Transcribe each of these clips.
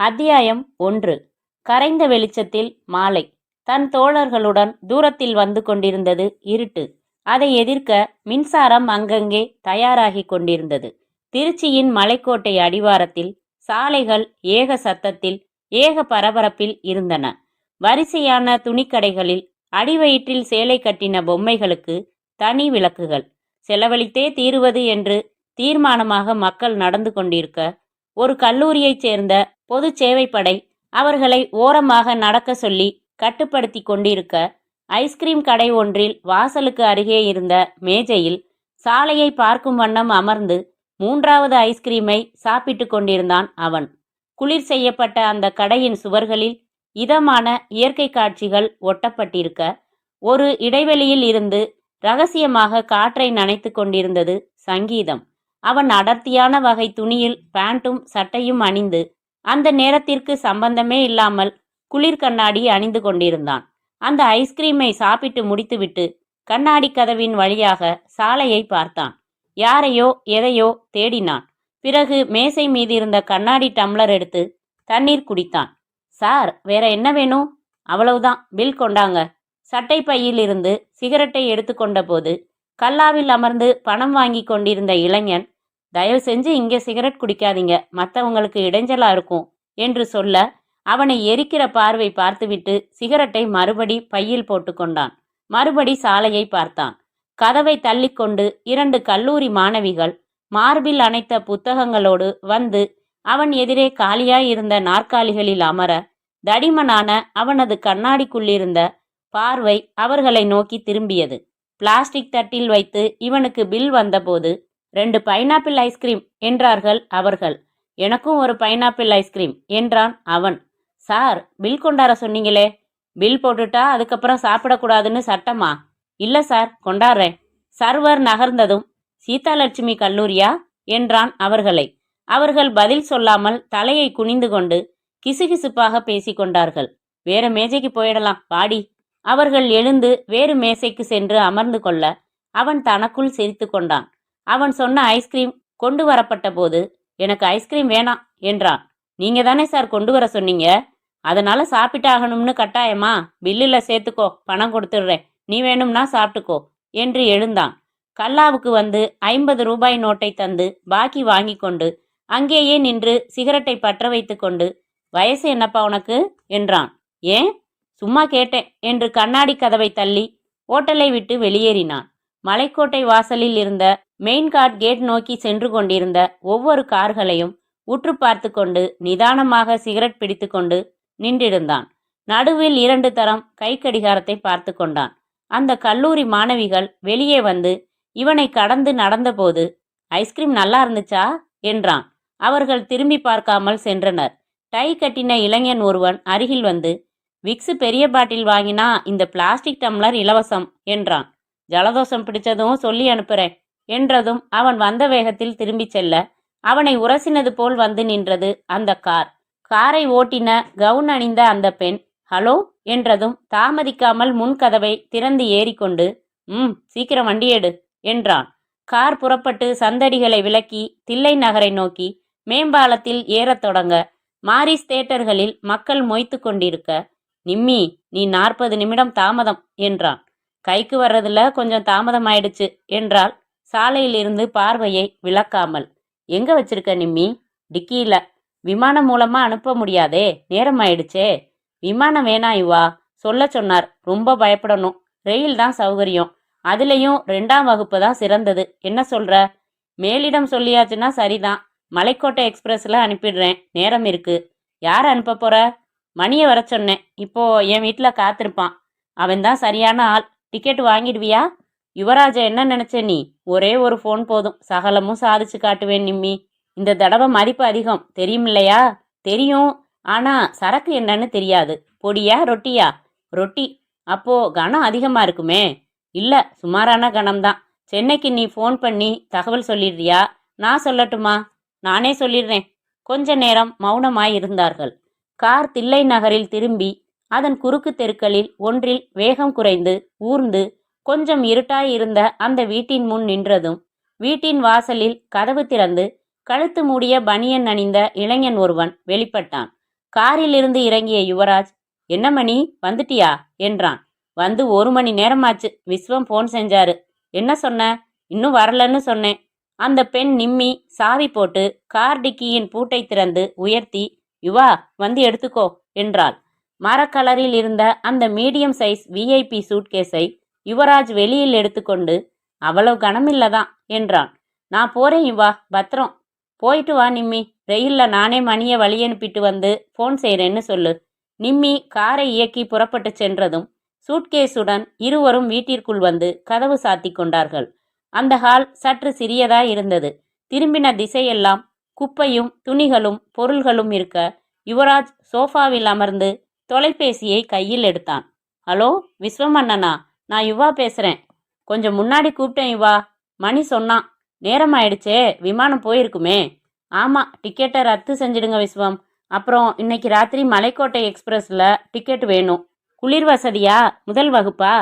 அத்தியாயம் 1. கரைந்த வெளிச்சத்தில் மாலை. தன் தோழர்களுடன் தூரத்தில் வந்து கொண்டிருந்தது இருட்டு. அதை எதிர்க்க மின்சாரம் அங்கங்கே தயாராகி கொண்டிருந்தது. திருச்சியின் மலைக்கோட்டை அடிவாரத்தில் சாலைகள் ஏக சத்தத்தில் ஏக பரபரப்பில் இருந்தன. வரிசையான துணிக்கடைகளில் அடிவயிற்றில் சேலை கட்டின பொம்மைகளுக்கு தனி விளக்குகள். செலவழித்தே தீருவது என்று தீர்மானமாக மக்கள் நடந்து கொண்டிருக்க, ஒரு கல்லூரியைச் சேர்ந்த பொது சேவைப்படை அவர்களை ஓரமாக நடக்க சொல்லி கட்டுப்படுத்தி கொண்டிருக்க, ஐஸ்கிரீம் கடை ஒன்றில் வாசலுக்கு அருகே இருந்த மேஜையில் சாலையை பார்க்கும் வண்ணம் அமர்ந்து 3வது ஐஸ்கிரீமை சாப்பிட்டு கொண்டிருந்தான் அவன். குளிர் செய்யப்பட்ட அந்த கடையின் சுவர்களில் இதமான இயற்கை காட்சிகள் ஒட்டப்பட்டிருக்க, ஒரு இடைவெளியில் இருந்து ரகசியமாக காற்றை நனைத்து கொண்டிருந்தது சங்கீதம். அவன் அடர்த்தியான வகை துணியில் பேண்ட்டும் சட்டையும் அணிந்து அந்த நேரத்திற்கு சம்பந்தமே இல்லாமல் குளிர் கண்ணாடி அணிந்து கொண்டிருந்தான். அந்த ஐஸ்கிரீமை சாப்பிட்டு முடித்துவிட்டு கண்ணாடி கதவின் வழியாக சாலையை பார்த்தான். யாரையோ எதையோ தேடினான். பிறகு மேசை மீது இருந்த கண்ணாடி டம்ளர் எடுத்து தண்ணீர் குடித்தான். சார், வேற என்ன வேணும்? அவ்வளவுதான், பில் கொண்டாங்க. சட்டை பையில் இருந்து சிகரெட்டை எடுத்துக்கொண்ட போது கல்லாவில் அமர்ந்து பணம் வாங்கி கொண்டிருந்த இளைஞன், தயவு செஞ்சு இங்கே சிகரெட் குடிக்காதீங்க, மற்றவங்களுக்கு இடைஞ்சலா இருக்கும் என்று சொல்ல, அவனை எரிக்கிற பார்வை பார்த்துவிட்டு சிகரெட்டை மறுபடி பையில் போட்டு கொண்டான். மறுபடி சாலையை பார்த்தான். கதவை தள்ளிக்கொண்டு 2 கல்லூரி மாணவிகள் மார்பில் அணைத்த புத்தகங்களோடு வந்து அவன் எதிரே காலியாயிருந்த நாற்காலிகளில் அமர, தடிமனான அவனது கண்ணாடிக்குள்ளிருந்த பார்வை அவர்களை நோக்கி திரும்பியது. பிளாஸ்டிக் தட்டில் வைத்து இவனுக்கு பில் வந்தபோது 2 பைனாப்பிள் ஐஸ்கிரீம் என்றார்கள் அவர்கள். எனக்கும் ஒரு பைனாப்பிள் ஐஸ்கிரீம் என்றான் அவன். சார், பில் கொண்டார சொன்னீங்களே, பில் போட்டுட்டா அதுக்கப்புறம் சாப்பிடக்கூடாதுன்னு சட்டமா? இல்ல சார், கொண்டாடுறேன். சர்வர் நகர்ந்ததும், சீதாலட்சுமி கல்லூரியா என்றான் அவர்களை. அவர்கள் பதில் சொல்லாமல் தலையை குனிந்து கொண்டு கிசுகிசுப்பாக பேசிக்கொண்டார்கள். வேற மேஜைக்கு போயிடலாம், பாடி. அவர்கள் எழுந்து வேறு மேசைக்கு சென்று அமர்ந்து கொள்ள அவன் தனக்குள் சிரித்து கொண்டான். அவன் சொன்ன ஐஸ்கிரீம் கொண்டு வரப்பட்ட போது, எனக்கு ஐஸ்கிரீம் வேணாம் என்றான். நீங்க தானே சார் கொண்டு வர சொன்னீங்க, அதனால சாப்பிட்டாகணும்னு கட்டாயமா? பில்லில் சேர்த்துக்கோ, பணம் கொடுத்துடுறேன், நீ வேணும்னா சாப்பிட்டுக்கோ என்று எழுந்தான். கல்லாவுக்கு வந்து 50 ரூபாய் நோட்டை தந்து பாக்கி வாங்கி கொண்டு அங்கேயே நின்று சிகரெட்டை பற்ற வைத்து கொண்டு, வயசு என்னப்பா உனக்கு என்றான். ஏன், சும்மா கேட்டேன் என்று கண்ணாடி கதவை தள்ளி ஓட்டலை விட்டு வெளியேறினான். மலைக்கோட்டை வாசலில் இருந்த மெயின்கார்ட் கேட் நோக்கி சென்று கொண்டிருந்த ஒவ்வொரு கார்களையும் உற்று பார்த்து கொண்டு நிதானமாக சிகரெட் பிடித்து கொண்டு நின்றிருந்தான். நடுவில் 2 தரம் கை கடிகாரத்தை பார்த்து கொண்டான். அந்த கல்லூரி மாணவிகள் வெளியே வந்து இவனை கடந்து நடந்தபோது, ஐஸ்கிரீம் நல்லா இருந்துச்சா என்றான். அவர்கள் திரும்பி பார்க்காமல் சென்றனர். டை கட்டின இளைஞன் ஒருவன் அருகில் வந்து, விக்ஸு பெரிய பாட்டில் வாங்கினா இந்த பிளாஸ்டிக் டம்ளர் இலவசம் என்றான். ஜலதோஷம் பிடிச்சதும் சொல்லி அனுப்புறேன் என்றதும் அவன் வந்த வேகத்தில் திரும்பி செல்ல, அவனை உரசினது போல் வந்து நின்றது அந்த கார். காரை ஓட்டின கவுன் அணிந்த அந்த பெண் ஹலோ என்றதும் தாமதிக்காமல் முன்கதவை திறந்து ஏறிக்கொண்டு, சீக்கிரம் வண்டி எடு என்றான். கார் புறப்பட்டு சந்தடிகளை விலக்கி தில்லை நகரை நோக்கி மேம்பாலத்தில் ஏறத் தொடங்க, மாரிஸ் தியேட்டர்களில் மக்கள் மொய்த்து கொண்டிருக்க, நிம்மி, நீ 40 நிமிடம் தாமதம் என்றான். கைக்கு வர்றதுல கொஞ்சம் தாமதம் ஆயிடுச்சு என்றாள் சாலையில் இருந்து பார்வையை விளக்காமல். எங்க வச்சிருக்க நிம்மி? டிக்கியில. விமானம் மூலமா அனுப்ப முடியாதே, நேரம் ஆயிடுச்சே. விமானம் வேணா இவா, சொல்ல சொன்னார், ரொம்ப பயப்படணும். ரயில் தான் சௌகரியம், அதுலேயும் 2ஆம் வகுப்பு தான் சிறந்தது. என்ன சொல்ற? மேலிடம் சொல்லியாச்சுன்னா சரிதான், மலைக்கோட்டை எக்ஸ்பிரஸ்ல அனுப்பிடுறேன், நேரம் இருக்கு. யார் அனுப்ப போற? மணியை வர சொன்னேன், இப்போ என் வீட்டில் காத்திருப்பான், அவன் தான் சரியான ஆள். டிக்கெட் வாங்கிடுவியா? யுவராஜ என்ன நினைச்ச நீ? ஒரே ஒரு ஃபோன் போதும், சகலமும் சாதிச்சு காட்டுவேன் நிம்மி. இந்த தடவை மதிப்பு அதிகம், தெரியும் இல்லையா? தெரியும், ஆனா சரக்கு என்னன்னு தெரியாது. பொடியா ரொட்டியா? ரொட்டி. அப்போ கனம் அதிகமா இருக்குமே? இல்ல, சுமாரான கணம்தான். சென்னைக்கு நீ ஃபோன் பண்ணி தகவல் சொல்லிடுறியா? நான் சொல்லட்டுமா? நானே சொல்லிடுறேன். கொஞ்ச நேரம் மௌனமாய் இருந்தார்கள். கார் தில்லை நகரில் திரும்பி அதன் குறுக்கு தெருக்களில் ஒன்றில் வேகம் குறைந்து ஊர்ந்து கொஞ்சம் இருட்டாயிருந்த அந்த வீட்டின் முன் நின்றதும், வீட்டின் வாசலில் கதவு திறந்து கழுத்து மூடிய பனியன் அணிந்த இளைஞன் ஒருவன் வெளிப்பட்டான். காரிலிருந்து இறங்கிய யுவராஜ், என்ன மணி, வந்துட்டியா என்றான். வந்து 1 மணி நேரமாச்சு. விஸ்வம் போன் செஞ்சாரு. என்ன சொன்ன? இன்னும் வரலன்னு சொன்னேன். அந்த பெண் நிம்மி சாவி போட்டு கார் டிக்கியின் பூட்டை திறந்து உயர்த்தி, யுவா வந்து எடுத்துக்கோ என்றாள். மரக்கலரில் இருந்த அந்த மீடியம் சைஸ் விஐபி சூட்கேஸை யுவராஜ் வெளியில் எடுத்துக்கொண்டு, அவ்வளவு கனமில்லதான் என்றான். நான் போறேன் யுவா, பத்திரம். போயிட்டு வா நிம்மி. ரெயில்ல நானே மணியை வழி அனுப்பிட்டு வந்து போன் செய்கிறேன்னு சொல்லு. நிம்மி காரை இயக்கி புறப்பட்டு சென்றதும் சூட்கேஸுடன் இருவரும் வீட்டிற்குள் வந்து கதவு சாத்தி கொண்டார்கள். அந்த ஹால் சற்று சிறியதாய் இருந்தது. திரும்பின திசையெல்லாம் குப்பையும் துணிகளும் பொருள்களும் இருக்க யுவராஜ் சோஃபாவில் அமர்ந்து தொலைபேசியை கையில் எடுத்தான். ஹலோ விஸ்வமண்ணனா, நான் யுவா பேசுறேன். கொஞ்சம் முன்னாடி கூப்பிட்டேன் யுவா. மணி சொன்னான். நேரமாயிடுச்சே, விமானம் போயிருக்குமே. ஆமாம், டிக்கெட்டை ரத்து செஞ்சிடுங்க விஸ்வம். அப்புறம் இன்னைக்கு ராத்திரி மலைக்கோட்டை எக்ஸ்பிரஸில் டிக்கெட் வேணும். குளிர் வசதியா, முதல் வகுப்பா?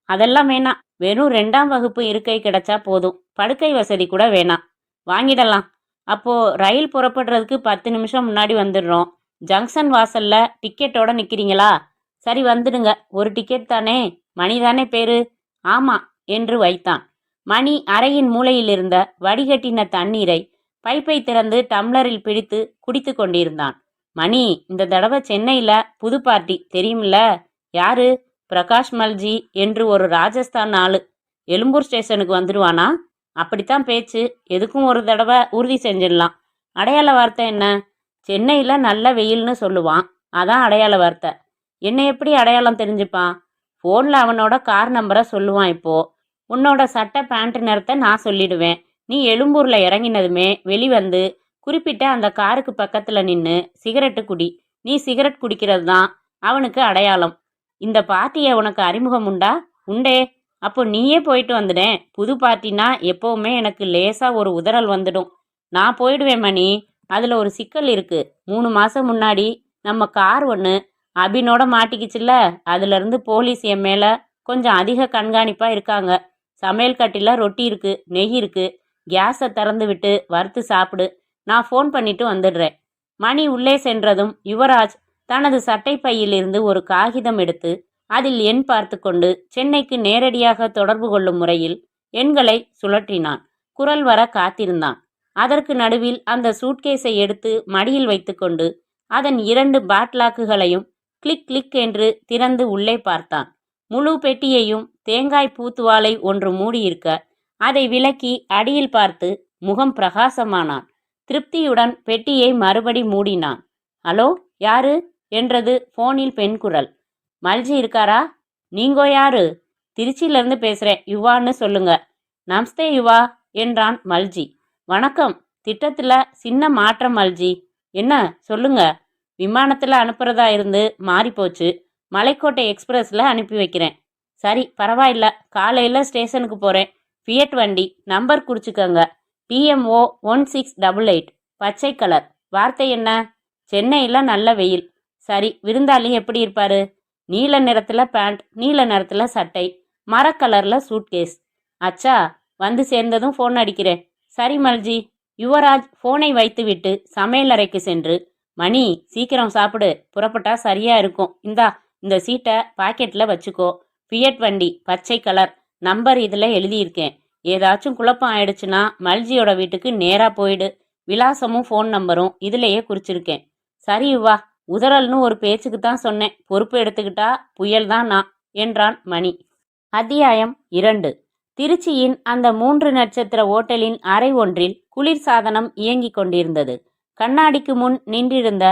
அதெல்லாம் வேணாம். வெறும் 2ஆம் வகுப்பு இருக்கை கிடைச்சா போதும். படுக்கை வசதி கூட வேணாம். வாங்கிடலாம். அப்போ ரயில் புறப்படுறதுக்கு 10 நிமிஷம் முன்னாடி வந்துடுறோம். ஜங்ஷன் வாசல்ல டிக்கெட்டோட நிற்கிறீங்களா? சரி வந்துடுங்க. ஒரு டிக்கெட் தானே? மணி தானே பேரு? ஆமா என்று வைத்தான். மணி அறையின் மூலையில் இருந்த வடிகட்டின தண்ணீரை பைப்பை திறந்து டம்ளரில் பிடித்து குடித்து கொண்டிருந்தான். மணி, இந்த தடவை சென்னையில் புது பார்ட்டி தெரியுமில்ல? யாரு? பிரகாஷ் மல்ஜி என்று ஒரு ராஜஸ்தான் ஆளு. எழும்பூர் ஸ்டேஷனுக்கு வந்துடுவானா? அப்படித்தான் பேச்சு. எதுக்கும் ஒரு தடவை உறுதி செஞ்சிடலாம். அடையாள வார்த்தை என்ன? சென்னையில் நல்ல வெயில்னு சொல்லுவான். அதான் அடையாள வார்த்தை. என்னை எப்படி அடையாளம் தெரிஞ்சுப்பான்? ஃபோனில் அவனோட கார் நம்பரை சொல்லுவான். இப்போ உன்னோட சட்டை பேண்ட் நிறத்தை நான் சொல்லிடுவேன். நீ எழும்பூரில் இறங்கினதுமே வெளிவந்து குறிப்பிட்ட அந்த காருக்கு பக்கத்தில் நின்று சிகரெட்டு குடி. நீ சிகரெட் குடிக்கிறது தான் அவனுக்கு அடையாளம். இந்த பார்ட்டியை உனக்கு அறிமுகம் உண்டா? உண்டே. அப்போ நீயே போயிட்டு வந்துடேன். புது பார்ட்டினா எப்போவுமே எனக்கு லேசாக ஒரு உதறல் வந்துடும். நான் போயிடுவேன் மணி. அதில் ஒரு சிக்கல் இருக்குது. 3 மாதம் முன்னாடி நம்ம கார் ஒன்று அபினோட மாட்டிக்கிச்சுல்ல. அதுலேருந்து போலீஸ் என் மேலே கொஞ்சம் அதிக கண்காணிப்பாக இருக்காங்க. சமையல் கட்டில் ரொட்டி இருக்குது, நெய் இருக்குது. கேஸை திறந்து விட்டு வறுத்து சாப்பிடு. நான் ஃபோன் பண்ணிட்டு வந்துடுறேன். மணி உள்ளே சென்றதும் யுவராஜ் தனது சட்டை பையிலிருந்து ஒரு காகிதம் எடுத்து அதில் எண் பார்த்து கொண்டு சென்னைக்கு நேரடியாக தொடர்பு கொள்ளும் முறையில் எண்களை சுழற்றினான். குரல் வர காத்திருந்தான். அதற்கு நடுவில் அந்த சூட்கேஸை எடுத்து மடியில் வைத்துக்கொண்டு அதன் 2 பேட்லாக்குகளையும் கிளிக் கிளிக் என்று திறந்து உள்ளே பார்த்தான். முழு பெட்டியையும் தேங்காய் பூத்துவாலை ஒன்று மூடியிருக்க அதை விலக்கி அடியில் பார்த்து முகம் பிரகாசமானான். திருப்தியுடன் பெட்டியை மறுபடி மூடினான். ஹலோ, யாரு என்றது போனில் பெண் குரல். மல்ஜி இருக்காரா? நீங்கோ யாரு? திருச்சியிலேருந்து பேசுகிறேன், யுவான்னு சொல்லுங்க. நமஸ்தே யுவா என்றான் மல்ஜி. வணக்கம். திட்டத்தில் சின்ன மாற்றம் மல்ஜி. என்ன சொல்லுங்க. விமானத்தில் அனுப்புறதா இருந்து மாறிப்போச்சு. மலைக்கோட்டை எக்ஸ்பிரஸில் அனுப்பி வைக்கிறேன். சரி, பரவாயில்ல. காலையில் ஸ்டேஷனுக்கு போகிறேன். ஃபியட் வண்டி. நம்பர் குறிச்சிக்கங்க. PMO 1688. பச்சை கலர். வார்த்தை என்ன? சென்னையில் நல்ல வெயில். சரி, விருந்தாளி எப்படி இருப்பாரு? நீல நிறத்தில் பேண்ட், நீல நிறத்தில் சட்டை, மரக்கலரில் சூட்கேஸ். அச்சா, வந்து சேர்ந்ததும் ஃபோன் அடிக்கிறேன். சரி மல்ஜி. யுவராஜ் ஃபோனை வைத்துவிட்டு சமையலறைக்கு சென்று, மணி சீக்கிரம் சாப்பிடு, புறப்பட்டா சரியா இருக்கும். இந்த சீட்டை பாக்கெட்டில் வச்சுக்கோ. ஃபியட் வண்டி, பச்சை கலர், நம்பர் இதில் எழுதியிருக்கேன். ஏதாச்சும் குழப்பம் ஆயிடுச்சுன்னா மல்ஜியோட வீட்டுக்கு நேராக போயிடு. விலாசமும் ஃபோன் நம்பரும் இதிலேயே குறிச்சிருக்கேன். சரி யுவா, உதறல்னு ஒரு பேச்சுக்கு தான் சொன்னேன். பொறுப்பு எடுத்துக்கிட்டா புயல் தான் நான் என்றான் மணி. அத்தியாயம் 2. திருச்சியின் அந்த 3 நட்சத்திர ஓட்டலின் அறை ஒன்றில் குளிர்சாதனம் இயங்கிக் கொண்டிருந்தது. கண்ணாடிக்கு முன் நின்றிருந்த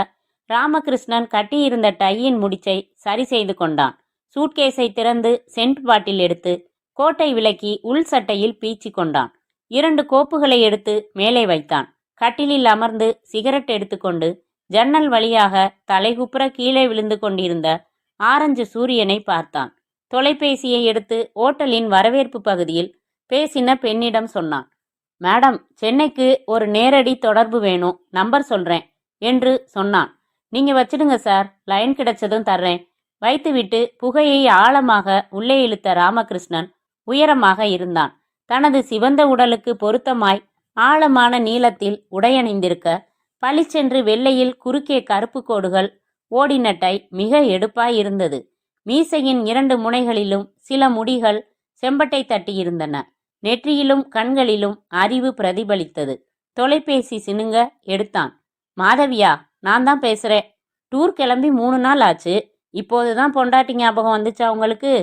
ராமகிருஷ்ணன் கட்டியிருந்த டையின் முடிச்சை சரி செய்து கொண்டான். சூட்கேஸை திறந்து சென்ட் பாட்டில் எடுத்து கோட்டை விலக்கி உள் சட்டையில் பீச்சி கொண்டான். 2 கோப்புகளை எடுத்து மேலே வைத்தான். கட்டிலில் அமர்ந்து சிகரெட் எடுத்துக்கொண்டு ஜன்னல் வழியாக தலைகுப்புற கீழே விழுந்து கொண்டிருந்த ஆரஞ்சு சூரியனை பார்த்தான். தொலைபேசியை எடுத்து ஓட்டலின் வரவேற்பு பகுதியில் பேசின பெண்ணிடம் சொன்னான். மேடம், சென்னைக்கு ஒரு நேரடி தொடர்பு வேணும். நம்பர் சொல்கிறேன் என்று சொன்னான். நீங்கள் வச்சிடுங்க சார், லைன் கிடைச்சதும் தர்றேன். வைத்துவிட்டு புகையை ஆழமாக உள்ளே இழுத்த ராமகிருஷ்ணன் உயரமாக இருந்தான். தனது சிவந்த உடலுக்கு பொருத்தமாய் ஆழமான நீளத்தில் உடையணிந்திருக்க பளிச்சென்று வெள்ளையில் குறுக்கே கருப்பு கோடுகள் ஓடின டை மிக எடுப்பாய் இருந்தது. மீசையின் 2 முனைகளிலும் சில முடிகள் செம்பட்டை தட்டியிருந்தன. நெற்றியிலும் கண்களிலும் அறிவு பிரதிபலித்தது. தொலைபேசி சினுங்க எடுத்தான். மாதவியா, நான் தான் பேசுறேன். டூர் கிளம்பி 3 நாள் ஆச்சு. இப்போதுதான் பொண்டாட்டி ஞாபகம் வந்துச்சா உங்களுக்கு?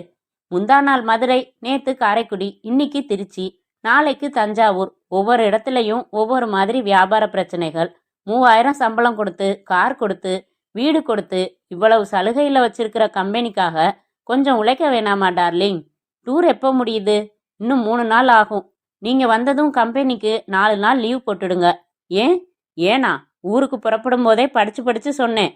முந்தா நாள் மதுரை, நேத்து காரைக்குடி, இன்னைக்கு திருச்சி, நாளைக்கு தஞ்சாவூர். ஒவ்வொரு இடத்துலையும் ஒவ்வொரு மாதிரி வியாபார பிரச்சனைகள். 3000 சம்பளம் கொடுத்து, கார் கொடுத்து, வீடு கொடுத்து, இவ்வளவு சலுகையில் வச்சிருக்கிற கம்பெனிக்காக கொஞ்சம் உழைக்க வேணாமா டார்லிங்? டூர் எப்போ முடியுது? இன்னும் 3 நாள் ஆகும். நீங்க வந்ததும் கம்பெனிக்கு 4 நாள் லீவ் போட்டுடுங்க. ஏனா ஊருக்கு புறப்படும் போதே படிச்சு சொன்னேன்.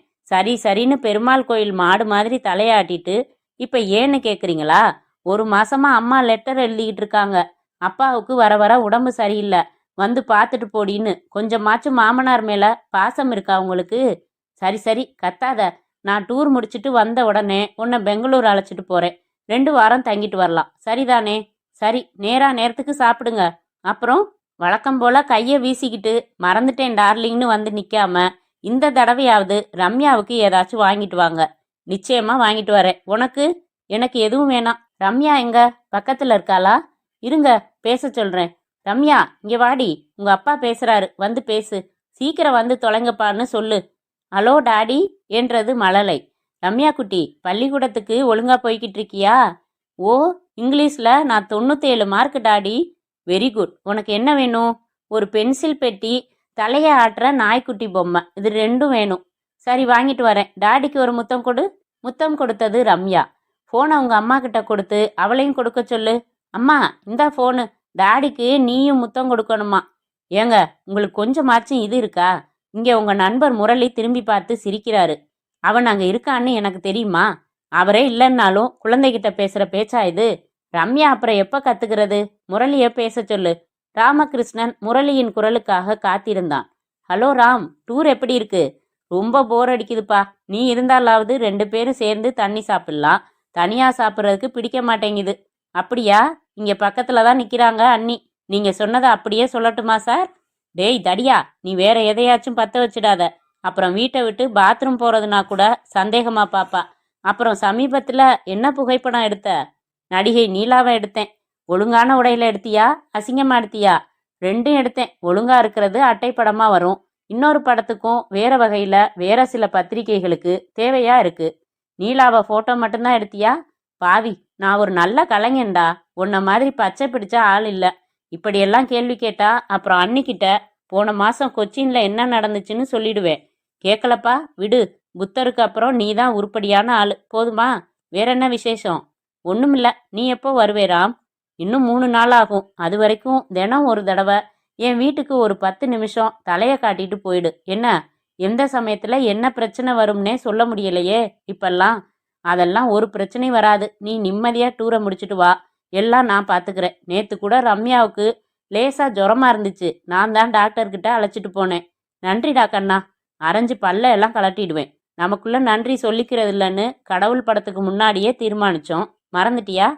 சரின்னு பெருமாள் கோயில் மாடு மாதிரி தலையாட்டிட்டு இப்ப ஏன்னு கேக்குறீங்களா? 1 மாசமா அம்மா லெட்டர் எழுதிக்கிட்டு இருக்காங்க. அப்பாவுக்கு வர உடம்பு சரியில்லை, வந்து பார்த்துட்டு போடின்னு. கொஞ்சமாச்சும் மாமனார் மேல பாசம் இருக்கா உங்களுக்கு? சரி கத்தாத. நான் டூர் முடிச்சிட்டு வந்த உடனே உன்னை பெங்களூர் அழைச்சிட்டு போறேன். 2 வாரம் தங்கிட்டு வரலாம். சரிதானே? சரி, நேரத்துக்கு சாப்பிடுங்க. அப்புறம் வழக்கம் போல கையை வீசிக்கிட்டு மறந்துட்டேன் டார்லிங்னு வந்து நிக்காம இந்த தடவையாவது ரம்யாவுக்கு ஏதாச்சும் வாங்கிட்டு வாங்க. நிச்சயமா வாங்கிட்டு வரேன். உனக்கு? எனக்கு எதுவும் வேணாம். ரம்யா எங்க? பக்கத்துல இருக்காளா? இருங்க, பேச சொல்றேன். ரம்யா, இங்க வாடி. உங்க அப்பா பேசுறாரு, வந்து பேசு. சீக்கிரம் வந்து தொலைங்கப்பான்னு சொல்லு. ஹலோ டாடி என்றது மழலை. ரம்யா குட்டி, பள்ளிக்கூடத்துக்கு ஒழுங்கா போய்கிட்டு இருக்கியா? ஓ, இங்கிலீஷ்ல நான் 97 மார்க் டாடி. Very good. உனக்கு என்ன வேணும்? ஒரு பென்சில் பெட்டி, தலைய ஆட்டுற நாய்க்குட்டி பொம்மை, இது 2ம் வேணும். சரி, வாங்கிட்டு வரேன். டாடிக்கு ஒரு முத்தம் கொடு. முத்தம் கொடுத்தது ரம்யா. ஃபோனை அவங்க அம்மா கிட்ட கொடுத்து அவளையும் கொடுக்க சொல்லு. அம்மா, இந்தா ஃபோனு. டாடிக்கு நீயும் முத்தம் கொடுக்கணுமா? ஏங்க, உங்களுக்கு கொஞ்சமாச்சும் இது இருக்கா? இங்கே உங்க நண்பர் முரளி திரும்பி பார்த்து சிரிக்கிறாரு. அவன் அங்கே இருக்கான்னு எனக்கு தெரியுமா? அவரே இல்லைன்னாலும் குழந்தைகிட்ட பேசுகிற பேச்சா இது? ரம்யா அப்புறம் எப்போ கத்துக்கிறது? முரளிய பேச சொல்லு. ராமகிருஷ்ணன் முரளியின் குரலுக்காக காத்திருந்தான். ஹலோ ராம், டூர் எப்படி இருக்கு? ரொம்ப போர் அடிக்குதுப்பா. நீ இருந்தாலாவது 2 பேரும் சேர்ந்து தண்ணி சாப்பிடலாம். தனியா சாப்பிட்றதுக்கு பிடிக்க மாட்டேங்குது. அப்படியா? இங்க பக்கத்துல தான் நிக்கிறாங்க அண்ணி. நீங்க சொன்னதை அப்படியே சொல்லட்டுமா சார்? டேய் தடியா, நீ வேற எதையாச்சும் பத்த வச்சிடாத. அப்புறம் வீட்டை விட்டு பாத்ரூம் போறதுனா கூட சந்தேகமா பாப்பா. அப்புறம் சமீபத்துல என்ன புகைப்படம் எடுத்த? நடிகை நீலாவை எடுத்தேன். ஒழுங்கான உடையில எடுத்தியா, அசிங்கமா எடுத்தியா? 2ம் எடுத்தேன். ஒழுங்கா இருக்கிறது அட்டை படமா வரும். இன்னொரு படத்துக்கும் வேற வகையில வேற சில பத்திரிகைகளுக்கு தேவையா இருக்கு. நீலாவை போட்டோ மட்டும்தான் எடுத்தியா? பாவி, நான் ஒரு நல்ல கலைஞன்டா. உன்ன மாதிரி பச்சை பிடிச்ச ஆள் இல்ல. இப்படியெல்லாம் கேள்வி கேட்டா அப்புறம் அன்னிக்கிட்ட போன மாசம் கொச்சின்ல என்ன நடந்துச்சுன்னு சொல்லிடுவேன். கேட்கலப்பா, விடு. புத்தருக்கு அப்புறம் நீ தான் உருப்படியான ஆளு. போதுமா? வேற என்ன விசேஷம்? ஒண்ணுமில்ல. நீ எப்போ வருவே ராம்? இன்னும் 3 நாள் ஆகும். அது வரைக்கும் தினம் ஒரு தடவை என் வீட்டுக்கு ஒரு 10 நிமிஷம் தலைய காட்டிட்டு போயிடு. என்ன? எந்த சமயத்துல என்ன பிரச்சனை வரும்னே சொல்ல முடியலையே இப்பெல்லாம். அதெல்லாம் ஒரு பிரச்சனையும் வராது. நீ நிம்மதியா டூரை முடிச்சுட்டு வா. எல்லாம் நான் பாத்துக்கிறேன். நேத்து கூட ரம்யாவுக்கு லேசா ஜுரமா இருந்துச்சு. நான் தான் டாக்டர்கிட்ட அழைச்சிட்டு போனேன். நன்றிடா கண்ணா. அரைஞ்சு பல்ல எல்லாம் கலட்டிடுவேன். நமக்குள்ள நன்றி சொல்லிக்கிறது இல்லைன்னு கடவுள் படத்துக்கு முன்னாடியே தீர்மானிச்சோம். மறந்துட்டியா?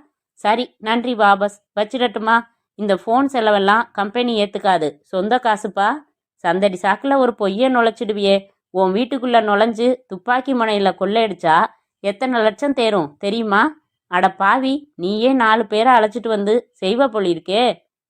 சரி, நன்றி வாபஸ். வச்சிடட்டுமா? இந்த ஃபோன் செலவெல்லாம் கம்பெனி ஏத்துக்காது. சொந்த காசுப்பா. சந்தடி சாக்குல ஒரு பொய்ய நுழைச்சிடுவியே. உன் வீட்டுக்குள்ள நுழைஞ்சு துப்பாக்கி முனையில கொள்ளையடிச்சா எத்தனை லட்சம் தேரும் தெரியுமா? அட பாவி, நீயே 4 பேரை அழைச்சிட்டு வந்து செய்வ போலிருக்கே.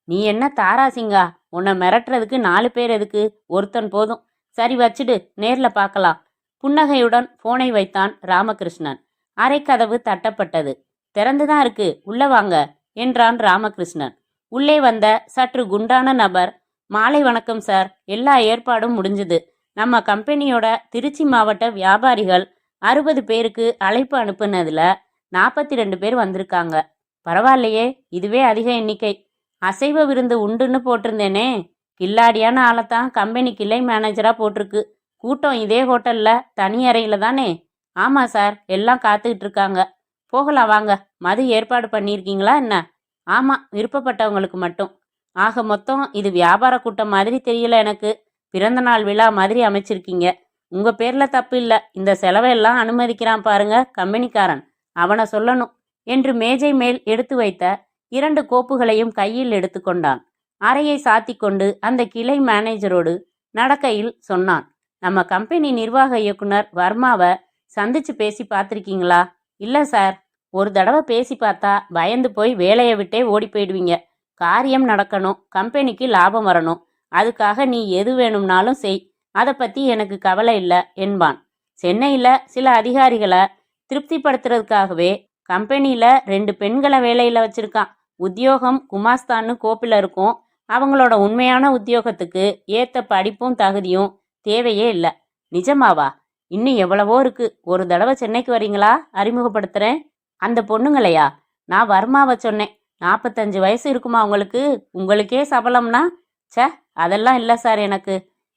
நீ என்ன தாராசிங்கா? உன்னை மிரட்டுறதுக்கு 4 பேர் எதுக்கு? ஒருத்தன் போதும். சரி, வச்சிடு, நேர்ல பார்க்கலாம். புன்னகையுடன் போனை வைத்தான் ராமகிருஷ்ணன். அறைக்கதவு தட்டப்பட்டது. திறந்துதான் இருக்கு, உள்ள வாங்க என்றான் ராமகிருஷ்ணன். உள்ளே வந்த சற்று குண்டான நபர், மாலை வணக்கம் சார். எல்லா ஏற்பாடும் முடிஞ்சுது. நம்ம கம்பெனியோட திருச்சி மாவட்ட வியாபாரிகள் 60 பேருக்கு அழைப்பு அனுப்புனதுல 42 பேர் வந்திருக்காங்க. பரவாயில்லையே, இதுவே அதிக எண்ணிக்கை. அசைவ விருந்து உண்டுன்னு போட்டிருந்தேனே, கில்லாடியான ஆளைத்தான் கம்பெனி கிளை மேனேஜரா போட்டிருக்கு. கூட்டம் இதே ஹோட்டல்ல தனி அறையில தானே? ஆமா சார், எல்லாம் காத்துக்கிட்டு இருக்காங்க. போகலாம் வாங்க. மது ஏற்பாடு பண்ணியிருக்கீங்களா என்ன? ஆமா, விருப்பப்பட்டவங்களுக்கு மட்டும். ஆக மொத்தம் இது வியாபார கூட்டம் மாதிரி தெரியல எனக்கு. பிறந்த நாள் விழா மாதிரி அமைச்சிருக்கீங்க. உங்க பேர்ல தப்பு இல்ல. இந்த செலவையெல்லாம் அனுமதிக்கிறான் பாருங்க கம்பெனிக்காரன், அவனை சொல்லணும் என்று மேஜை மேல் எடுத்து வைத்த 2 கோப்புகளையும் கையில் எடுத்துக்கொண்டான். அறையை சாத்தி கொண்டு அந்த கிளை மேனேஜரோடு நடக்கையில் சொன்னான். நம்ம கம்பெனி நிர்வாக இயக்குனர் வர்மாவை சந்திச்சு பேசி பார்த்துருக்கீங்களா? இல்லை சார். ஒரு தடவை பேசி பார்த்தா பயந்து போய் வேலையை விட்டே ஓடி போயிடுவீங்க. காரியம் நடக்கணும், கம்பெனிக்கு லாபம் வரணும். அதுக்காக நீ எது வேணும்னாலும் செய். அதை பற்றி எனக்கு கவலை இல்லை என்பான். சென்னையில் சில அதிகாரிகளை திருப்திப்படுத்துறதுக்காகவே கம்பெனியில் 2 பெண்களை வேலையில் வச்சிருக்கான். உத்தியோகம் குமாஸ்தான்னு கோப்பில் இருக்கும். அவங்களோட உண்மையான உத்தியோகத்துக்கு ஏற்ற படிப்பும் தகுதியும் தேவையே இல்லை. நிஜமாவா? இன்னும் எவ்வளவோ இருக்கு. ஒரு தடவை சென்னைக்கு வரீங்களா? அறிமுகப்படுத்துகிறேன். அந்த பொண்ணுங்களையா? நான் வர்மாவை சொன்னேன். 45 வயசு இருக்குமா உங்களுக்கு? உங்களுக்கே சபலம்னா? ச, அதெல்லாம் இல்லை சார் எனக்கு.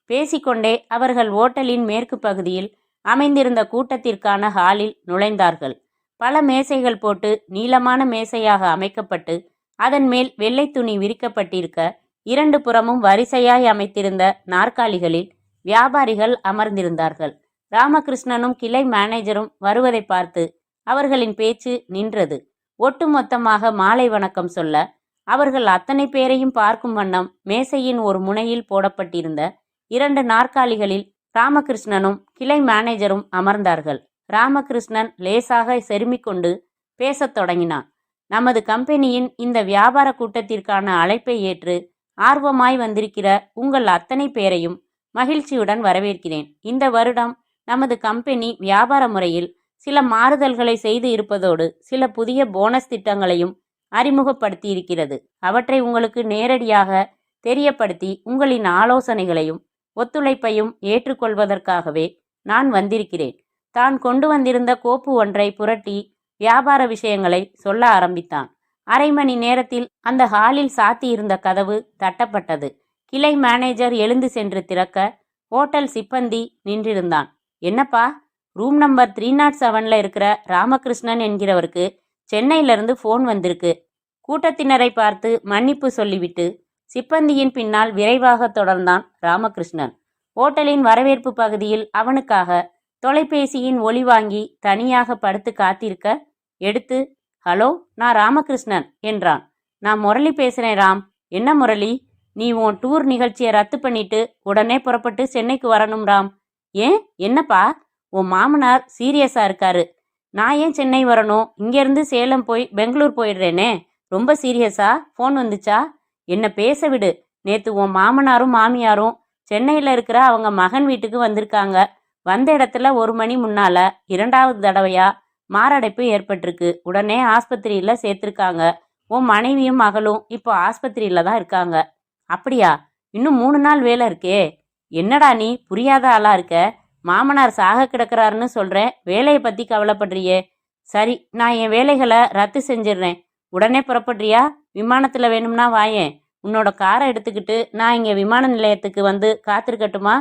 பேசிக்கொண்டே அவர்கள் ஓட்டலின் மேற்கு பகுதியில் அமைந்திருந்த கூட்டத்திற்கான ஹாலில் நுழைந்தார்கள். பல மேசைகள் போட்டு நீளமான மேசையாக அமைக்கப்பட்டு அதன் மேல் வெள்ளை துணி விரிக்கப்பட்டிருக்க 2 புறமும் வரிசையாய் அமைத்திருந்த நாற்காலிகளில் வியாபாரிகள் அமர்ந்திருந்தார்கள். ராமகிருஷ்ணனும் கிளை மேனேஜரும் வருவதை பார்த்து அவர்களின் பேச்சு நின்றது. ஒட்டுமொத்தமாக மாலை வணக்கம் சொல்ல அவர்கள் அத்தனை பேரையும் பார்க்கும் வண்ணம் மேசையின் ஒரு முனையில் போடப்பட்டிருந்த 2 நாற்காலிகளில் ராமகிருஷ்ணனும் கிளை மேனேஜரும் அமர்ந்தார்கள். ராமகிருஷ்ணன் லேசாக செருமிக்கொண்டு பேசத் தொடங்கினான். நமது கம்பெனியின் இந்த வியாபார கூட்டத்திற்கான அழைப்பை ஏற்று ஆர்வமாய் வந்திருக்கிற உங்கள் அத்தனை பேரையும் மகிழ்ச்சியுடன் வரவேற்கிறேன். இந்த வருடம் நமது கம்பெனி வியாபார முறையில் சில மாறுதல்களை செய்து இருப்பதோடு சில புதிய போனஸ் திட்டங்களையும் அறிமுகப்படுத்தி இருக்கிறது. அவற்றை உங்களுக்கு நேரடியாக தெரியப்படுத்தி உங்களின் ஆலோசனைகளையும் ஒத்துழைப்பையும் ஏற்றுக்கொள்வதற்காகவே நான் வந்திருக்கிறேன். தான் கொண்டு வந்திருந்த கோப்பு ஒன்றை புரட்டி வியாபார விஷயங்களை சொல்ல ஆரம்பித்தான். அரை மணி நேரத்தில் அந்த ஹாலில் சாத்தியிருந்த கதவு தட்டப்பட்டது. கிளை மேனேஜர் எழுந்து சென்று திறக்க ஹோட்டல் சிப்பந்தி நின்றிருந்தான். என்னப்பா, ரூம் நம்பர் 307 இருக்கிற ராமகிருஷ்ணன் என்கிறவருக்கு சென்னையிலிருந்து ஃபோன் வந்திருக்கு. கூட்டத்தினரை பார்த்து மன்னிப்பு சொல்லிவிட்டு சிப்பந்தியின் பின்னால் விரைவாக தொடர்ந்தான் ராமகிருஷ்ணன். ஹோட்டலின் வரவேற்பு பகுதியில் அவனுக்காக தொலைபேசியின் ஒலி வாங்கி தனியாக படுத்து காத்திருக்க எடுத்து, ஹலோ, நான் ராமகிருஷ்ணன் என்றான். நான் முரளி பேசுகிறேன் ராம். என்ன முரளி, நீ உன் டூர் நிகழ்ச்சியை ரத்து பண்ணிட்டு உடனே புறப்பட்டு சென்னைக்கு வரணும் ராம். ஏன், என்னப்பா? உன் மாமனார் சீரியஸாக இருக்காரு. நான் ஏன் சென்னை வரணும்? இங்கேருந்து சேலம் போய் பெங்களூர் போயிடுறேனே. ரொம்ப சீரியஸா? ஃபோன் வந்துச்சா? என்ன பேச விடு. நேற்று உன் மாமனாரும் மாமியாரும் சென்னையில் இருக்கிற அவங்க மகன் வீட்டுக்கு வந்திருக்காங்க. வந்த இடத்துல 1 மணி முன்னால் 2வது தடவையா மாரடைப்பு ஏற்பட்டிருக்கு. உடனே ஆஸ்பத்திரியில் சேர்த்துருக்காங்க. உன் மனைவியும் மகளும் இப்போ ஆஸ்பத்திரியில் தான் இருக்காங்க. அப்படியா? இன்னும் 3 நாள் வேலை இருக்கே. என்னடா நீ புரியாத ஆளா இருக்க? மாமனார் சாக கிடக்கிறாருன்னு சொல்கிறேன், வேலையை பற்றி கவலைப்படுறியே. சரி, நான் என் வேலைகளை ரத்து செஞ்சிடுறேன். உடனே புறப்படுறியா? விமானத்தில் வேணும்னா வாயேன். உன்னோட காரை எடுத்துக்கிட்டு நான் இங்கே விமான நிலையத்துக்கு வந்து காத்திருக்கட்டுமா?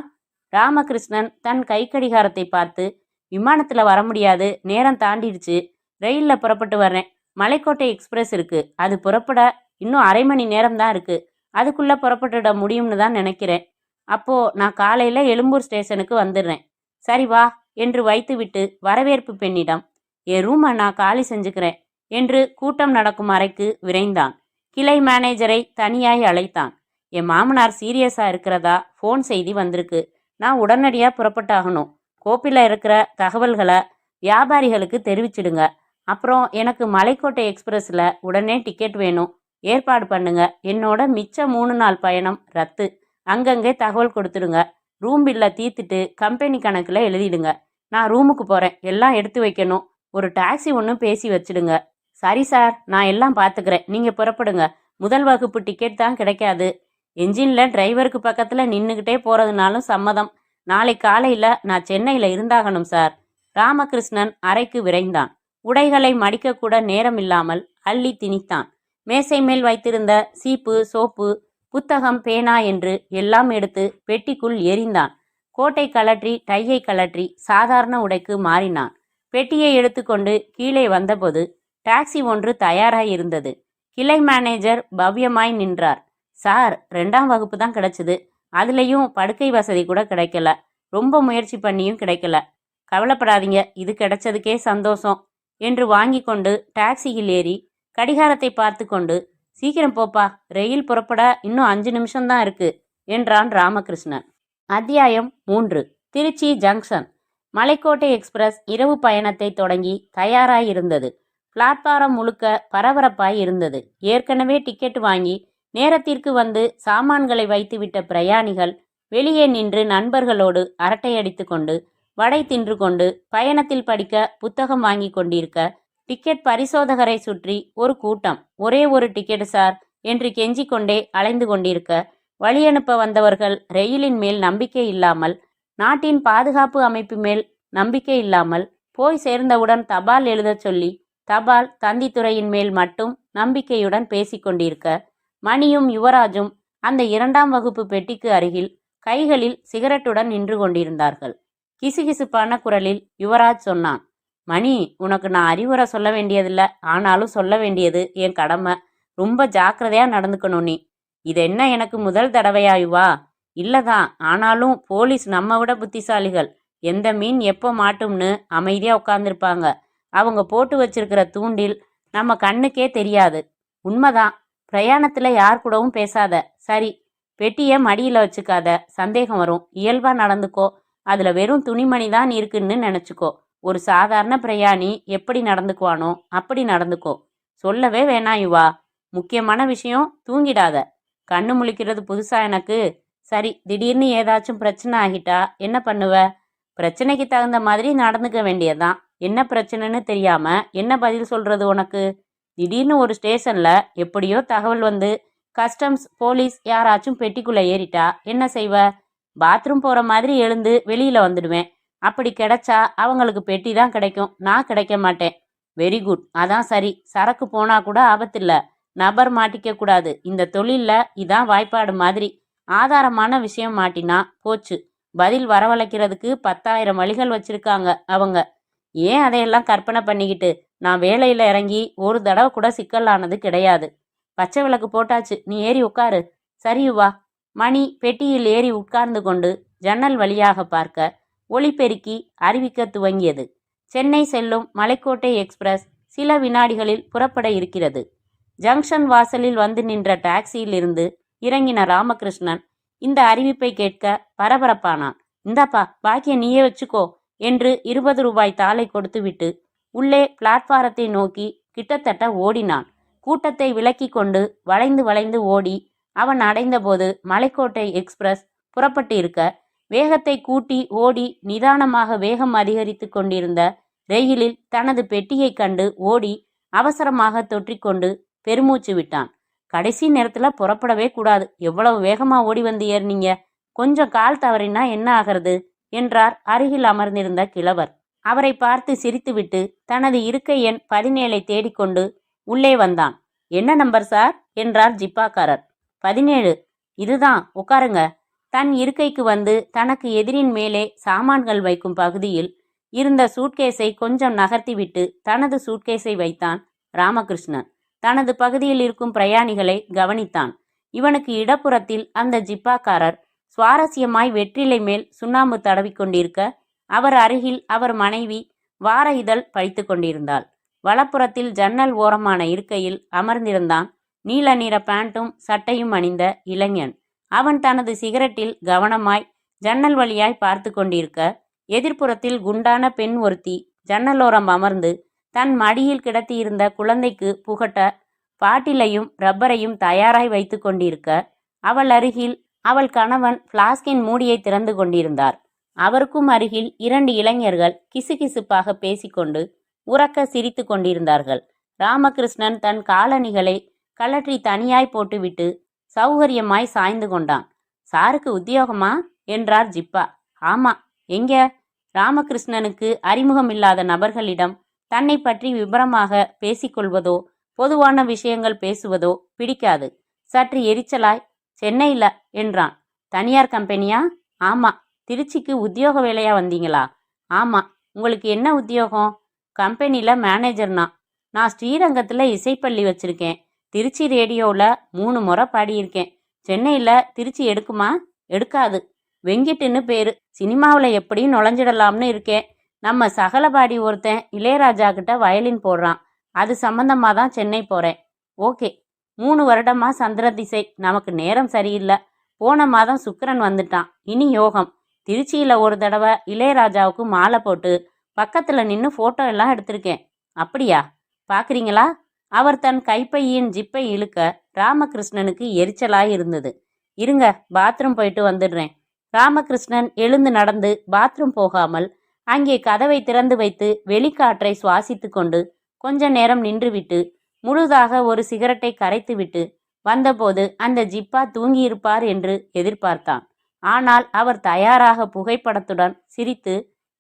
ராமகிருஷ்ணன் தன் கை கடிகாரத்தை பார்த்து, விமானத்தில் வர முடியாது, நேரம் தாண்டிடுச்சு. ரயிலில் புறப்பட்டு வர்றேன். மலைக்கோட்டை எக்ஸ்பிரஸ் இருக்கு, அது புறப்பட இன்னும் அரை மணி நேரம் தான் இருக்கு. அதுக்குள்ளே புறப்பட்டுட முடியும்னு தான் நினைக்கிறேன். அப்போ நான் காலையில் எழும்பூர் ஸ்டேஷனுக்கு வந்துடுறேன். சரி வா என்று வைத்துவிட்டு வரவேற்பு பெண்ணிடம், என் ரூமை நான் காலி செஞ்சுக்கிறேன் என்று கூட்டம் நடக்கும் அறைக்கு விரைந்தான். கிளை மேனேஜரை தனியாய் அழைத்தான். என் மாமனார் சீரியஸாக இருக்கிறதா ஃபோன் செய்தி வந்திருக்கு. நான் உடனடியாக புறப்பட்டாகணும். கோப்பில் இருக்கிற தகவல்களை வியாபாரிகளுக்கு தெரிவிச்சிடுங்க. அப்புறம் எனக்கு மலைக்கோட்டை எக்ஸ்பிரஸில் உடனே டிக்கெட் வேணும். ஏற்பாடு பண்ணுங்க. என்னோட மிச்ச 3 நாள் பயணம் ரத்து. அங்கங்கே தகவல் கொடுத்துடுங்க. ரூம் பில்லை தீர்த்துட்டு கம்பெனி கணக்கில் எழுதிடுங்க. நான் ரூமுக்கு போகிறேன். எல்லாம் எடுத்து வைக்கணும். ஒரு டாக்ஸி ஒன்று பேசி வச்சிடுங்க. சரி சார், நான் எல்லாம் பார்த்துக்கிறேன். நீங்கள் புறப்படுங்க. முதல் வகுப்பு டிக்கெட் தான் கிடைக்காது. என்ஜினில் டிரைவருக்கு பக்கத்தில் நின்றுக்கிட்டே போகிறதுனாலும் சம்மதம். நாளை காலையில் நான் சென்னையில் இருந்தாகணும் சார். ராமகிருஷ்ணன் அறைக்கு விரைந்தான். உடைகளை மடிக்கக்கூட நேரம் இல்லாமல் அள்ளி திணித்தான். மேசை மேல் வைத்திருந்த சீப்பு, சோப்பு, புத்தகம், பேனா என்று எல்லாம் எடுத்து பெட்டிக்குள் எறிந்தான். கோட்டை கலற்றி டையை கலற்றி சாதாரண உடைக்கு மாறினான். பெட்டியை எடுத்துக்கொண்டு கீழே வந்தபோது டாக்ஸி ஒன்று தயாராக இருந்தது. கிளை மேனேஜர் பவ்யமாய் நின்றார். சார், 2ஆம் வகுப்பு தான் கிடைச்சிது. அதுலேயும் படுக்கை வசதி கூட கிடைக்கல. ரொம்ப முயற்சி பண்ணியும் கிடைக்கல. கவலைப்படாதீங்க, இது கிடைச்சதுக்கே சந்தோஷம் என்று வாங்கி கொண்டு டாக்ஸியில் ஏறி கடிகாரத்தை பார்த்து கொண்டு, சீக்கிரம் போப்பா, ரயில் புறப்பட இன்னும் 5 நிமிஷம்தான் இருக்கு என்றான் ராமகிருஷ்ணன். அத்தியாயம் 3. திருச்சி ஜங்ஷன். மலைக்கோட்டை எக்ஸ்பிரஸ் இரவு பயணத்தை தொடங்கி தயாராய் இருந்தது. பிளாட்பாரம் முழுக்க பரபரப்பாய் இருந்தது. ஏற்கனவே டிக்கெட் வாங்கி நேரத்திற்கு வந்து சாமான்களை வைத்துவிட்ட பிரயாணிகள் வெளியே நின்று நண்பர்களோடு அரட்டையடித்து கொண்டு வடை தின்று கொண்டு பயணத்தில் படிக்க புத்தகம் வாங்கி கொண்டிருக்க, டிக்கெட் பரிசோதகரை சுற்றி ஒரு கூட்டம் ஒரே ஒரு டிக்கெட் சார் என்று கெஞ்சிக் கொண்டே அலைந்து கொண்டிருக்க, வழியனுப்ப வந்தவர்கள் ரயிலின் மேல் நம்பிக்கை இல்லாமல், நாட்டின் பாதுகாப்பு அமைப்பு மேல் நம்பிக்கை இல்லாமல், போய் சேர்ந்தவுடன் தபால் எழுதச் சொல்லி தபால் தந்தித்துறையின் மேல் மட்டும் நம்பிக்கையுடன் பேசிக்கொண்டிருக்க, மணியும் யுவராஜும் அந்த 2ஆம் வகுப்பு பெட்டிக்கு அருகில் கைகளில் சிகரெட்டுடன் நின்று கொண்டிருந்தார்கள். கிசுகிசுப்பான குரலில் யுவராஜ் சொன்னான், மணி, உனக்கு நான் அறிவுரை சொல்ல வேண்டியதில்லை, ஆனாலும் சொல்ல வேண்டியது என் கடமை. ரொம்ப ஜாக்கிரதையா நடந்துக்கணும் நீ. இது என்ன எனக்கு முதல் தடவையா யுவா? இல்லதான், ஆனாலும் போலீஸ் நம்ம விட புத்திசாலிகள். எந்த மீன் எப்போ மாட்டும்னு அமைதியா உட்கார்ந்துருப்பாங்க. அவங்க போட்டு வச்சிருக்கிற தூண்டில் நம்ம கண்ணுக்கே தெரியாது. உண்மைதான். பிரயாணத்துல யார் கூடவும் பேசாத. சரி, பெட்டியை மடியில வச்சுக்காத. சந்தேகம் வரும். இயல்பா நடந்துக்கோ. அதுல வெறும் துணிமணி தான் இருக்குன்னு நினைச்சுக்கோ. ஒரு சாதாரண பிரயாணி எப்படி நடந்துக்குவானோ அப்படி நடந்துக்கோ. சொல்லவே வேணாம் யுவா. முக்கியமான விஷயம், தூங்கிடாத. கண்ணு முழிக்கிறது புதுசா எனக்கு. சரி, திடீர்னு ஏதாச்சும் பிரச்சனை ஆகிட்டா என்ன பண்ணுவ? பிரச்சனைக்கு தகுந்த மாதிரி நடந்துக்க வேண்டியதுதான். என்ன பிரச்சனைன்னு தெரியாம என்ன பதில் சொல்றது உனக்கு? திடீர்னு ஒரு ஸ்டேஷன்ல எப்படியோ தகவல் வந்து கஸ்டம்ஸ் போலீஸ் யாராச்சும் பெட்டிக்குள்ள ஏறிட்டா என்ன செய்வ? பாத்ரூம் போற மாதிரி எழுந்து வெளியில வந்துடுவேன். அப்படி கிடைச்சா அவங்களுக்கு பெட்டி தான் கிடைக்கும், நான் கிடைக்க மாட்டேன். வெரி குட், அதான் சரி. சரக்கு போனா கூட ஆபத்தில்ல, நபர் மாட்டிக்க கூடாது. இந்த தொழில்ல இதான் வாய்ப்பாடு மாதிரி. ஆதாரமான விஷயம் மாட்டினா போச்சு. பதில் வரவழைக்கிறதுக்கு 10,000 வழிகள் வச்சிருக்காங்க அவங்க. ஏன் அதையெல்லாம் கற்பனை பண்ணிக்கிட்டு? நான் வேலையில இறங்கி ஒரு தடவை கூட சிக்கலானது கிடையாது. பச்சை விளக்கு போட்டாச்சு, நீ ஏறி உட்காரு. சரியுவா. மணி பெட்டியில் ஏறி உட்கார்ந்து கொண்டு ஜன்னல் வழியாக பார்க்க, ஒளிபெருக்கி அறிவிக்க துவங்கியது. சென்னை செல்லும் மலைக்கோட்டை எக்ஸ்பிரஸ் சில வினாடிகளில் புறப்பட இருக்கிறது. ஜங்ஷன் வாசலில் வந்து நின்ற டாக்ஸியில் இருந்து இறங்கின ராமகிருஷ்ணன் இந்த அறிவிப்பை கேட்க பரபரப்பானான். இந்தாப்பா, பாக்கிய நீயே வச்சுக்கோ என்று 20 ரூபாய் தாளை கொடுத்துவிட்டு உள்ளே பிளாட்பாரத்தை நோக்கி கிட்டத்தட்ட ஓடினான். கூட்டத்தை விலக்கி கொண்டு வளைந்து வளைந்து ஓடி அவன் அடைந்தபோது மலைக்கோட்டை எக்ஸ்பிரஸ் புறப்பட்டு இருக்க, வேகத்தை கூட்டி ஓடி நிதானமாக வேகம் அதிகரித்து கொண்டிருந்த ரயிலில் தனது பெட்டியை கண்டு ஓடி அவசரமாக தொற்றிக்கொண்டு பெருமூச்சு விட்டான். கடைசி நேரத்துல புறப்படவே கூடாது. எவ்வளவு வேகமா ஓடி வந்து ஏறினீங்க. கொஞ்சம் கால் தவறினா என்ன ஆகிறது என்றார் அருகில் அமர்ந்திருந்த கிழவர். அவரை பார்த்து சிரித்துவிட்டு தனது இருக்கை எண் 17 தேடிக்கொண்டு உள்ளே வந்தான். என்ன நம்பர் சார் என்றார் ஜிப்பாக்காரர். 17. இதுதான், உட்காருங்க. தன் இருக்கைக்கு வந்து தனக்கு எதிரின் மேலே சாமான்கள் வைக்கும் பகுதியில் இருந்த சூட்கேஸை கொஞ்சம் நகர்த்திவிட்டு தனது சூட்கேஸை வைத்தான் ராமகிருஷ்ணன். தனது பகுதியில் இருக்கும் பிரயாணிகளை கவனித்தான். இவனுக்கு இடப்புறத்தில் அந்த ஜிப்பாக்காரர் சுவாரஸ்யமாய் வெற்றிலை மேல் சுண்ணாம்பு தடவி கொண்டிருக்க, அவர் அருகில் அவர் மனைவி வார இதழ் படித்து கொண்டிருந்தாள். வலப்புறத்தில் ஜன்னல் ஓரமான இருக்கையில் அமர்ந்திருந்தான் நீல நிற பேண்ட்டும் சட்டையும் அணிந்த இளைஞன். அவன் தனது சிகரெட்டில் கவனமாய் ஜன்னல் வழியாய் பார்த்து கொண்டிருக்க, எதிர்ப்புறத்தில் குண்டான பெண் ஒருத்தி ஜன்னலோரம் அமர்ந்து தன் மடியில் கிடத்தியிருந்த குழந்தைக்கு புகட்ட பாட்டிலையும் ரப்பரையும் தயாராய் வைத்து கொண்டிருக்க, அவள் அருகில் அவள் கணவன் பிளாஸ்கின் மூடியை திறந்து கொண்டிருந்தார். அவருக்கும் அருகில் 2 இளைஞர்கள் கிசுகிசுப்பாக பேசிக்கொண்டு உறக்க சிரித்து கொண்டிருந்தார்கள். ராமகிருஷ்ணன் தன் காலணிகளை கலற்றி தனியாய் போட்டுவிட்டு சௌகரியமாய் சாய்ந்து கொண்டான். சாருக்கு உத்தியோகமா என்றார் ஜிப்பா. ஆமா. எங்க? ராமகிருஷ்ணனுக்கு அறிமுகமில்லாத நபர்களிடம் தன்னை பற்றி விபரமாக பேசிக்கொள்வதோ பொதுவான விஷயங்கள் பேசுவதோ பிடிக்காது. சற்று எரிச்சலாய், சென்னையில என்றான். தனியார் கம்பெனியா? ஆமா. திருச்சிக்கு உத்தியோக வேலையா வந்தீங்களா? ஆமா. உங்களுக்கு என்ன உத்தியோகம்? கம்பெனியில் மேனேஜர்னா. நான் ஸ்ரீரங்கத்தில் இசைப்பள்ளி வச்சுருக்கேன். திருச்சி ரேடியோவில் 3 முறை பாடியிருக்கேன். சென்னையில் திருச்சி எடுக்குமா? எடுக்காது. வெங்கிட்டுன்னு பேர். சினிமாவில் எப்படியும் நுழைஞ்சிடலாம்னு இருக்கேன். நம்ம சகலபாடி ஒருத்தன் இளையராஜா கிட்ட வயலின் போடுறான். அது சம்பந்தமாக தான் சென்னை போகிறேன். ஓகே. 3 வருடமாக சந்திர திசை. நமக்கு நேரம் சரியில்லை. போன மாதம் சுக்கிரன் வந்துட்டான். இனி யோகம். திருச்சியில் ஒரு தடவை இளையராஜாவுக்கு மாலை போட்டு பக்கத்தில் நின்று ஃபோட்டோ எல்லாம் எடுத்திருக்கேன். அப்படியா? பார்க்குறீங்களா? அவர் தன் கைப்பையின் ஜிப்பை இழுக்க ராமகிருஷ்ணனுக்கு எரிச்சலாய் இருந்தது. இருங்க, பாத்ரூம் போயிட்டு வந்துடுறேன். ராமகிருஷ்ணன் எழுந்து நடந்து பாத்ரூம் போகாமல் அங்கே கதவை திறந்து வைத்து வெளிக்காற்றை சுவாசித்து கொண்டு கொஞ்ச நேரம் நின்றுவிட்டு முழுதாக ஒரு சிகரெட்டை கரைத்துவிட்டு வந்தபோது அந்த ஜிப்பா தூங்கியிருப்பார் என்று எதிர்பார்த்தான். ஆனால் அவர் தயாராக புகைப்படத்துடன் சிரித்து,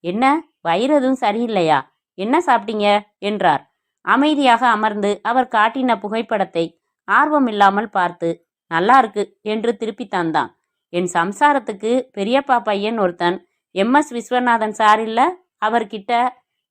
என்ன வயிறதும் சரியில்லையா? என்ன சாப்பிட்டீங்க என்றார். அமைதியாக அமர்ந்து அவர் காட்டின புகைப்படத்தை ஆர்வமில்லாமல் பார்த்து, நல்லா இருக்கு என்று திருப்பி தந்தான். என் சம்சாரத்துக்கு பெரியப்பா பையன் ஒருத்தன் MS விஸ்வநாதன் சார் இல்ல, அவர்கிட்ட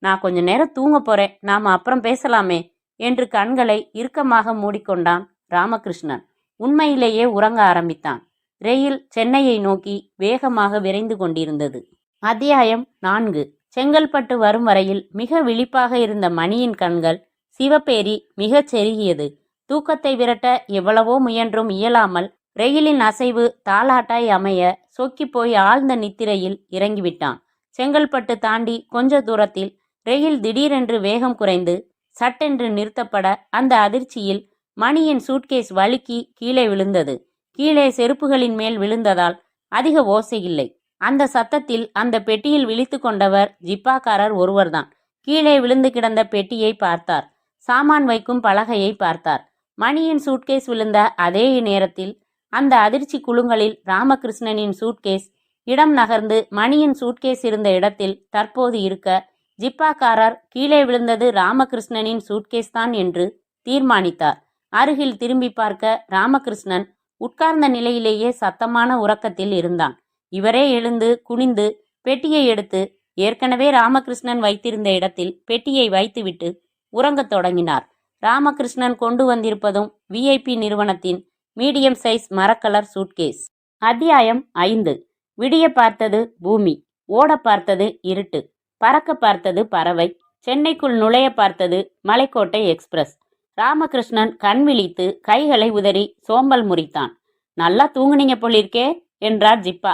நான் கொஞ்ச நேரம் தூங்க போறேன், நாம அப்புறம் பேசலாமே என்று கண்களை இறுக்கமாக மூடிக்கொண்டான் ராமகிருஷ்ணன். உண்மையிலேயே உறங்க ஆரம்பித்தான். ரயில் சென்னையை நோக்கி வேகமாக விரைந்து கொண்டிருந்தது. அத்தியாயம் 4. செங்கல்பட்டு வரும் வரையில் மிக விழிப்பாக இருந்த மணியின் கண்கள் சிவப்பேறி மிகச் செருகியது. தூக்கத்தை விரட்ட எவ்வளவோ முயன்றும் இயலாமல் ரயிலின் அசைவு தாலாட்டாய் அமைய சொக்கி போய் ஆழ்ந்த நித்திரையில் இறங்கிவிட்டான். செங்கல்பட்டு தாண்டி கொஞ்ச தூரத்தில் ரயில் திடீரென்று வேகம் குறைந்து சட்டென்று நிறுத்தப்பட அந்த அதிர்ச்சியில் மணியின் சூட்கேஸ் வழுக்கி கீழே விழுந்தது. கீழே செருப்புகளின் மேல் விழுந்ததால் அதிக ஓசை இல்லை. அந்த சத்தத்தில் அந்த பெட்டியில் விழித்து கொண்டவர் ஜிப்பாக்காரர் ஒருவர்தான். கீழே விழுந்து கிடந்த பெட்டியை பார்த்தார். சாமான் வைக்கும் பலகையை பார்த்தார். மணியின் சூட்கேஸ் விழுந்த அதே நேரத்தில் அந்த அதிர்ச்சி குலுங்கலில் ராமகிருஷ்ணனின் சூட்கேஸ் இடம் நகர்ந்து மணியின் சூட்கேஸ் இருந்த இடத்தில் தற்போது இருக்க ஜிப்பாக்காரர் கீழே விழுந்தது ராமகிருஷ்ணனின் சூட்கேஸ் தான் என்று தீர்மானித்தார். அருகில் திரும்பி பார்க்க ராமகிருஷ்ணன் உட்கார்ந்த நிலையிலேயே சத்தமான உறக்கத்தில் இருந்தான். இவரே எழுந்து குனிந்து பெட்டியை எடுத்து ஏற்கனவே ராமகிருஷ்ணன் வைத்திருந்த இடத்தில் பெட்டியை வைத்துவிட்டு உறங்கத் தொடங்கினார். ராமகிருஷ்ணன் கொண்டு வந்திருப்பதும் VIP நிறுவனத்தின் மீடியம் சைஸ் மரக்கலர் சூட்கேஸ். அத்தியாயம் 5. விடிய பார்த்தது பூமி, ஓட பார்த்தது இருட்டு, பறக்க பார்த்தது பறவை, சென்னைக்குள் நுழைய பார்த்தது மலைக்கோட்டை எக்ஸ்பிரஸ். ராமகிருஷ்ணன் கண் விழித்து கைகளை உதறி சோம்பல் முறித்தான். நல்லா தூங்குனீங்க போலிருக்கே என்றார் ஜிப்பா.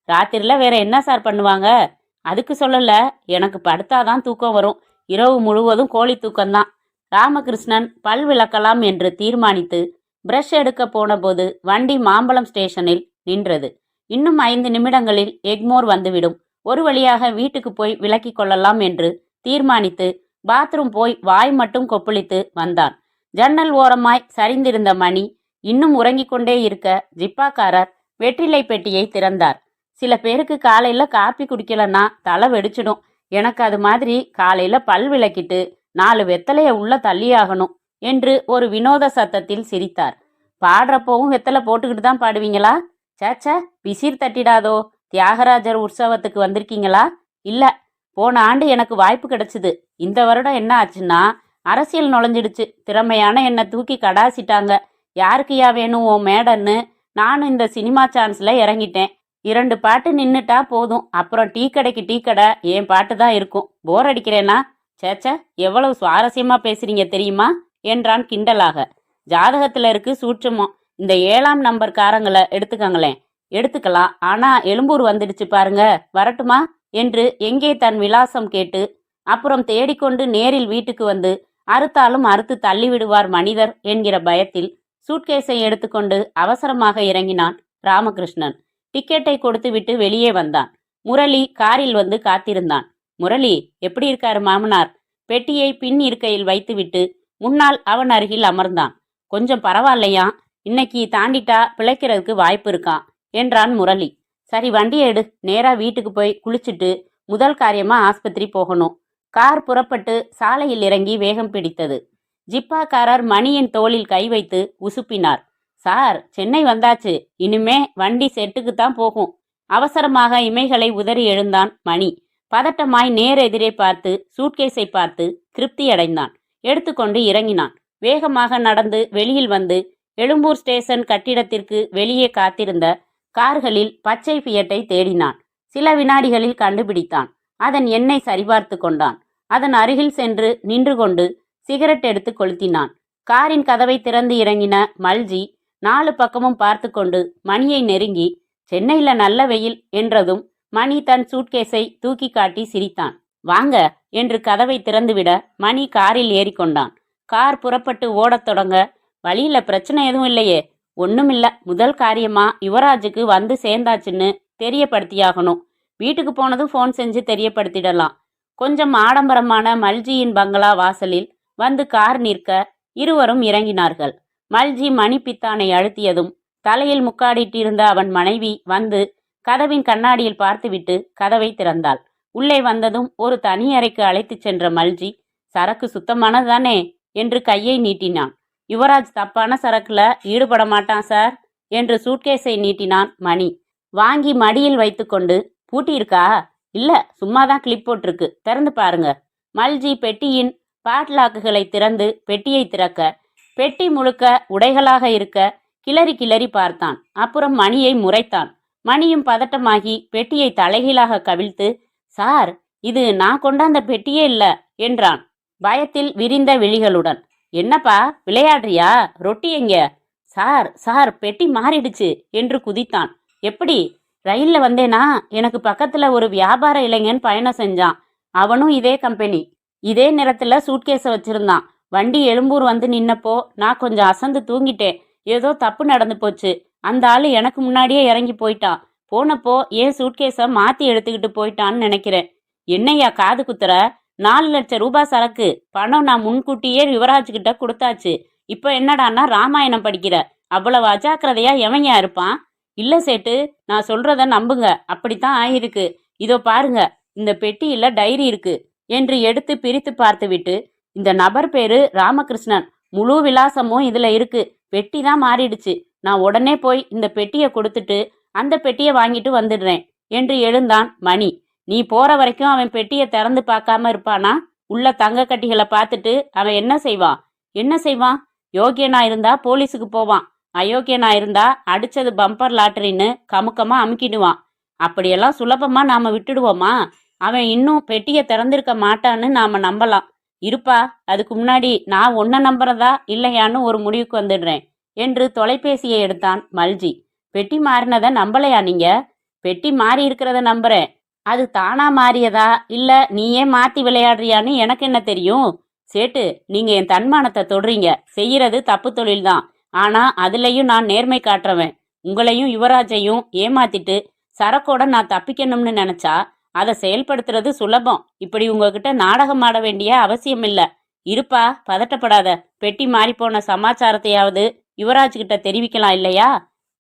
ராத்திரில வேற என்ன சார் பண்ணுவாங்க? அதுக்கு சொல்லல, எனக்கு படுத்தாதான் தூக்கம் வரும். இரவு முழுவதும் கோழி தூக்கம்தான். ராமகிருஷ்ணன் பல் விளக்கலாம் என்று தீர்மானித்து பிரஷ் எடுக்க போனபோது வண்டி மாம்பலம் ஸ்டேஷனில் நின்றது. இன்னும் 5 நிமிடங்களில் எக்மோர் வந்துவிடும். ஒரு வழியாக வீட்டுக்கு போய் விலக்கி கொள்ளலாம் என்று தீர்மானித்து பாத்ரூம் போய் வாய் மட்டும் கொப்பளித்து வந்தான். ஜன்னல் ஓரமாய் சரிந்திருந்த மணி இன்னும் உறங்கிக் கொண்டே இருக்க ஜிப்பாக்காரர் வெற்றிலை பெட்டியை திறந்தார். சில பேருக்கு காலையில காப்பி குடிக்கலன்னா தலை வெடிச்சிடும். எனக்கு அது மாதிரி காலையில பல் விளக்கிட்டு 4 வெத்தலைய உள்ள தள்ளியாகணும் என்று ஒரு வினோத சத்தத்தில் சிரித்தார். பாடுறப்போவும் வெத்தலை போட்டுக்கிட்டு தான் பாடுவீங்களா? சேச்ச, விசிர் தட்டிடாதோ. தியாகராஜர் உற்சவத்துக்கு வந்திருக்கீங்களா? இல்ல, போன ஆண்டு எனக்கு வாய்ப்பு கிடைச்சிது. இந்த வருடம் என்ன ஆச்சுன்னா அரசியல் நுழைஞ்சிடுச்சு. திறமையான என்னை தூக்கி கடாசிட்டாங்க. யாருக்குயா வேணும் ஓ மேடன்னு நானும் இந்த சினிமா சான்ஸ்ல இறங்கிட்டேன். 2 பாட்டு நின்னுட்டா போதும். அப்புறம் டீ கடைக்கு டீ கடை என் பாட்டு தான் இருக்கும். போர் அடிக்கிறேனா? சேச்ச, எவ்வளவு சுவாரஸ்யமா பேசுறீங்க தெரியுமா என்றான் கிண்டலாக. ஜாதகத்துல இருக்கு சூட்சுமம். இந்த 7ஆம் நம்பர் காரங்களை எடுத்துக்கங்களேன். எடுத்துக்கலாம், ஆனா எழும்பூர் வந்துடுச்சு பாருங்க, வரட்டுமா என்று எங்கே தன் விலாசம் கேட்டு அப்புறம் தேடிக்கொண்டு நேரில் வீட்டுக்கு வந்து அறுத்தாலும் அறுத்து தள்ளிவிடுவார் மனிதர் என்கிற பயத்தில் சூட்கேஸை எடுத்துக்கொண்டு அவசரமாக இறங்கினான் ராமகிருஷ்ணன். டிக்கெட்டை கொடுத்துவிட்டு வெளியே வந்தான். முரளி காரில் வந்து காத்திருந்தான். முரளி, எப்படி இருக்காரு மாமனார்? பெட்டியை பின் இருக்கையில் வைத்துவிட்டு முன்னால் அவன் அருகில் அமர்ந்தான். கொஞ்சம் பரவாயில்லையா, இன்னைக்கு தாண்டிட்டா பிழைக்கிறதுக்கு வாய்ப்பு இருக்கான் என்றான் முரளி. சரி, வண்டியை எடு, நேரா வீட்டுக்கு போய் குளிச்சுட்டு முதல் காரியமா ஆஸ்பத்திரி போகணும். கார் புறப்பட்டு சாலையில் இறங்கி வேகம் பிடித்தது. ஜிப்பாக்காரர் மணியின் தோளில் கை வைத்து உசுப்பினார். சார், சென்னை வந்தாச்சு, இனிமே வண்டி செட்டுக்குத்தான் போகும். அவசரமாக இமைகளை உதறி எழுந்தான் மணி. பதட்டமாய் நேர் எதிரே பார்த்து சூட்கேஸை பார்த்து திருப்தி அடைந்தான். எடுத்துக்கொண்டு இறங்கினான். வேகமாக நடந்து வெளியில் வந்து எழும்பூர் ஸ்டேஷன் கட்டிடத்திற்கு வெளியே காத்திருந்த கார்களில் பச்சை ஃபியட்டை தேடினான். சில வினாடிகளில் கண்டுபிடித்தான். அதன் எண்ணை சரிபார்த்து கொண்டான். அதன் அருகில் சென்று நின்று கொண்டு சிகரெட் எடுத்து கொளுத்தினான். காரின் கதவை திறந்து இறங்கின மல்ஜி 4 பக்கமும் பார்த்து கொண்டு மணியை நெருங்கி, சென்னையில நல்ல வெயில் என்றதும் மணி தன் சூட்கேஸை தூக்கி காட்டி சிரித்தான். வாங்க என்று கதவை திறந்துவிட மணி காரில் ஏறிக்கொண்டான். கார் புறப்பட்டு ஓடத் தொடங்க, வழியில பிரச்சனை எதுவும் இல்லையே? ஒண்ணுமில்ல, முதல் காரியமா யுவராஜுக்கு வந்து சேர்ந்தாச்சுன்னு தெரியப்படுத்தியாகணும். வீட்டுக்கு போனதும் ஃபோன் செஞ்சு தெரியப்படுத்திடலாம். கொஞ்சம் ஆடம்பரமான மல்ஜியின் பங்களா வாசலில் வந்து கார் நிற்க இருவரும் இறங்கினார்கள். மல்ஜி மணி பித்தானை அழுத்தியதும் தலையில் முக்காடிட்டிருந்த அவன் மனைவி வந்து கதவின் கண்ணாடியில் பார்த்துவிட்டு கதவை திறந்தாள். உள்ளே வந்ததும் ஒரு தனி அறைக்கு அழைத்துச் சென்ற மல்ஜி, சரக்கு சுத்தமானதானே என்று கையை நீட்டினான். யுவராஜ் தப்பான சரக்குல ஈடுபட மாட்டான் சார் என்று சூட்கேஸை நீட்டினான் மணி. வாங்கி மடியில் வைத்துக்கொண்டு, பூட்டி இருக்கா? இல்ல, சும்மாதான் கிளிப் போட்டிருக்கு, திறந்து பாருங்க. மல்ஜி பெட்டியின் பாட்லாக்குகளை திறந்து பெட்டியை திறக்க, பெட்டி முழுக்க உடைகளாக இருக்க கிளறி கிளறி பார்த்தான். அப்புறம் மணியை முறைத்தான். மணியும் பதட்டமாகி பெட்டியை தலைகீழாக கவிழ்த்து, சார், இது நான் கொண்டாந்த பெட்டியே இல்ல என்றான் பயத்தில் விரிந்த விழிகளுடன். என்னப்பா விளையாடுறியா? ரொட்டி எங்க? சார் சார், பெட்டி மாறிடுச்சு என்று குதித்தான். எப்படி? ரயில்ல வந்தேனா, எனக்கு பக்கத்துல ஒரு வியாபார இளைஞன் பயணம் செஞ்சான். அவனும் இதே கம்பெனி, இதே நிறத்துல சூட்கேஸை வச்சிருந்தான். வண்டி எழும்பூர் வந்து நின்னப்போ நான் கொஞ்சம் அசந்து தூங்கிட்டேன். ஏதோ தப்பு நடந்து போச்சு. அந்த ஆளு எனக்கு முன்னாடியே இறங்கி போயிட்டான். போனப்போ ஏன் சூட்கேஸை மாத்தி எடுத்துக்கிட்டு போயிட்டான்னு நினைக்கிறேன். என்னையா காது குத்துற? 4 லட்சம் ரூபாய் சரக்கு பணம் நான் முன்கூட்டியே யுவராஜ் கிட்ட கொடுத்தாச்சு. இப்ப என்னடான்னா ராமாயணம் படிக்கிற? அவ்வளவு அஜாக்கிரதையா எவன்யா இருப்பான்? இல்ல சேட்டு, நான் சொல்றத நம்புங்க, அப்படித்தான் ஆயிருக்கு. இதோ பாருங்க, இந்த பெட்டியில டைரி இருக்கு என்று எடுத்து பிரித்து பார்த்துவிட்டு, இந்த நபர் பேரு ராமகிருஷ்ணன், முழு விலாசமும் இதுல இருக்கு. பெட்டி தான் மாறிடுச்சு. நான் உடனே போய் இந்த பெட்டியை கொடுத்துட்டு அந்த பெட்டியை வாங்கிட்டு வந்துடுறேன் என்று எழுந்தான் மணி. நீ போற வரைக்கும் அவன் பெட்டியை திறந்து பார்க்காம இருப்பானா? உள்ள தங்க கட்டிகளை பார்த்துட்டு அவன் என்ன செய்வான்? என்ன செய்வான்? யோகியனா இருந்தா போலீஸுக்கு போவான். அயோக்கியனா இருந்தா அடிச்சது பம்பர் லாட்டரின்னு கமுக்கமா அமுக்கிடுவான். அப்படியெல்லாம் சுலபமா நாம விட்டுடுவோமா? அவன் இன்னும் பெட்டியை திறந்திருக்க மாட்டான்னு நாம நம்பலாம். இருப்பா, அதுக்கு முன்னாடி நான் உன்னை நம்புறதா இல்லையான்னு ஒரு முடிவுக்கு வந்துடுறேன் என்று தொலைபேசியை எடுத்தான் மல்ஜி. பெட்டி மாறினதை நம்பலையா நீங்க? பெட்டி மாறி இருக்கிறத நம்புறேன். அது தானா மாறியதா இல்ல நீயே மாத்தி விளையாடுறியான்னு எனக்கு என்ன தெரியும்? சேட்டு, நீங்க என் தன்மானத்தை தொடுறீங்க. செய்யறது தப்பு தொழில்தான். ஆனா அதுலயும் நான் நேர்மை காட்டுறவன். உங்களையும் யுவராஜையும் ஏமாத்திட்டு சரக்கோட நான் தப்பிக்கணும்னு நினைச்சா அதை செயல்படுத்துறது சுலபம். இப்படி உங்ககிட்ட நாடகம் ஆட வேண்டிய அவசியம் இல்ல. இருப்பா, பதட்டப்படாத. பெட்டி மாறிப்போன சமாச்சாரத்தையாவது யுவராஜ் கிட்ட தெரிவிக்கலாம் இல்லையா?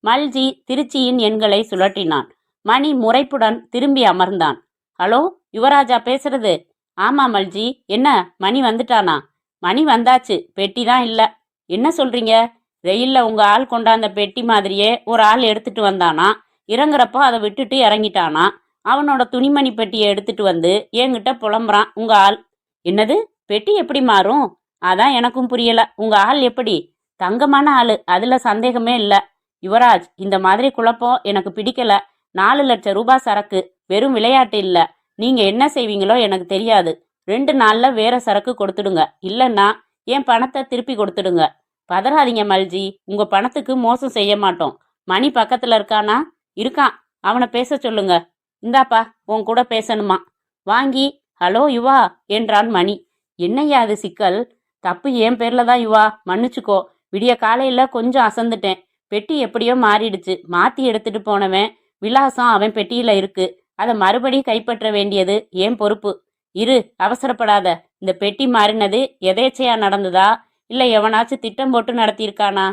மல்ஜி திருச்சியின் எண்களை சுழற்றினான். மணி முறைப்புடன் திரும்பி அமர்ந்தான். ஹலோ, யுவராஜா பேசுறது? ஆமா மல்ஜி. என்ன, மணி வந்துட்டானா? மணி வந்தாச்சு, பெட்டி தான் இல்ல. என்ன சொல்றீங்க? ரெயில்ல உங்க ஆள் கொண்டாந்த பெட்டி மாதிரியே ஒரு ஆள் எடுத்துட்டு வந்தானா. இறங்குறப்போ அதை விட்டுட்டு இறங்கிட்டானா. அவனோட துணிமணி பெட்டியை எடுத்துட்டு வந்து என்கிட்ட புலம்புறான் உங்க ஆள். என்னது, பெட்டி எப்படி மாறும்? அதான் எனக்கும் புரியல. உங்க ஆள் எப்படி? தங்கமான ஆளு, அதுல சந்தேகமே இல்ல. யுவராஜ், இந்த மாதிரி குழப்பம் எனக்கு பிடிக்கல. 4 லட்சம் ரூபாய் சரக்கு, வெறும் விளையாட்டு இல்ல. நீங்க என்ன செய்வீங்களோ எனக்கு தெரியாது. 2 நாள்ல வேற சரக்கு கொடுத்துடுங்க. இல்லைன்னா என் பணத்தை திருப்பி கொடுத்துடுங்க. பதறாதீங்க மல்ஜி, உங்க பணத்துக்கு மோசம் செய்ய மாட்டோம். மணி பக்கத்துல இருக்கானா? இருக்கான், அவனை பேச சொல்லுங்க. இந்தாப்பா, உன் கூட பேசணுமா? வாங்கி ஹலோ யுவா என்றான் மணி. என்னையா அது சிக்கல்? தப்பு என் பேர்ல தான் யுவா, மன்னிச்சுக்கோ. விடிய காலையில கொஞ்சம் அசந்துட்டேன். பெட்டி எப்படியோ மாறிடுச்சு. மாத்தி எடுத்துட்டு போனவன் விலாசம் அவன் பெட்டியில இருக்கு. அதை மறுபடி கைப்பற்ற வேண்டியது ஏன் பொறுப்பு. இரு, அவசரப்படாத. இந்த பெட்டி மாறினது எதேச்சையா நடந்ததா இல்ல எவனாச்சும் திட்டம் போட்டு நடத்தியிருக்கானா?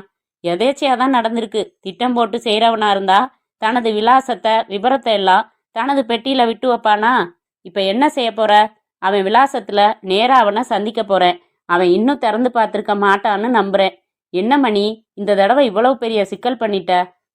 எதேச்சையா தான் நடந்திருக்கு. திட்டம் போட்டு செய்யறவனா இருந்தா தனது விலாசத்தை விபரத்தை எல்லாம் தனது பெட்டியில விட்டு வைப்பானா? இப்ப என்ன செய்ய போற? அவன் விலாசத்துல நேரா அவனை சந்திக்க போறேன். அவன் இன்னும் திறந்து பார்த்திருக்க மாட்டான்னு நம்புறேன். என்ன மணி, இந்த தடவை இவ்வளவு பெரிய சிக்கல் பண்ணிட்ட.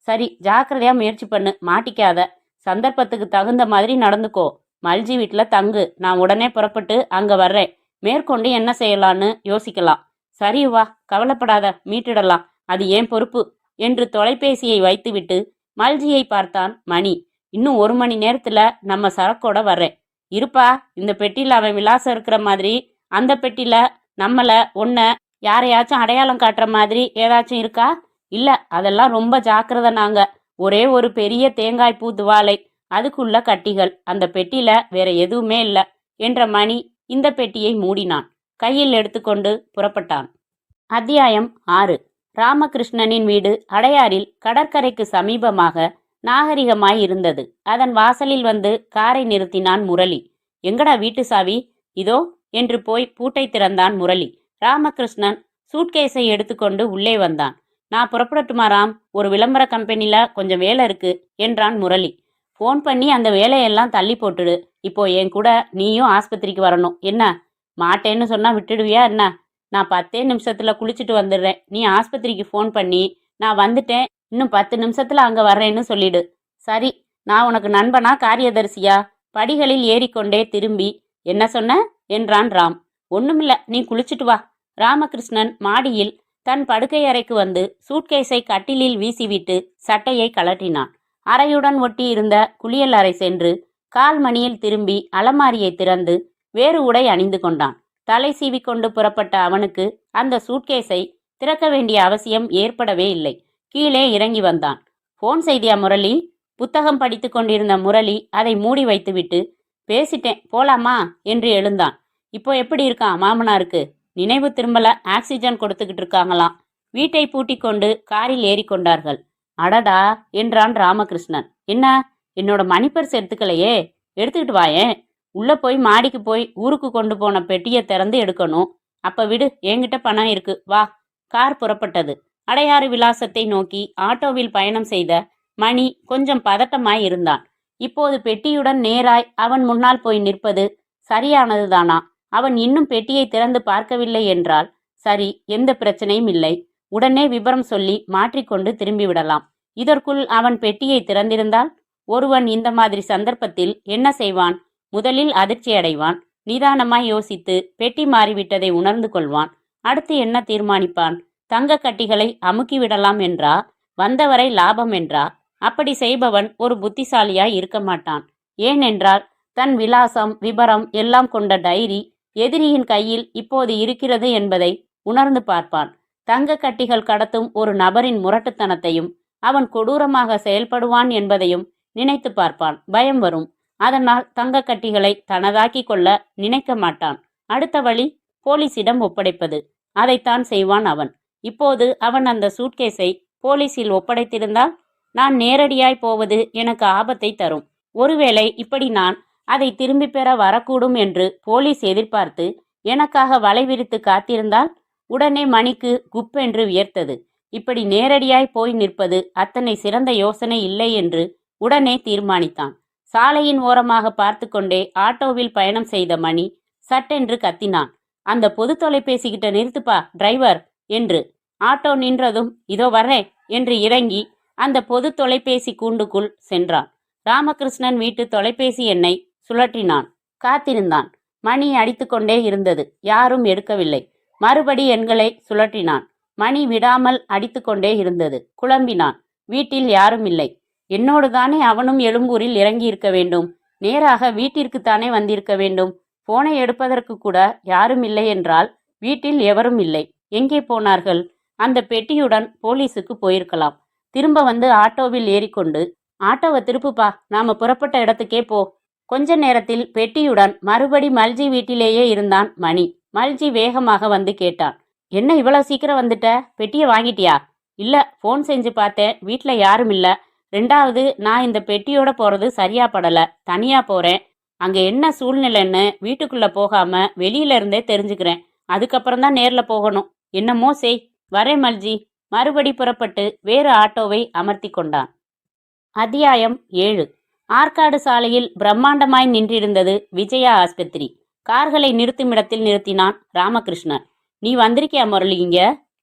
சரி, ஜாக்கிரதையா முயற்சி பண்ணு, மாட்டிக்காத. சந்தர்ப்பத்துக்கு தகுந்த மாதிரி நடந்துக்கோ. மல்ஜி வீட்டுல தங்கு. நான் உடனே புறப்பட்டு அங்க வர்றேன். மேற்கொண்டு என்ன செய்யலான்னு யோசிக்கலாம். சரி வா, கவலைப்படாத, மீட்டிடலாம். அது ஏன் பொறுப்பு என்று தொலைபேசியை வைத்துவிட்டு மல்ஜியை பார்த்தான் மணி. இன்னும் 1 மணி நேரத்துல நம்ம சரக்கோட வர்றேன். இருப்பா, இந்த பெட்டியில அவன் விலாசம் இருக்கிற மாதிரி அந்த பெட்டியில நம்மள ஒன்ன யாரையாச்சும் அடையாளம் காட்டுற மாதிரி ஏதாச்சும் இருக்கா? இல்ல, அதெல்லாம் ரொம்ப ஜாக்கிரதை. நாங்க ஒரே ஒரு பெரிய தேங்காய் பூ துவாலை, அதுக்குள்ள கட்டிகள். அந்த பெட்டியில வேற எதுவுமே இல்ல என்ற மணி இந்த பெட்டியை மூடினான். கையில் எடுத்துக்கொண்டு புறப்பட்டான். அத்தியாயம் 6. ராமகிருஷ்ணனின் வீடு அடையாறில் கடற்கரைக்கு சமீபமாக நாகரிகமாய் இருந்தது. அதன் வாசலில் வந்து காரை நிறுத்தினான் முரளி. எங்கடா வீட்டு சாவி? இதோ என்று போய் பூட்டை திறந்தான் முரளி. ராமகிருஷ்ணன் சூட்கேஸை எடுத்துக்கொண்டு உள்ளே வந்தான். நான் புறப்படட்டுமா ராம்? ஒரு விளம்பர கம்பெனில கொஞ்சம் வேலை இருக்கு என்றான் முரளி. ஃபோன் பண்ணி அந்த வேலையெல்லாம் தள்ளி போட்டுடு. இப்போ என் கூட நீயும் ஆஸ்பத்திரிக்கு வரணும். என்ன மாட்டேன்னு சொன்னா விட்டுடுவியா என்ன? நான் 10 நிமிஷத்துல குளிச்சுட்டு வந்துடுறேன். நீ ஆஸ்பத்திரிக்கு ஃபோன் பண்ணி நான் வந்துட்டேன், இன்னும் 10 நிமிஷத்துல அங்க வர்றேன்னு சொல்லிடு. சரி. நான் உனக்கு நண்பனா காரியதரிசியா? படிகளில் ஏறிக்கொண்டே திரும்பி என்ன சொன்ன என்றான் ராம். ஒண்ணுமில்ல, நீ குளிச்சுட்டு வா. ராமகிருஷ்ணன் மாடியில் தன் படுக்கை அறைக்கு வந்து சூட்கேஸை கட்டிலில் வீசிவிட்டு சட்டையை கழற்றினான். அறையுடன் ஒட்டி இருந்த குளியல் அறை சென்று கால் மணியில் திரும்பி அலமாரியை திறந்து வேறு உடை அணிந்து கொண்டான். தலை சீவிக்கொண்டு புறப்பட்ட அவனுக்கு அந்த சூட்கேஸை திறக்க வேண்டிய அவசியம் ஏற்படவே இல்லை. கீழே இறங்கி வந்தான். போன் செய்தியா முரளி? புத்தகம் படித்து கொண்டிருந்த முரளி அதை மூடி வைத்துவிட்டு பேசிட்டேன், போலாமா என்று எழுந்தான். இப்போ எப்படி இருக்கான் மாமனாருக்கு? நினைவு திரும்பல, ஆக்சிஜன் கொடுத்துக்கிட்டு இருக்காங்களாம். வீட்டை பூட்டி கொண்டு காரில் ஏறிக்கொண்டார்கள். அடடா என்றான் ராமகிருஷ்ணன். என்ன, என்னோட மணிப்பர்ஸ் எடுத்துக்கலையே? எடுத்துக்கிட்டு வாயேன். உள்ள போய் மாடிக்கு போய் ஊருக்கு கொண்டு போன பெட்டியை திறந்து எடுக்கணும். அப்ப விடு, என்கிட்ட பணம் இருக்கு, வா. கார் புறப்பட்டது. அடையாறு விலாசத்தை நோக்கி ஆட்டோவில் பயணம் செய்த மணி கொஞ்சம் பதட்டமாய் இருந்தான். இப்போது பெட்டியுடன் நேராய் அவன் முன்னால் போய் நிற்பது சரியானதுதானா? அவன் இன்னும் பெட்டியை திறந்து பார்க்கவில்லை என்றால் சரி, எந்த பிரச்சனையும் இல்லை. உடனே விபரம் சொல்லி மாற்றிக்கொண்டு திரும்பிவிடலாம். இதற்குள் அவன் பெட்டியை திறந்திருந்தால் ஒருவன் இந்த மாதிரி சந்தர்ப்பத்தில் என்ன செய்வான்? முதலில் அதிர்ச்சி அடைவான். நிதானமாய் யோசித்து பெட்டி மாறிவிட்டதை உணர்ந்து கொள்வான். அடுத்து என்ன தீர்மானிப்பான்? தங்க கட்டிகளை அமுக்கிவிடலாம் என்றா, வந்தவரை லாபம் என்றா? அப்படி செய்பவன் ஒரு புத்திசாலியாய் இருக்க மாட்டான். ஏனென்றால் தன் விலாசம் விபரம் எல்லாம் கொண்ட டைரி எதிரியின் கையில் இப்போது இருக்கிறது என்பதை உணர்ந்து பார்ப்பான். தங்க கட்டிகள் கடத்தும் ஒரு நபரின் முரட்டுத்தனத்தையும் அவன் கொடூரமாக செயல்படுவான் என்பதையும் நினைத்து பார்ப்பான். பயம் வரும். அதனால் தங்க கட்டிகளை தனதாக்கி கொள்ள நினைக்க மாட்டான். அடுத்த வழி போலீசிடம் ஒப்படைப்பது. அதைத்தான் செய்வான் அவன். இப்போது அவன் அந்த சூட்கேஸை போலீசில் ஒப்படைத்திருந்தால் நான் நேரடியாய் போவது எனக்கு ஆபத்தை தரும். ஒருவேளை இப்படி நான் அதை திரும்பி பெற வரக்கூடும் என்று போலீஸ் எதிர்பார்த்து எனக்காக வலை விரித்து காத்திருந்தால் உடனே மணிக்கு குப்பென்று வியர்த்தது. இப்படி நேரடியாய் போய் நிற்பது அத்தனை சிறந்த யோசனை இல்லை என்று உடனே தீர்மானித்தான். சாலையின் ஓரமாக பார்த்து கொண்டே ஆட்டோவில் பயணம் செய்த மணி சட்டென்று கத்தினான். அந்த பொது தொலைபேசிகிட்ட நிறுத்துப்பா டிரைவர் என்று. ஆட்டோ நின்றதும் இதோ வர்றேன் என்று இறங்கி அந்த பொது தொலைபேசி கூண்டுக்குள் சென்றான். ராமகிருஷ்ணன் வீட்டு தொலைபேசி எண்ணை சுழற்றினான். காத்திருந்தான். மணி அடித்துக்கொண்டே இருந்தது. யாரும் எடுக்கவில்லை. மறுபடி எண்களை சுழற்றினான். மணி விடாமல் அடித்துக்கொண்டே இருந்தது. குழம்பினான். வீட்டில் யாரும் இல்லை. என்னோடுதானே அவனும் எழும்பூரில் இறங்கி இருக்க வேண்டும். நேராக வீட்டிற்குத்தானே வந்திருக்க வேண்டும். போனை எடுப்பதற்கு கூட யாரும் இல்லை என்றால் வீட்டில் எவரும் இல்லை. எங்கே போனார்கள்? அந்த பெட்டியுடன் போலீஸுக்கு போயிருக்கலாம். திரும்ப வந்து ஆட்டோவில் ஏறிக்கொண்டு ஆட்டோவை திருப்புப்பா, நாம புறப்பட்ட இடத்துக்கே போ. கொஞ்ச நேரத்தில் பெட்டியுடன் மறுபடி மல்ஜி வீட்டிலேயே இருந்தான் மணி. மல்ஜி வேகமாக வந்து கேட்டான். என்ன இவ்வளவு சீக்கிரம் வந்துட்ட? பெட்டியை வாங்கிட்டியா? இல்ல, போன் செஞ்சு பார்த்தேன், வீட்டுல யாரும் இல்ல. ரெண்டாவது, நான் இந்த பெட்டியோட போறது சரியா படல. தனியா போறேன். அங்க என்ன சூழ்நிலைன்னு வீட்டுக்குள்ள போகாம வெளியில இருந்தே தெரிஞ்சுக்கிறேன். அதுக்கப்புறம் தான் நேர்ல போகணும். என்னமோ செய். வரேன் மல்ஜி. மறுபடி புறப்பட்டு வேறு ஆட்டோவை அமர்த்தி கொண்டான். அத்தியாயம் 7. ஆற்காடு சாலையில் பிரம்மாண்டமாய் நின்றிருந்தது விஜயா ஆஸ்பத்திரி. கார்களை நிறுத்துமிடத்தில் நிறுத்தினான் ராமகிருஷ்ணன். நீ வந்திருக்கியா முரளி இங்க?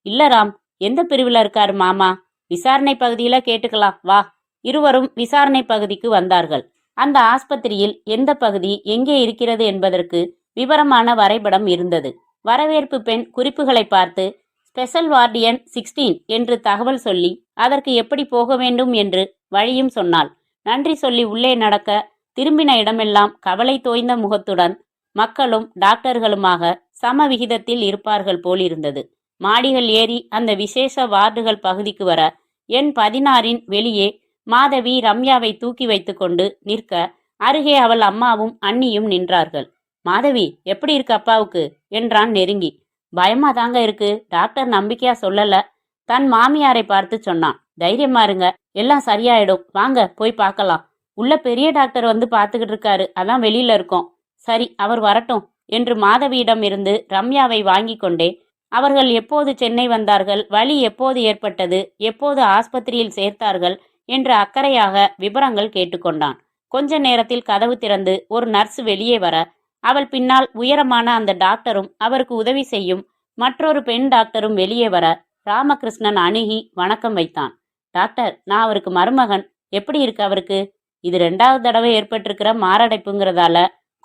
இல்ல ராம். எந்த பிரிவில் இருக்காரு மாமா? விசாரணை பகுதியில கேட்டுக்கலாம், வா. இருவரும் விசாரணை பகுதிக்கு வந்தார்கள். அந்த ஆஸ்பத்திரியில் எந்த பகுதி எங்கே இருக்கிறது என்பதற்கு விவரமான வரைபடம் இருந்தது. வரவேற்பு பெண் குறிப்புகளை பார்த்து ஸ்பெஷல் வார்டியன் 16 என்று தகவல் சொல்லி அதற்கு எப்படி போக வேண்டும் என்று வழியும் சொன்னாள். நன்றி சொல்லி உள்ளே நடக்க திரும்பின இடமெல்லாம் கவலை தோய்ந்த முகத்துடன் மக்களும் டாக்டர்களுமாக சம விகிதத்தில் இருப்பார்கள் போலிருந்தது. மாடிகள் ஏறி அந்த விசேஷ வார்டுகள் பகுதிக்கு வர எண் 16 வெளியே மாதவி ரம்யாவை தூக்கி வைத்துக்கொண்டு நிற்க அருகே அவள் அம்மாவும் அண்ணியும் நின்றார்கள். மாதவி, எப்படி இருக்கு அப்பாவுக்கு என்றான் நெருங்கி. பயமா தாங்க இருக்கு, டாக்டர் நம்பிக்கையா சொல்லல. தன் மாமியாரை பார்த்து சொன்னான். தைரியமா இருங்க, எல்லாம் சரியாயிடும், வாங்க போய் பார்க்கலாம். உள்ள பெரிய டாக்டர் வந்து பார்த்துக்கிட்டு இருக்காரு, அதான் வெளியில இருக்கோம். சரி, அவர் வரட்டும் என்று மாதவியிடம் இருந்து ரம்யாவை வாங்கி கொண்டே அவர்கள் எப்போது சென்னை வந்தார்கள், வலி எப்போது ஏற்பட்டது, எப்போது ஆஸ்பத்திரியில் சேர்த்தார்கள் என்று அக்கறையாக விபரங்கள் கேட்டுக்கொண்டான். கொஞ்ச நேரத்தில் கதவு திறந்து ஒரு நர்ஸ் வெளியே வர அவள் பின்னால் உயரமான அந்த டாக்டரும் அவருக்கு உதவி செய்யும் மற்றொரு பெண் டாக்டரும் வெளியே வர ராமகிருஷ்ணன் அணுகி வணக்கம் வைத்தான். டாக்டர், நான் அவருக்கு மருமகன். எப்படி இருக்கு அவருக்கு? இது 2வது தடவை ஏற்பட்டிருக்கிற மாரடைப்புங்கிறதால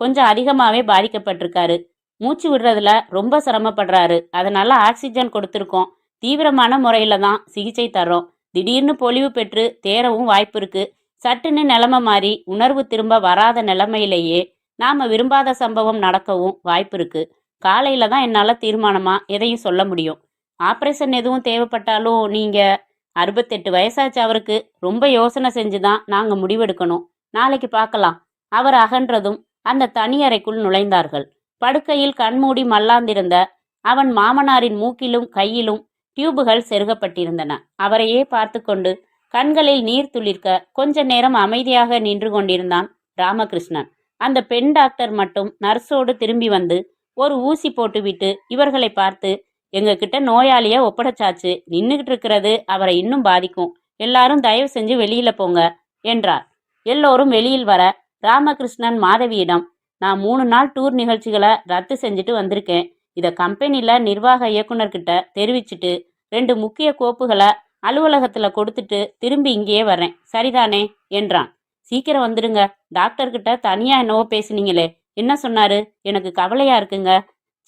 கொஞ்சம் அதிகமாவே பாதிக்கப்பட்டிருக்காரு. மூச்சு விடுறதுல ரொம்ப சிரமப்படுறாரு. அதனால ஆக்சிஜன் கொடுத்துருக்கோம். தீவிரமான முறையில தான் சிகிச்சை தர்றோம். திடீர்னு பொலிவு பெற்று தேரவும் வாய்ப்பு இருக்கு. சட்டுன்னு நிலைமை மாறி உணர்வு திரும்ப வராத நிலைமையிலேயே நாம விரும்பாத சம்பவம் நடக்கவும் வாய்ப்பு இருக்கு. காலையில தான் என்னால தீர்மானமா எதையும் சொல்ல முடியும். ஆப்ரேஷன் எதுவும் தேவைப்பட்டாலும் நீங்க 68 வயசாச்சு அவருக்கு. ரொம்ப யோசனை செஞ்சுதான் நாங்க முடிவெடுக்கணும். நாளைக்கு பார்க்கலாம். அவர் அகன்றதும் அந்த தனியறைக்குள் நுழைந்தார்கள். படுக்கையில் கண்மூடி மல்லாந்திருந்த அவன் மாமனாரின் மூக்கிலும் கையிலும் டியூபுகள் செருகப்பட்டிருந்தன. அவரையே பார்த்து கொண்டு கண்களில் நீர் துளிர்க்க கொஞ்ச நேரம் அமைதியாக நின்று கொண்டிருந்தான் ராமகிருஷ்ணன். அந்த பெண் டாக்டர் மட்டும் நர்ஸோடு திரும்பி வந்து ஒரு ஊசி போட்டுவிட்டு இவர்களை பார்த்து, எங்க கிட்ட நோயாளிய ஒப்படைச்சாச்சு, நின்றுகிட்டு இருக்கிறது அவரை இன்னும் பாதிக்கும். எல்லாரும் தயவு செஞ்சு வெளியில போங்க என்றார். எல்லோரும் வெளியில் வர ராமகிருஷ்ணன் மாதவியிடம், நான் 3 நாள் டூர் நிகழ்ச்சிகளை ரத்து செஞ்சுட்டு வந்திருக்கேன். இதை கம்பெனியில் நிர்வாக இயக்குனர்கிட்ட தெரிவிச்சுட்டு 2 முக்கிய கோப்புகளை அலுவலகத்தில் கொடுத்துட்டு திரும்பி இங்கேயே வர்றேன், சரிதானே என்றான். சீக்கிரம் வந்துடுங்க. டாக்டர்கிட்ட தனியா என்னவோ பேசுனீங்களே, என்ன சொன்னாரு? எனக்கு கவலையா இருக்குங்க.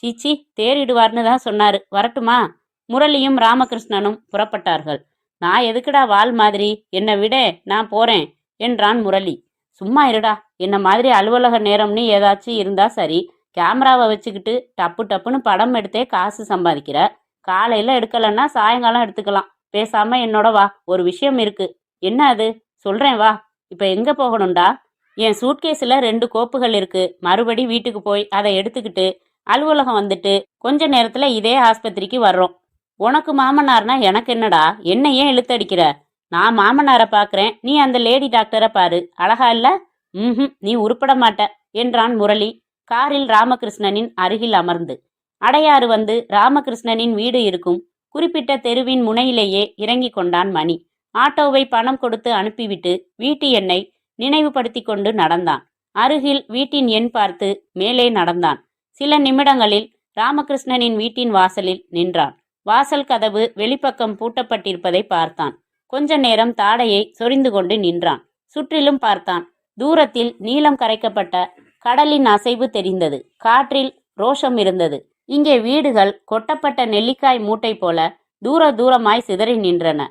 சீச்சி, தேறிடுவார்னு தான் சொன்னாரு. வரட்டுமா? முரளியும் ராமகிருஷ்ணனும் புறப்பட்டார்கள். நான் எதுக்குடா வால் மாதிரி, என்னை விட, நான் போறேன் என்றான் முரளி. சும்மா இருடா, என்ன மாதிரி அலுவலக நேரம்னு ஏதாச்சும் இருந்தா சரி. கேமராவை வச்சுக்கிட்டு டப்பு டப்புன்னு படம் எடுத்தே காசு சம்பாதிக்கிற. காலையில எடுக்கலன்னா சாயங்காலம் எடுத்துக்கலாம். பேசாம என்னோட வா, ஒரு விஷயம் இருக்கு. என்ன அது? சொல்றேன் வா. இப்ப எங்க போகணும்டா? என் சூட்கேஸில் 2 கோப்புகள் இருக்கு. மறுபடி வீட்டுக்கு போய் அதை எடுத்துக்கிட்டு அலுவலகம் வந்துட்டு கொஞ்ச நேரத்துல இதே ஆஸ்பத்திரிக்கு வர்றோம். உனக்கு மாமனார்னா எனக்கு என்னடா? என்ன ஏன் இழுத்தடிக்கிற? நான் மாமனாரை பார்க்குறேன், நீ அந்த லேடி டாக்டரை பாரு. அழகா இல்ல? நீ உருப்பட மாட்ட என்றான் முரளி காரில் ராமகிருஷ்ணனின் அருகில் அமர்ந்து. அடையாறு வந்து ராமகிருஷ்ணனின் வீடு இருக்கும் குறிப்பிட்ட தெருவின் முனையிலேயே இறங்கி கொண்டான் மணி. ஆட்டோவை பணம் கொடுத்து அனுப்பிவிட்டு வீட்டு எண்ணை நினைவுபடுத்தி கொண்டு நடந்தான். அருகில் வீட்டின் எண் பார்த்து மேலே நடந்தான். சில நிமிடங்களில் ராமகிருஷ்ணனின் வீட்டின் வாசலில் நின்றான். வாசல் கதவு வெளிப்பக்கம் பூட்டப்பட்டிருப்பதை பார்த்தான். கொஞ்ச நேரம் தாடையை சொரிந்து கொண்டு நின்றான். சுற்றிலும் பார்த்தான். தூரத்தில் நீலம் கரைக்கப்பட்ட கடலின் அசைவு தெரிந்தது. காற்றில் ரோஷம் இருந்தது. இங்கே வீடுகள் கொட்டப்பட்ட நெல்லிக்காய் மூட்டை போல தூர தூரமாய் சிதறி நின்றன.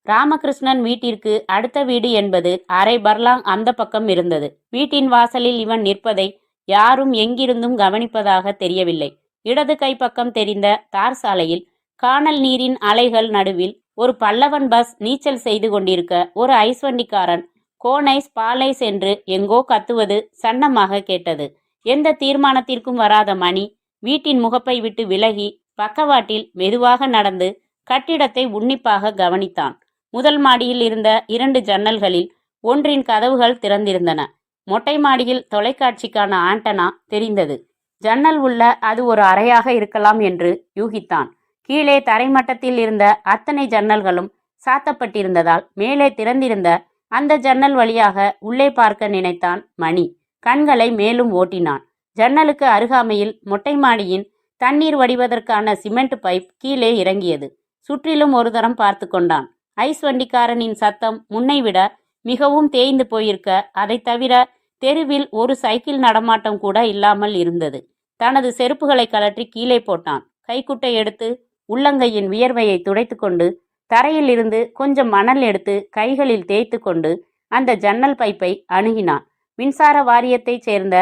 ராமகிருஷ்ணன் வீட்டிற்கு அடுத்த வீடு என்பது அரை பர்லாங் அந்த பக்கம் இருந்தது. வீட்டின் வாசலில் இவன் நிற்பதை யாரும் எங்கிருந்தும் கவனிப்பதாக தெரியவில்லை. இடது கை பக்கம் தெரிந்த தார் சாலையில் கானல் நீரின் அலைகள் நடுவில் ஒரு பல்லவன் பஸ் நீச்சல் செய்து கொண்டிருக்க ஒரு ஐஸ்வண்டிக்காரன் கோனைஸ் பாலைஸ் என்று எங்கோ கத்துவது சன்னமாக கேட்டது. எந்த தீர்மானத்திற்கும் வராத மணி வீட்டின் முகப்பை விட்டு விலகி பக்கவாட்டில் மெதுவாக நடந்து கட்டிடத்தை உன்னிப்பாக கவனித்தான். முதல் மாடியில் இருந்த 2 ஜன்னல்களில் ஒன்றின் கதவுகள் திறந்திருந்தன. மொட்டை மாடியில் தொலைக்காட்சிக்கான ஆண்டனா தெரிந்தது. ஜன்னல் உள்ள அது ஒரு அறையாக இருக்கலாம் என்று யூகித்தான். கீழே தரைமட்டத்தில் இருந்த அத்தனை ஜன்னல்களும் சாத்தப்பட்டிருந்ததால் மேலே திறந்திருந்த அந்த ஜன்னல் வழியாக உள்ளே பார்க்க நினைத்தான் மணி. கண்களை மேலும் ஓட்டினான். ஜன்னலுக்கு அருகாமையில் மொட்டை மாடியின் தண்ணீர் வடிவதற்கான சிமெண்ட் பைப் கீழே இறங்கியது. சுற்றிலும் ஒரு தரம் பார்த்து கொண்டான். ஐஸ் வண்டிக்காரனின் சத்தம் முன்னைவிட மிகவும் தேய்ந்து போயிருக்க, அதை தவிர தெருவில் ஒரு சைக்கிள் நடமாட்டம் கூட இல்லாமல் இருந்தது. தனது செருப்புகளை கழற்றி கீழே போட்டான். கைக்குட்டை எடுத்து உள்ளங்கையின் வியர்வையை துடைத்து கொண்டு தரையில் இருந்து கொஞ்சம் மணல் எடுத்து கைகளில் தேய்த்து கொண்டு அந்த ஜன்னல் பைப்பை அணுகினான். மின்சார வாரியத்தைச் சேர்ந்த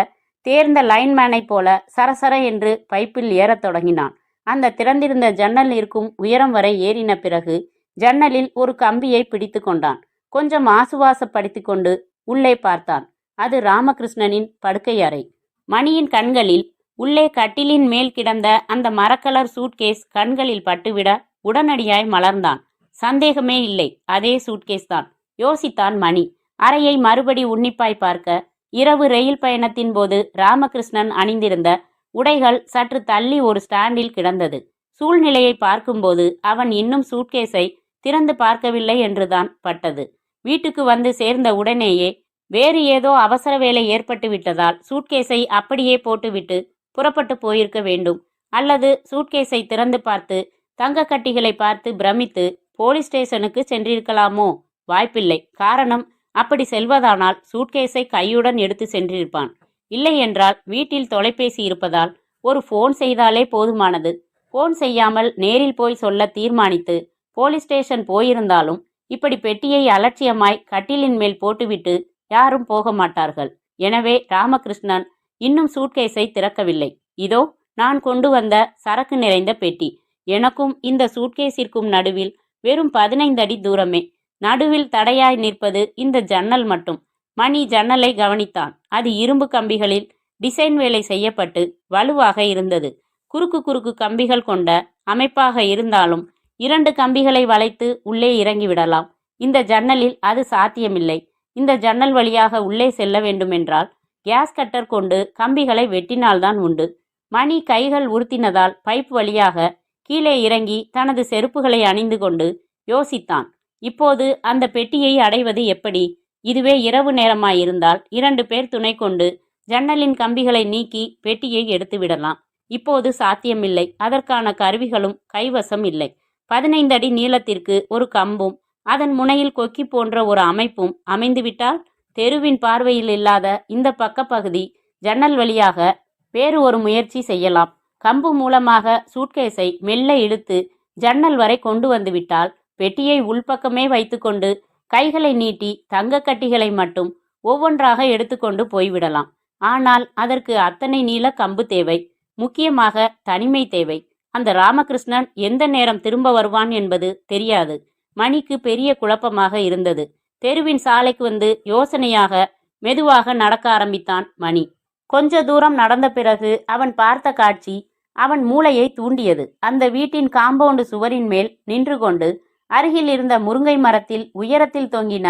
தேர்ந்த லைன்மேனை போல சரசர என்று பைப்பில் ஏறத் தொடங்கினான். அந்த திறந்திருந்த ஜன்னல் இருக்கும் உயரம் வரை ஏறின பிறகு ஜன்னலில் ஒரு கம்பியை பிடித்து கொண்டான். கொஞ்சம் ஆசுவாசப்படுத்தி கொண்டு உள்ளே பார்த்தான். அது ராமகிருஷ்ணனின் படுக்கை அறை. மணியின் கண்களில் உள்ளே கட்டிலின் மேல் கிடந்த அந்த மரக்கலர் சூட்கேஸ் கண்களில் பட்டுவிட உடனடியாய் மலர்ந்தான். சந்தேகமே இல்லை, அதே சூட்கேஸ் தான் யோசித்தான் மணி. அறையை மறுபடி உன்னிப்பாய் பார்க்க இரவு ரயில் பயணத்தின் போது ராமகிருஷ்ணன் அணிந்திருந்த உடைகள் சற்று தள்ளி ஒரு ஸ்டாண்டில் கிடந்தது. சூழ்நிலையை பார்க்கும்போது அவன் இன்னும் சூட்கேஸை திறந்து பார்க்கவில்லை என்றுதான் பட்டது. வீட்டுக்கு வந்து சேர்ந்த உடனேயே வேறு ஏதோ அவசர வேலை ஏற்பட்டு விட்டதால் சூட்கேஸை அப்படியே போட்டுவிட்டு புறப்பட்டு போயிருக்க வேண்டும். அல்லது சூட்கேஸை திறந்து பார்த்து தங்க கட்டிகளை பார்த்து பிரமித்து போலீஸ் ஸ்டேஷனுக்கு சென்றிருக்கலாமோ? வாய்ப்பில்லை. காரணம், அப்படி செல்வதானால் சூட்கேஸை கையுடன் எடுத்து சென்றிருப்பான். இல்லை என்றால் வீட்டில் தொலைபேசி இருப்பதால் ஒரு போன் செய்தாலே போதுமானது. போன் செய்யாமல் நேரில் போய் சொல்ல தீர்மானித்து போலீஸ் ஸ்டேஷன் போயிருந்தாலும் இப்படி பெட்டியை அலட்சியமாய் கட்டிலின் மேல் போட்டுவிட்டு யாரும் போக மாட்டார்கள். எனவே ராமகிருஷ்ணன் இன்னும் சூட்கேஸை திறக்கவில்லை. இதோ நான் கொண்டு வந்த சரக்கு நிறைந்த பெட்டி. எனக்கும் இந்த சூட்கேஸிற்கும் நடுவில் வெறும் 15 அடி தூரமே. நடுவில் தடையாய் நிற்பது இந்த ஜன்னல் மட்டும். மணி ஜன்னலை கவனித்தான். அது இரும்பு கம்பிகளில் டிசைன் வேலை செய்யப்பட்டு வலுவாக இருந்தது. குறுக்கு குறுக்கு கம்பிகள் கொண்ட அமைப்பாக இருந்தாலும் 2 கம்பிகளை வளைத்து உள்ளே இறங்கிவிடலாம். இந்த ஜன்னலில் அது சாத்தியமில்லை. இந்த ஜன்னல் வழியாக உள்ளே செல்ல வேண்டுமென்றால் கேஸ் கட்டர் கொண்டு கம்பிகளை வெட்டினால்தான் உண்டு. மணி கைகள் உறுத்தினதால் பைப் வழியாக கீழே இறங்கி தனது செருப்புகளை அணிந்து கொண்டு யோசித்தான். இப்போது அந்த பெட்டியை அடைவது எப்படி? இதுவே இரவு நேரமாயிருந்தால் 2 பேர் துணை கொண்டு ஜன்னலின் கம்பிகளை நீக்கி பெட்டியை எடுத்து விடலாம். இப்போது சாத்தியமில்லை. அதற்கான கருவிகளும் கைவசம் இல்லை. 15 அடி நீளத்திற்கு ஒரு கம்பும் அதன் முனையில் கொக்கி போன்ற ஒரு அமைப்பும் அமைந்துவிட்டால் தெருவின் பார்வையில் இல்லாத இந்த பக்கப்பகுதி ஜன்னல் வழியாக வேறு ஒரு முயற்சி செய்யலாம். கம்பு மூலமாக சூட்கேஸை மெல்ல இழுத்து ஜன்னல் வரை கொண்டு வந்துவிட்டால் பெட்டியை உள்பக்கமே வைத்துக்கொண்டு கைகளை நீட்டி தங்க கட்டிகளை மட்டும் ஒவ்வொன்றாக எடுத்துக்கொண்டு போய்விடலாம். ஆனால் அதற்கு அத்தனை நீள கம்பு தேவை. முக்கியமாக தனிமை தேவை. அந்த ராமகிருஷ்ணன் எந்த நேரம் திரும்ப வருவான் என்பது தெரியாது. மணிக்கு பெரிய குழப்பமாக இருந்தது. தெருவின் சாலைக்கு வந்து யோசனையாக மெதுவாக நடக்க ஆரம்பித்தான் மணி. கொஞ்ச தூரம் நடந்த பிறகு அவன் பார்த்த காட்சி அவன் மூளையை தூண்டியது. அந்த வீட்டின் காம்பவுண்டு சுவரின் மேல் நின்று கொண்டு அருகில் இருந்த முருங்கை மரத்தில் உயரத்தில் தொங்கின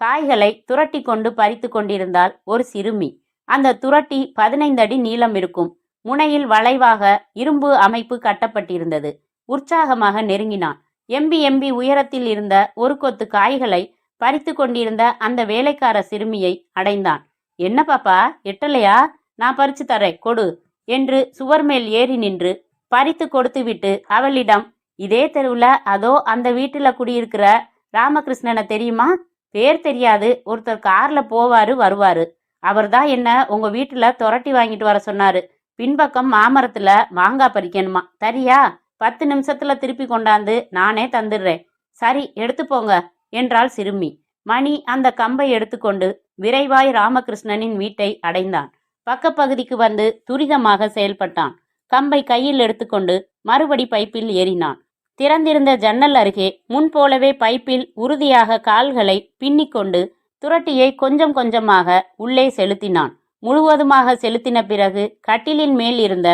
காய்களை துரட்டி கொண்டு பறித்து கொண்டிருந்தாள் ஒரு சிறுமி. அந்த துரட்டி 15 அடி நீளம் இருக்கும். முனையில் வளைவாக இரும்பு அமைப்பு கட்டப்பட்டிருந்தது. உற்சாகமாக நெருங்கினான். எம்பி உயரத்தில் இருந்த ஒரு கொத்து காய்களை பறித்து கொண்டிருந்த அந்த வேலைக்கார சிறுமியை அடைந்தான். என்ன பாப்பா, எட்டலையா? நான் பறிச்சு தரேன், கொடு என்று சுவர் மேல் ஏறி நின்று பறித்து கொடுத்துவிட்டு அவளிடம், இதே தெருவில் அதோ அந்த வீட்டில் குடியிருக்கிற ராமகிருஷ்ணனை தெரியுமா? பேர் தெரியாது, ஒருத்தர் கார்ல போவாரு வருவாரு. அவர்தான் என்ன உங்க வீட்டுல துரட்டி வாங்கிட்டு வர சொன்னாரு. பின்பக்கம் மாமரத்துல மாங்காய் பறிக்கணுமா, தரியா? 10 நிமிஷத்துல திருப்பி கொண்டாந்து நானே தந்துடுறேன். சரி, எடுத்து போங்க என்றாள் சிறுமி. மணி அந்த கம்பை எடுத்துக்கொண்டு விரைவாய் ராமகிருஷ்ணனின் வீட்டை அடைந்தான். பக்கப்பகுதிக்கு வந்து துரிதமாக செயல்பட்டான். கம்பை கையில் எடுத்துக்கொண்டு மறுபடி பைப்பில் ஏறினான். திறந்திருந்த ஜன்னல் அருகே முன்போலவே பைப்பில் உறுதியாக கால்களை பின்னிக்கொண்டு துரட்டியை கொஞ்சம் கொஞ்சமாக உள்ளே செலுத்தினான். முழுவதுமாக செலுத்தின பிறகு கட்டிலின் மேல் இருந்த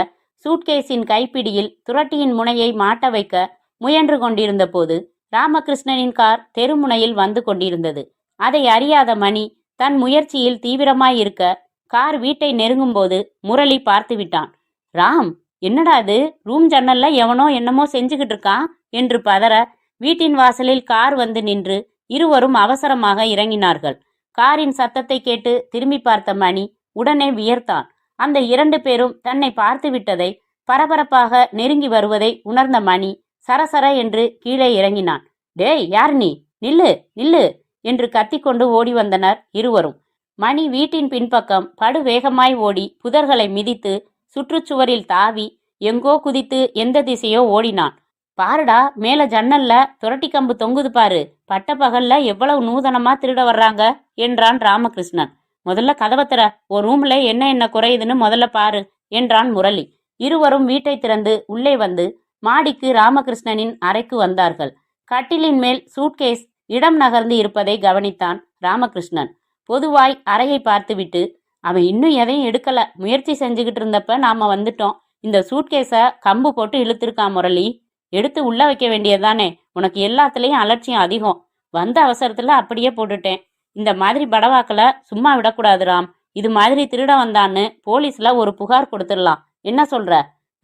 சூட்கேஸின் கைப்பிடியில் துரட்டியின் முனையை மாட்ட வைக்க முயன்று கொண்டிருந்த போது ராமகிருஷ்ணனின் கார் தெருமுனையில் வந்து கொண்டிருந்தது. அதை அறியாத மணி தன் முயற்சியில் தீவிரமாயிருக்க கார் வீட்டை நெருங்கும்போது முரளி பார்த்து விட்டான். ராம், என்னடா அது? ரூம் ஜன்னல்ல எவனோ என்னமோ செஞ்சுக்கிட்டு இருக்கான் என்று பதற வீட்டின் வாசலில் கார் வந்து நின்று இருவரும் அவசரமாக இறங்கினார்கள். காரின் சத்தத்தை கேட்டு திரும்பி பார்த்த மணி உடனே வியர்த்தான். அந்த 2 பேரும் தன்னை பார்த்து விட்டதை, பரபரப்பாக நெருங்கி வருவதை உணர்ந்த மணி சரசர என்று கீழே இறங்கினான். டேய், யார் நீ? நில்லு நில்லு என்று கத்திக்கொண்டு ஓடி வந்தனர் இருவரும். மணி வீட்டின் பின்பக்கம் படுவேகமாய் ஓடி புதர்களை மிதித்து சுற்றுச்சுவரில் தாவி எங்கோ குதித்து எந்த திசையோ ஓடினான். பாருடா, மேல ஜன்னல்ல துரட்டி கம்பு தொங்குது பாரு. பட்ட பகல்ல எவ்வளவு நூதனமா திருட வர்றாங்க என்றான் ராமகிருஷ்ணன். முதல்ல கதவை திற, ஒரு ரூம்ல என்ன குறையுதுன்னு முதல்ல பாரு என்றான் முரளி. இருவரும் வீட்டை திறந்து உள்ளே வந்து மாடிக்கு ராமகிருஷ்ணனின் அறைக்கு வந்தார்கள். கட்டிலின் மேல் சூட்கேஸ் இடம் நகர்ந்து இருப்பதை கவனித்தான் ராமகிருஷ்ணன். பொதுவாய் அறையை பார்த்துவிட்டு, அவன் இன்னும் எதையும் எடுக்கல, முயற்சி செஞ்சுக்கிட்டு இருந்தப்ப நாம வந்துட்டோம். இந்த சூட்கேஸை கம்பு போட்டு இழுத்துருக்கான் முரளி. எடுத்து உள்ள வைக்க வேண்டியதுதானே? உனக்கு எல்லாத்துலேயும் அலட்சியம் அதிகம். வந்த அவசரத்துல அப்படியே போட்டுட்டேன். இந்த மாதிரி படவாக்கல சும்மா விடக்கூடாது ராம். இது மாதிரி திருட வந்தான்னு போலீஸ்ல ஒரு புகார் கொடுத்துடலாம். என்ன சொல்ற?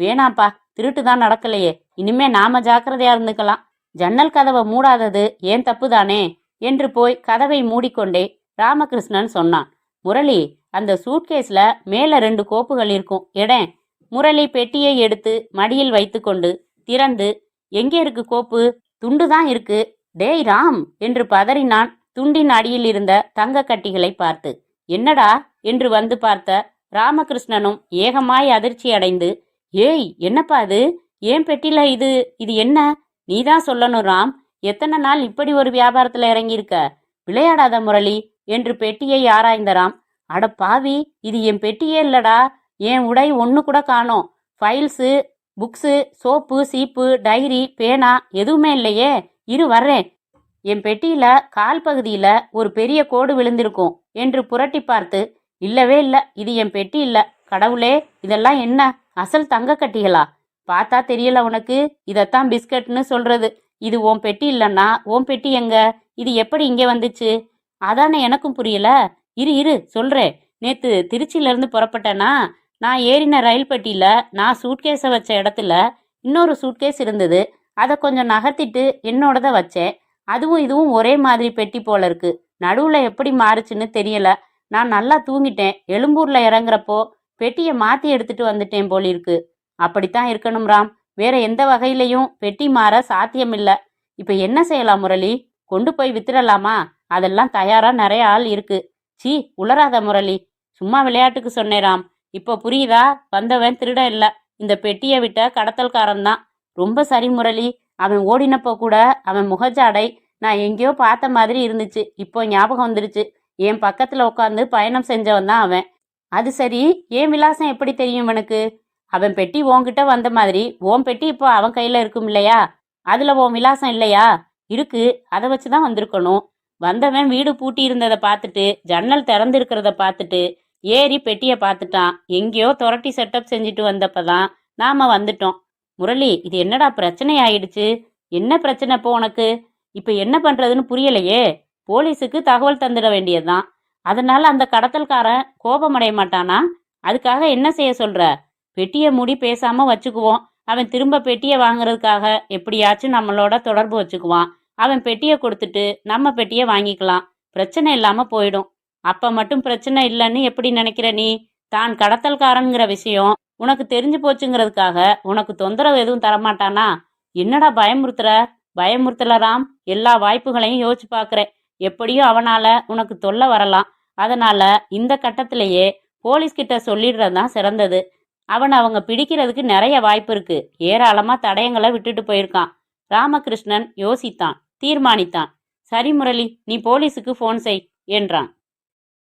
வேணாப்பா, திருட்டு தான் நடக்கலையே, இனிமே நாம ஜாக்கிரதையா இருந்துக்கலாம். ஜன்னல் கதவை மூடாதது ஏன் தப்பு தானே என்று போய் கதவை மூடிக்கொண்டே ராமகிருஷ்ணன் சொன்னான். முரளி, அந்த சூட்கேஸ்ல மேல 2 கோப்புகள் இருக்கும், எடேன். முரளி பெட்டியை எடுத்து மடியில் வைத்து கொண்டு திறந்து, எங்கே இருக்கு கோப்பு? துண்டு தான் இருக்கு. டேய் ராம் என்று பதறினான் துண்டின் அடியில் இருந்த தங்க கட்டிகளை பார்த்து. என்னடா என்று வந்து பார்த்த ராமகிருஷ்ணனும் ஏகமாய் அதிர்ச்சி அடைந்து, ஏய் என்னப்பா இது? ஏன் பெட்டில இது இது என்ன? நீதான் சொல்லணும் ராம். எத்தனை நாள் இப்படி ஒரு வியாபாரத்துல இறங்கியிருக்க? விளையாடாத முரளி என்று பெட்டியை ஆராய்ந்த ராம். அட பாவி, இது என் பெட்டியே இல்லடா. என் உடை ஒன்று கூட காணோம். ஃபைல்ஸு, புக்ஸு, சோப்பு, சீப்பு, டைரி, பேனா எதுவுமே இல்லையே. இரு வர்றேன். என் பெட்டியில கால் பகுதியில ஒரு பெரிய கோடு விழுந்திருக்கும் என்று புரட்டி பார்த்து, இல்லவே இல்லை, இது என் பெட்டி இல்லை. கடவுளே, இதெல்லாம் என்ன? அசல் தங்க கட்டிகளா? பார்த்தா தெரியல உனக்கு? இதைத்தான் பிஸ்கட்னு சொல்றது. இது உன் பெட்டி இல்லைன்னா உன் பெட்டி எங்க? இது எப்படி இங்கே வந்துச்சு? அதானே எனக்கும் புரியல. இரு இரு சொல்றேன். நேத்து திருச்சியிலேருந்து புறப்பட்டேனா, நான் ஏறின ரயில் பெட்டியில நான் சூட்கேஸை வச்ச இடத்துல இன்னொரு சூட்கேஸ் இருந்தது. அதை கொஞ்சம் நகர்த்திட்டு என்னோடத வச்சேன். அதுவும் இதுவும் ஒரே மாதிரி பெட்டி போல இருக்கு. நடுவில் எப்படி மாறுச்சுன்னு தெரியல. நான் நல்லா தூங்கிட்டேன். எழும்பூர்ல இறங்குறப்போ பெட்டியை மாற்றி எடுத்துட்டு வந்துட்டேன் போலிருக்கு. அப்படித்தான் இருக்கணும் ராம். வேற எந்த வகையிலையும் பெட்டி மாற சாத்தியமில்லை. இப்போ என்ன செய்யலாம் முரளி? கொண்டு போய் வித்துடலாமா? அதெல்லாம் தயாரா நிறைய ஆள் இருக்கு. சீ, உளராத முரளி, சும்மா விளையாட்டுக்கு சொன்னேன் ராம். இப்போ புரியுதா? வந்தவன் திருட இல்ல, இந்த பெட்டியை விட்ட கடத்தல்காரன் தான். ரொம்ப சரி முரளி. அவன் ஓடினப்போ கூட அவன் முகஜாடை நான் எங்கேயோ பார்த்த மாதிரி இருந்துச்சு. இப்போ ஞாபகம் வந்துருச்சு. என் பக்கத்துல உட்காந்து பயணம் செஞ்சவன் தான் அவன். அது சரி, என் விலாசம் எப்படி தெரியும் இவனுக்கு? அவன் பெட்டி உன்கிட்ட வந்த மாதிரி உன் பெட்டி இப்போ அவன் கையில இருக்கும் இல்லையா? அதுல உன் விலாசம் இல்லையா? இருக்கு. அதை வச்சுதான் வந்திருக்கணும். வந்தவன் வீடு பூட்டி இருந்ததை பார்த்துட்டு, ஜன்னல் திறந்து இருக்கிறத பார்த்துட்டு ஏறி பெட்டியை பார்த்துட்டான். எங்கேயோ துரட்டி செட்டப் செஞ்சுட்டு வந்தப்பதான் நாம வந்துட்டோம். முரளி, இது என்னடா பிரச்சனை ஆயிடுச்சு? என்ன பிரச்சனை இப்போ உனக்கு? இப்ப என்ன பண்றதுன்னு புரியலையே. போலீஸுக்கு தகவல் தந்துட வேண்டியதுதான். அதனால அந்த கடத்தல்காரன் கோபமடைய மாட்டானா? அதுக்காக என்ன செய்ய சொல்ற? பெட்டியை மூடி பேசாம வச்சுக்குவோம். அவன் திரும்ப பெட்டியை வாங்குறதுக்காக எப்படியாச்சும் நம்மளோட தொடர்பு வச்சுக்குவான். அவன் பெட்டியை கொடுத்துட்டு நம்ம பெட்டியை வாங்கிக்கலாம். பிரச்சனை இல்லாம போயிடும். அப்ப மட்டும் பிரச்சனை இல்லைன்னு எப்படி நினைக்கிற நீ? தான் கடத்தல்காரங்கிற விஷயம் உனக்கு தெரிஞ்சு போச்சுங்கிறதுக்காக உனக்கு தொந்தரவு எதுவும் தரமாட்டானா? என்னடா பயமுறுத்துற? பயமுறுத்தல ராம். எல்லா வாய்ப்புகளையும் யோசிச்சு பார்க்குறேன். எப்படியும் அவனால உனக்கு தொல்லை வரலாம். அதனால இந்த கட்டத்திலேயே போலீஸ்கிட்ட சொல்லிடுறதுதான் சிறந்தது. அவனை அவங்க பிடிக்கிறதுக்கு நிறைய வாய்ப்பு இருக்கு. ஏராளமா தடயங்களை விட்டுட்டு போயிருக்கான். ராமகிருஷ்ணன் யோசித்தான், தீர்மானித்தான். சரி முரளி, நீ போலீஸுக்கு ஃபோன் செய் என்றான்.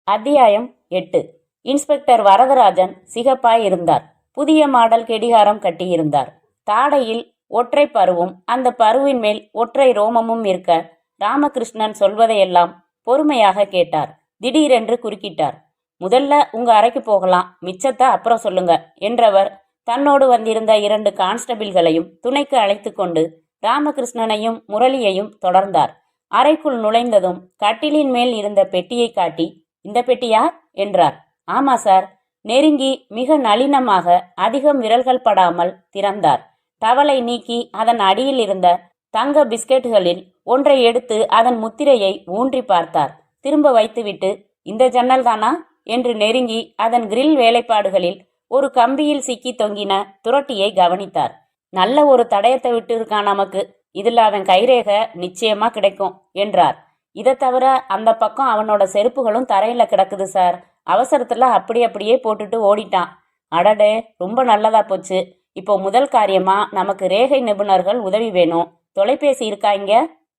அத்தியாயம் 8. இன்ஸ்பெக்டர் வரதராஜன் சிகப்பாய் இருந்தார். புதிய மாடல் கெடிகாரம் கட்டியிருந்தார். தாடையில் ஒற்றை பருவும் அந்த பருவின் மேல் ஒற்றை ரோமமும் இருக்க ராமகிருஷ்ணன் சொல்வதையெல்லாம் பொறுமையாக கேட்டார். திடீரென்று குறுக்கிட்டார். முதல்ல உங்க அறைக்கு போகலாம், மிச்சத்தை அப்புறம் சொல்லுங்க என்றவர் தன்னோடு வந்திருந்த 2 கான்ஸ்டபிள்களையும் துணைக்கு அழைத்து கொண்டு ராமகிருஷ்ணனையும் முரளியையும் தொடர்ந்தார். அறைக்குள் நுழைந்ததும் கட்டிலின் மேல் இருந்த பெட்டியை காட்டி, இந்த பெட்டியா என்றார். ஆமா சார். நெருங்கி மிக நளினமாக அதிகம் விரல்கள் படாமல் திறந்தார். டவலை நீக்கி அதன் அடியில் இருந்த தங்க பிஸ்கெட்டுகளில் ஒன்றை எடுத்து அதன் முத்திரையை ஊன்றி பார்த்தார். திரும்ப வைத்துவிட்டு, இந்த ஜன்னல் தானா என்று நெருங்கி அதன் கிரில் வேலைப்பாடுகளில் ஒரு கம்பியில் சிக்கி தொங்கின துரட்டியை கவனித்தார். நல்ல ஒரு தடயத்தை விட்டு இருக்கான் நமக்கு. இதுல அவன் கைரேகை நிச்சயமா கிடைக்கும் என்றார். இதை தவிர அந்த பக்கம் அவனோட செருப்புகளும் தரையில கிடக்குது சார். அவசரத்துல அப்படியே போட்டுட்டு ஓடிட்டான். அடடே, ரொம்ப நல்லதா போச்சு. இப்போ முதல் காரியமா நமக்கு ரேகை நிபுணர்கள் உதவி வேணும். தொலைபேசி இருக்கா இங்க?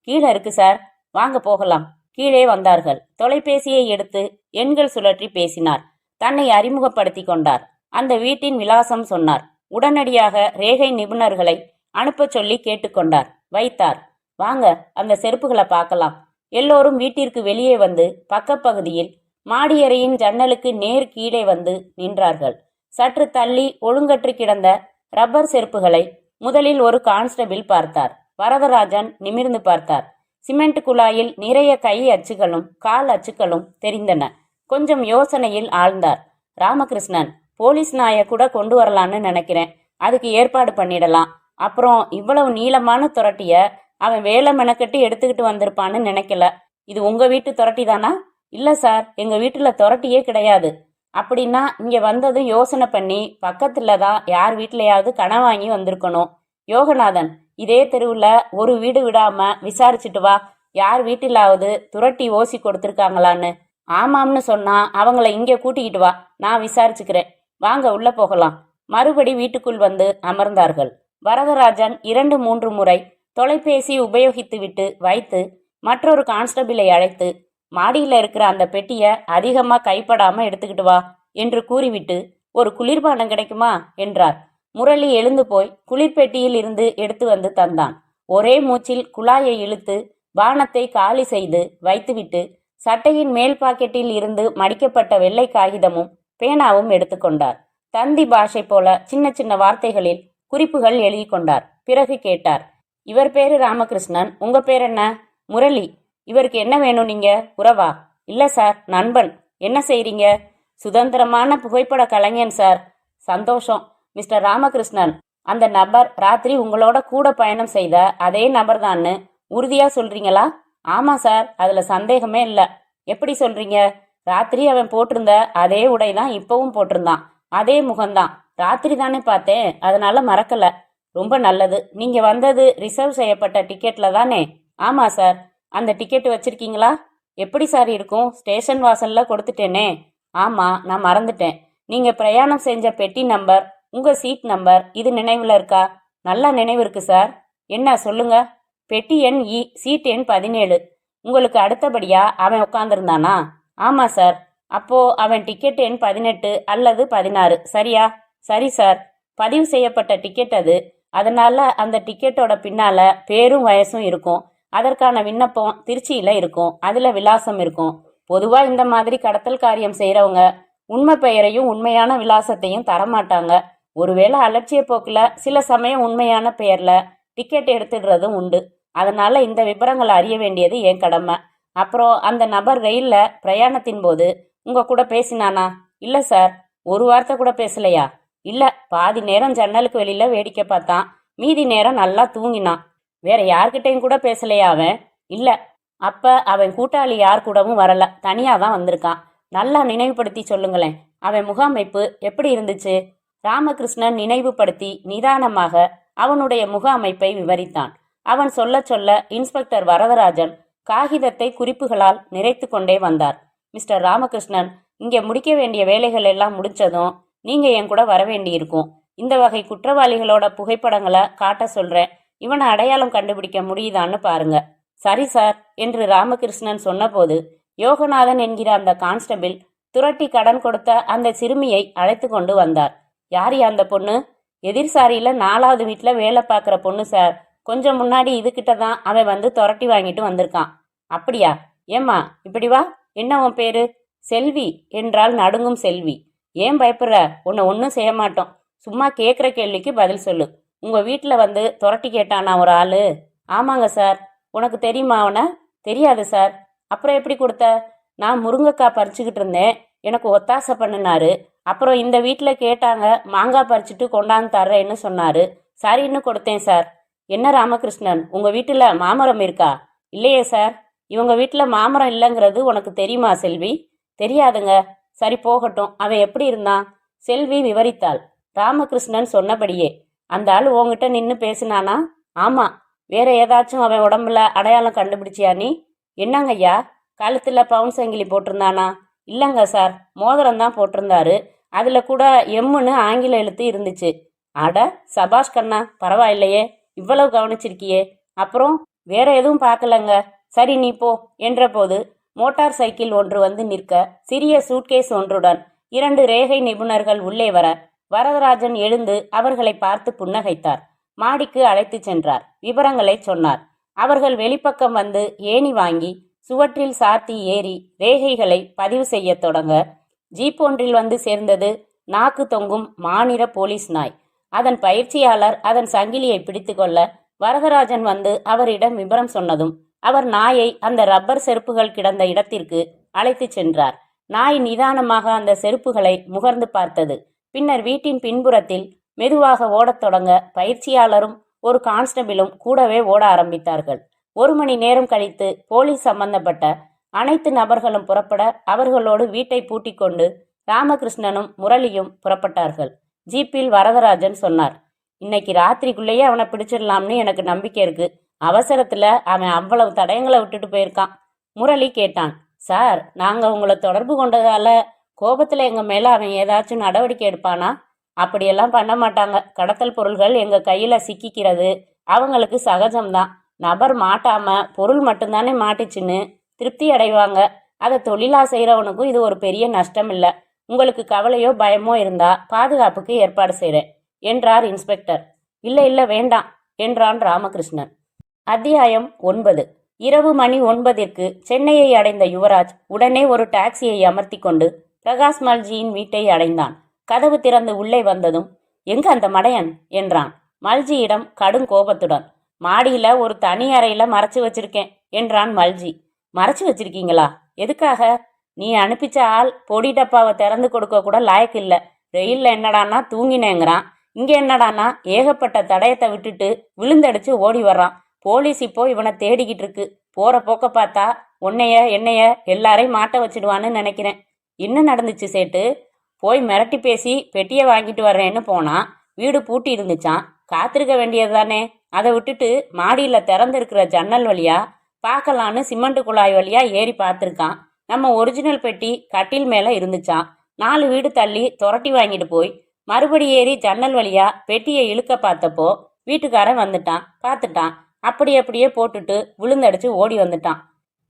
கீழே இருக்கு சார், வாங்க போகலாம். கீழே வந்தார்கள். தொலைபேசியை எடுத்து எண்கள் சுழற்றி பேசினார். தன்னை அறிமுகப்படுத்தி கொண்டார். அந்த வீட்டின் விலாசம் சொன்னார். உடனடியாக ரேகை நிபுணர்களை அனுப்ப சொல்லி கேட்டுக்கொண்டார். வைத்தார். வாங்க அந்த செருப்புகளை பார்க்கலாம். எல்லோரும் வீட்டிற்கு வெளியே வந்து பக்கப்பகுதியில் மாடியறையின் ஜன்னலுக்கு நேர் கீழே வந்து நின்றார்கள். சற்று தள்ளி ஒழுங்கற்று கிடந்த ரப்பர் செருப்புகளை முதலில் ஒரு கான்ஸ்டபிள் பார்த்தார். வரதராஜன் நிமிர்ந்து பார்த்தார். சிமெண்ட் குழாயில் நிறைய கை அச்சுகளும் கால் அச்சுகளும் தெரிந்தன. கொஞ்சம் யோசனையில் ஆழ்ந்தார். ராமகிருஷ்ணன், போலீஸ் நாயை கூட கொண்டு வரலான்னு நினைக்கிறேன். அதுக்கு ஏற்பாடு பண்ணிடலாம். அப்புறம் இவ்வளவு நீளமான துரட்டிய அவன் வேலை மெனக்கட்டி எடுத்துக்கிட்டு வந்திருப்பான்னு நினைக்கல. இது உங்க வீட்டு துரட்டி தானா? இல்ல சார், எங்க வீட்டுல துரட்டியே கிடையாது. அப்படின்னா இங்க வந்ததும் யோசனை பண்ணி பக்கத்துல தான் யார் வீட்லயாவது கடன் வாங்கி வந்திருக்கணும். யோகநாதன், இதே தெருவுல ஒரு வீடு விடாம விசாரிச்சுட்டு வா. யார் வீட்டிலாவது துரட்டி ஓசி கொடுத்துருக்காங்களான்னு. ஆமாம்னு சொன்னா அவங்கள இங்க கூட்டிக்கிட்டு வா, நான் விசாரிச்சுக்கிறேன். வாங்க உள்ள போகலாம். மறுபடி வீட்டுக்குள் வந்து அமர்ந்தார்கள். வரதராஜன் 2-3 முறை தொலைபேசி உபயோகித்துவிட்டு வைத்து மற்றொரு கான்ஸ்டபிளை அழைத்து, மாடியில் இருக்கிற அந்த பெட்டியை அதிகமா கைப்படாம எடுத்துக்கிட்டு வா என்று கூறிவிட்டு, ஒரு குளிர்பானம் கிடைக்குமா என்றார். முரளி எழுந்து போய் குளிர்பெட்டியில் இருந்து எடுத்து வந்து தந்தான். ஒரே மூச்சில் குழாயை இழுத்து பானத்தை காலி செய்து வைத்துவிட்டு சட்டையின் மேல் பாக்கெட்டில் இருந்து மடிக்கப்பட்ட வெள்ளை காகிதமும் பேனாவும் எடுத்துக்கொண்டார். தந்தி பாஷை போல சின்ன சின்ன வார்த்தைகளில் குறிப்புகள் எழுதி கொண்டார். பிறகு கேட்டார், இவர் பேரு ராமகிருஷ்ணன், உங்க பேர் என்ன? முரளி. இவருக்கு என்ன வேணும்? நீங்க உறவா? இல்ல சார், நண்பன். என்ன செய்றீங்க? சுதந்திரமான புகைப்பட கலைஞன் சார். சந்தோஷம். மிஸ்டர் ராமகிருஷ்ணன், அந்த நபர் ராத்திரி உங்களோட கூட பயணம் செய்த அதே நபர் தான்னு உறுதியா சொல்றீங்களா? ஆமா சார், அதுல சந்தேகமே இல்ல. எப்படி சொல்றீங்க? ராத்திரி அவன் போட்டிருந்த அதே உடைதான் இப்பவும் போட்டிருந்தான். அதே முகம்தான். ராத்திரி தானே பார்த்தேன், அதனால மறக்கல. ரொம்ப நல்லது. நீங்க வந்தது ரிசர்வ் செய்யப்பட்ட டிக்கெட்ல தானே? ஆமா சார். அந்த டிக்கெட் வச்சிருக்கீங்களா? எப்படி சார் இருக்கும்? ஸ்டேஷன் வாசல்ல கொடுத்துட்டேனே. ஆமா, நான் மறந்துட்டேன். நீங்க பிரயாணம் செஞ்ச பெட்டி நம்பர், உங்க சீட் நம்பர் இது நினைவுல இருக்கா? நல்லா நினைவு இருக்கு சார். என்ன சொல்லுங்க. பெட்டி எண் இ, சீட் எண் 17. உங்களுக்கு அடுத்தபடியா அவன் உட்கார்ந்துருந்தானா? ஆமா சார். அப்போ அவன் டிக்கெட் எண் 18 அல்லது 16, சரியா? சரி சார். பதிவு செய்யப்பட்ட டிக்கெட் அது. அதனால அந்த டிக்கெட்டோட பின்னால பேரும் வயசும் இருக்கும். அதற்கான விண்ணப்பம் திருச்சியில இருக்கும். அதுல விலாசம் இருக்கும். பொதுவா இந்த மாதிரி கடத்தல் காரியம் செய்யறவங்க உண்மை பெயரையும் உண்மையான விலாசத்தையும் தரமாட்டாங்க. ஒருவேளை அலட்சிய போக்குல சில சமயம் உண்மையான பெயர்ல டிக்கெட் எடுத்துடுறதும் உண்டு. அதனால இந்த விபரங்களை அறிய வேண்டியது என் கடமை. அப்புறம் அந்த நபர் ரயில்ல பிரயாணத்தின் போது உங்க கூட பேசினானா? இல்ல சார். ஒரு வார்த்தை கூட பேசலையா? இல்ல, பாதி நேரம் ஜன்னலுக்கு வெளியில வேடிக்கை பார்த்தான். மீதி நேரம் நல்லா தூங்கினான். வேற யார்கிட்டையும் கூட பேசலையா அவன்? இல்ல. அப்ப அவன் கூட்டாளி யார் கூடவும் வரல, தனியா தான் வந்திருக்கான். நல்லா நினைவுபடுத்தி சொல்லுங்களேன். அவன் முக அமைப்பு எப்படி இருந்துச்சு? ராமகிருஷ்ணன் நினைவுபடுத்தி நிதானமாக அவனுடைய முக அமைப்பை விவரித்தான். அவன் சொல்ல சொல்ல இன்ஸ்பெக்டர் வரதராஜன் காகிதத்தை குறிப்புகளால் நிறைத்து கொண்டே வந்தார். மிஸ்டர் ராமகிருஷ்ணன், இங்க முடிக்க வேண்டிய வேலைகள் எல்லாம் முடிச்சதும் நீங்க என் கூட வரவேண்டியிருக்கும். இந்த வகை குற்றவாளிகளோட புகைப்படங்களை காட்ட சொல்றேன். இவனை அடையாளம் கண்டுபிடிக்க முடியுதான்னு பாருங்க. சரி சார் என்று ராமகிருஷ்ணன் சொன்னபோது யோகநாதன் என்கிற அந்த கான்ஸ்டபிள் துரட்டி கடன் கொடுத்த அந்த சிறுமியை அழைத்து கொண்டு வந்தார். யார் அந்த பொண்ணு? எதிர்சாரியில 4வது வீட்டுல வேலை பார்க்குற பொண்ணு சார். கொஞ்சம் முன்னாடி இதுகிட்ட தான் அவன் வந்து துரட்டி வாங்கிட்டு வந்திருக்கான். அப்படியா? ஏம்மா இப்படி வா. என்ன உன் பேரு? செல்வி என்றால் நடுங்கும் செல்வி. ஏன் பயப்படுற? உன்னை ஒன்றும் செய்ய மாட்டோம். சும்மா கேட்குற கேள்விக்கு பதில் சொல்லு. உங்க வீட்டில் வந்து துரட்டி கேட்டானா ஒரு ஆளு? ஆமாங்க சார். உனக்கு தெரியுமா அவனை? தெரியாது சார். அப்புறம் எப்படி கொடுத்த? நான் முருங்கைக்காய் பறிச்சுக்கிட்டு இருந்தேன். எனக்கு ஒத்தாசை பண்ணினாரு. அப்புறம் இந்த வீட்டில் கேட்டாங்க, மாங்காய் பறிச்சுட்டு கொண்டாந்து தர்றேன்னு சொன்னாரு. சரின்னு கொடுத்தேன் சார். என்ன ராமகிருஷ்ணன், உங்க வீட்டில் மாமரம் இருக்கா? இல்லையே சார். இவங்க வீட்டில் மாமரம் இல்லைங்கிறது உனக்கு தெரியுமா செல்வி? தெரியாதுங்க. சரி போகட்டும். அவன் எப்படி இருந்தான்? செல்வி விவரித்தாள். ராமகிருஷ்ணன் சொன்னபடியே. அந்த ஆள் உங்ககிட்ட நின்று பேசினானா? ஆமா. வேற ஏதாச்சும் அவன் உடம்புல அடையாளம் கண்டுபிடிச்சியா நீ? என்னங்க ஐயா, கழுத்துல பவுன் சங்கிலி போட்டிருந்தானா? இல்லைங்க சார், மோதிரம் தான் போட்டிருந்தாரு. அதுல கூட எம்முன்னு ஆங்கில எழுத்து இருந்துச்சு. அட சபாஷ் கண்ணா, பரவாயில்லையே, இவ்வளவு கவனிச்சிருக்கியே. அப்புறம் வேற எதுவும் பார்க்கலங்க. சரி நீ போ என்ற போது மோட்டார் சைக்கிள் ஒன்று வந்து நிற்க சிறிய சூட்கேஸ் ஒன்றுடன் 2 ரேகை நிபுணர்கள் உள்ளே வர வரதராஜன் எழுந்து அவர்களை பார்த்து புன்னகைத்தார். மாடிக்கு அழைத்து சென்றார். விவரங்களை சொன்னார். அவர்கள் வெளிப்பக்கம் வந்து ஏணி வாங்கி சுவற்றில் சாத்தி ஏறி ரேகைகளை பதிவு செய்ய தொடங்க ஜீப் ஒன்றில் வந்து சேர்ந்தது நாக்கு தொங்கும் மாநிற போலீஸ் நாய். அதன் பயிற்சியாளர் அதன் சங்கிலியை பிடித்து கொள்ள வரதராஜன் வந்து அவரிடம் விபரம் சொன்னதும் அவர் நாயை அந்த ரப்பர் செருப்புகள் கிடந்த இடத்திற்கு அழைத்து சென்றார். நாய் நிதானமாக அந்த செருப்புகளை முகர்ந்து பார்த்தது. பின்னர் வீட்டின் பின்புறத்தில் மெதுவாக ஓடத் தொடங்க பயிற்சியாளரும் ஒரு கான்ஸ்டபிளும் கூடவே ஓட ஆரம்பித்தார்கள். 1 மணி நேரம் கழித்து போலீஸ் சம்பந்தப்பட்ட அனைத்து நபர்களும் புறப்பட அவர்களோடு வீட்டை பூட்டிக் கொண்டு ராமகிருஷ்ணனும் முரளியும் புறப்பட்டார்கள். ஜீப்பில் வரதராஜன் சொன்னார், இன்னைக்கு ராத்திரிக்குள்ளேயே அவனை பிடிச்சிடலாம்னு எனக்கு நம்பிக்கை இருக்கு. அவசரத்துல அவன் அவ்வளவு தடயங்களை விட்டுட்டு போயிருக்கான். முரளி கேட்டான், சார், நாங்க உங்களை தொடர்பு கொண்டதால கோபத்துல எங்க மேல அவன் ஏதாச்சும் நடவடிக்கை எடுப்பானா? அப்படியெல்லாம் பண்ண மாட்டாங்க. கடத்தல் பொருள்கள் எங்க கையில சிக்கிக்கிறது அவங்களுக்கு சகஜம்தான். நபர் மாட்டாம பொருள் மட்டும்தானே மாட்டிச்சுன்னு திருப்தி அடைவாங்க. அதை தொழிலா செய்யறவனுக்கும் இது ஒரு பெரிய நஷ்டம் இல்லை. உங்களுக்கு கவலையோ பயமோ இருந்தா பாதுகாப்புக்கு ஏற்பாடு செய்கிறேன் என்றார் இன்ஸ்பெக்டர். இல்லை இல்லை வேண்டாம் என்றான் ராமகிருஷ்ணன். அத்தியாயம் 9. இரவு மணி 9ற்கு சென்னையை அடைந்த யுவராஜ் உடனே ஒரு டாக்ஸியை அமர்த்தி கொண்டு பிரகாஷ் மல்ஜியின் வீட்டை அடைந்தான். கதவு திறந்து உள்ளே வந்ததும், எங்க அந்த மடையன் என்றான் மல்ஜியிடம் கடும் கோபத்துடன். மாடியில ஒரு தனி அறையில மறைச்சு வச்சிருக்கேன் என்றான் மல்ஜி. மறைச்சு வச்சிருக்கீங்களா? எதுக்காக? நீ அனுப்பிச்ச ஆள் பொடி டப்பாவை திறந்து கொடுக்க கூட லாயக்கு இல்ல. ரெயில்ல என்னடானா தூங்கினேங்கிறான், இங்க என்னடானா ஏகப்பட்ட தடயத்தை விட்டுட்டு விழுந்தடிச்சு ஓடி வர்றான். போலீஸ் இப்போ இவனை தேடிக்கிட்டு இருக்கு. போற போக்க பார்த்தா என்னைய எல்லாரையும் மாட்ட வச்சிடுவான்னு நினைக்கிறேன். என்ன நடந்துச்சு சேட்டு? போய் மிரட்டி பேசி பெட்டியை வாங்கிட்டு வர்றேன்னு போனா வீடு பூட்டி இருந்துச்சான். காத்திருக்க வேண்டியது தானே? அதை விட்டுட்டு மாடியில திறந்திருக்கிற ஜன்னல் வழியா பார்க்கலான்னு சிமெண்ட் குழாய் வழியா ஏறி பார்த்துருக்கான். நம்ம ஒரிஜினல் பெட்டி கட்டில் மேல இருந்துச்சான். 4 வீடு தள்ளி துரட்டி வாங்கிட்டு போய் மறுபடி ஏறி ஜன்னல் வழியா பெட்டியை இழுக்க பார்த்தப்போ வீட்டுக்காரன் வந்துட்டான். பார்த்துட்டான். அப்படியே போட்டுட்டு விழுந்தடிச்சு ஓடி வந்துட்டான்.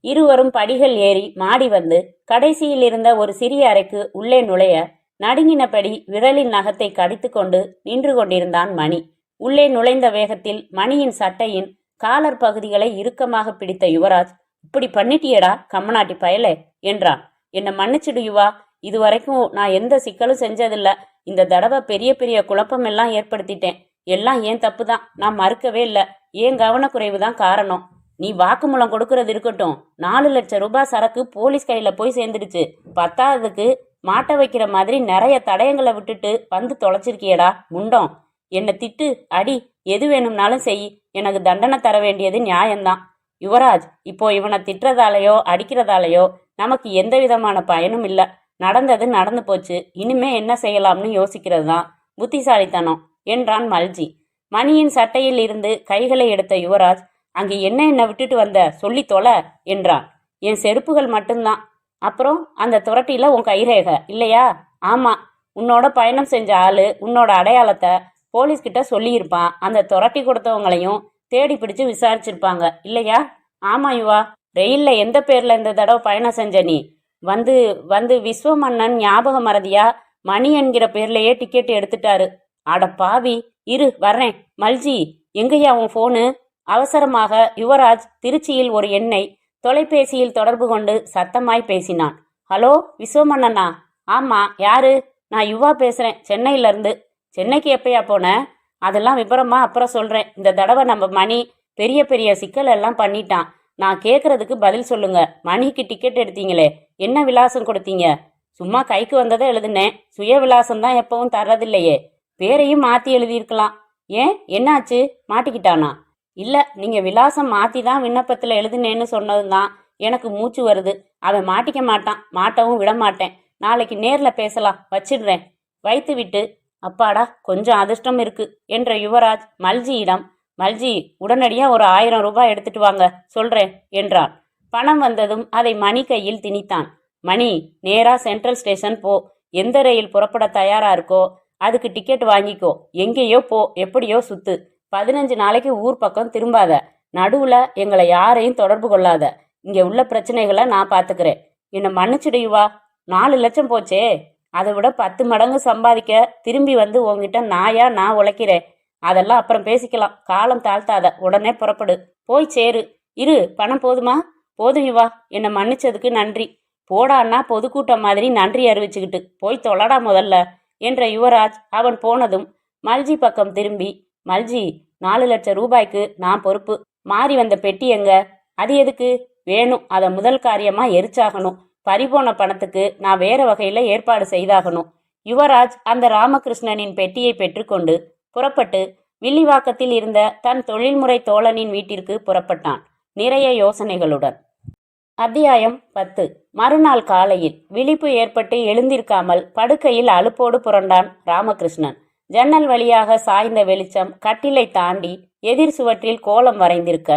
இருவரும் படிகள் ஏறி மாடி வந்து கடைசியில் இருந்த ஒரு சிறிய அறைக்கு உள்ளே நுழைய நடுங்கினபடி விரலின் நகத்தை கடித்து கொண்டு நின்று கொண்டிருந்தான் மணி. உள்ளே நுழைந்த வேகத்தில் மணியின் சட்டையின் காலர் பகுதிகளை இறுக்கமாக பிடித்த யுவராஜ், இப்படி பண்ணிட்டியடா கம்மநாட்டி பயலே என்றான். என்னை மன்னிச்சிடு யுவா, இதுவரைக்கும் நான் எந்த சிக்கலும் செஞ்சதில்ல. இந்த தடவை பெரிய குழப்பம் எல்லாம் ஏற்படுத்திட்டேன். எல்லாம் ஏன் தப்பு தான், நான் மறுக்கவே இல்லை. ஏன் கவனக்குறைவு தான் காரணம். நீ வாக்குமூலம் கொடுக்கறது இருக்கட்டும், 4 லட்சம் ரூபாய் சரக்கு போலீஸ் கையில போய் சேர்ந்துடுச்சு. 10வதுக்கு மாட்ட வைக்கிற மாதிரி நிறைய தடயங்களை விட்டுட்டு வந்து தொலைச்சிருக்கியடா முண்டம். என்னை திட்டு அடி எது வேணும்னாலும் செய், எனக்கு தண்டனை தர வேண்டியது நியாயம்தான். யுவராஜ், இப்போ இவனை திட்டுறதாலேயோ அடிக்கிறதாலேயோ நமக்கு எந்த விதமான பயனும் இல்லை. நடந்தது நடந்து போச்சு. இனிமே என்ன செய்யலாம்னு யோசிக்கிறது தான் புத்திசாலித்தனம் என்றான் மல்ஜி. மணியின் சட்டையில் இருந்து கைகளை எடுத்த யுவராஜ், அங்கே என்ன விட்டுட்டு வந்த சொல்லி தொலை என்றான். என் செருப்புகள் மட்டும்தான். அப்புறம் அந்த துரட்டியில உன் கைரேக இல்லையா? ஆமா, உன்னோட பயணம் செஞ்ச ஆளு உன்னோட அடையாளத்தை போலீஸ்கிட்ட சொல்லியிருப்பான். அந்த துரட்டி கொடுத்தவங்களையும் தேடி பிடிச்சு விசாரிச்சிருப்பாங்க இல்லையா? ஆமா யுவா. ரெயில்ல எந்த பேர்ல இந்த தடவை பயணம் செஞ்ச நீ? வந்து விஸ்வமன்னன் ஞாபக மறதியா மணி என்கிற பேர்லயே டிக்கெட் எடுத்துட்டாரு. அட பாவி, இரு வர்றேன். மல்ஜி, எங்கய்யா உன் போனு? அவசரமாக யுவராஜ் திருச்சியில் ஒரு எண்ணை தொலைபேசியில் தொடர்பு கொண்டு சத்தமாய் பேசினான். ஹலோ, விஸ்வமன்னனா? ஆமா, யாரு? நான் யுவா பேசுறேன், சென்னையில இருந்து. சென்னைக்கு எப்பயா போன? அதெல்லாம் விபரமா அப்புறம் சொல்றேன். இந்த தடவை நம்ம மணி பெரிய சிக்கல் எல்லாம் பண்ணிட்டான். நான் கேட்கறதுக்கு பதில் சொல்லுங்க. மணிக்கு டிக்கெட் எடுத்தீங்களே, என்ன விலாசம் கொடுத்தீங்க? சும்மா கைக்கு வந்ததை எழுதுனேன். சுய விலாசம் தான் எப்பவும் தர்றதில்லையே. பேரையும் மாத்தி எழுதியிருக்கலாம். ஏன், என்னாச்சு? மாட்டிக்கிட்டானா? இல்ல, நீங்க விலாசம் மாத்தி தான் விண்ணப்பத்துல எழுதுனேன்னு சொன்னதுதான் எனக்கு மூச்சு வருது. அவன் மாட்டிக்க மாட்டான், மாட்டவும் விட மாட்டேன். நாளைக்கு நேர்ல பேசலாம், வச்சிடுறேன். வைத்து விட்டு, அப்பாடா கொஞ்சம் அதிர்ஷ்டம் இருக்கு என்ற யுவராஜ் மல்ஜியிடம், மல்ஜி உடனடியா ஒரு 1000 ரூபாய் எடுத்துட்டு வாங்க சொல்றேன் என்றான். பணம் வந்ததும் அதை மணி கையில் திணித்தான். மணி, நேரா சென்ட்ரல் ஸ்டேஷன் போ. எந்த ரயில் புறப்பட தயாரா இருக்கோ அதுக்கு டிக்கெட் வாங்கிக்கோ. எங்கேயோ போ, எப்படியோ சுத்து. 15 நாளைக்கு ஊர் பக்கம் திரும்பாத. நடுவுல எங்களை யாரையும் தொடர்பு கொள்ளாத. இங்க உள்ள பிரச்சனைகளை நான் பாத்துக்கிறேன். என்னை மன்னிச்சுடுவா. 4 லட்சம் போச்சே, அதை விட 10 மடங்கு சம்பாதிக்க திரும்பி வந்து உங்ககிட்ட நான் உழைக்கிறேன். அதெல்லாம் அப்புறம் பேசிக்கலாம். காலம் தாழ்த்தாத, உடனே புறப்படு. போய் சேரு. இரு, பணம் போதுமா? போதும் யுவா, என்னை மன்னிச்சதுக்கு நன்றி. போடான்னா பொதுக்கூட்டம் மாதிரி நன்றி அறிவிச்சுக்கிட்டு போய் தொலைடா முதல்ல என்ற யுவராஜ் அவன் போனதும் மல்ஜி பக்கம் திரும்பி, மல்ஜி, 4 லட்சம் ரூபாய்க்கு நான் பொறுப்பு. மாறி வந்த பெட்டி எங்க? அது எதுக்கு வேணும்? அதை முதல் காரியமா எரிச்சாகணும். பறிபோன பணத்துக்கு நான் வேற வகையில ஏற்பாடு செய்தாகணும். யுவராஜ் அந்த ராமகிருஷ்ணனின் பெட்டியை பெற்றுக்கொண்டு புறப்பட்டு வில்லிவாக்கத்தில் இருந்த தன் தொழில்முறை தோழனின் வீட்டிற்கு புறப்பட்டான், நிறைய யோசனைகளுடன். அத்தியாயம் 10. மறுநாள் காலையில் விழிப்பு ஏற்பட்டு எழுந்திருக்காமல் படுக்கையில் அலுப்போடு புரண்டான் ராமகிருஷ்ணன். ஜன்னல் வழியாக சாய்ந்த வெளிச்சம் கட்டிலை தாண்டி எதிர் சுவற்றில் கோலம் வரைந்திருக்க,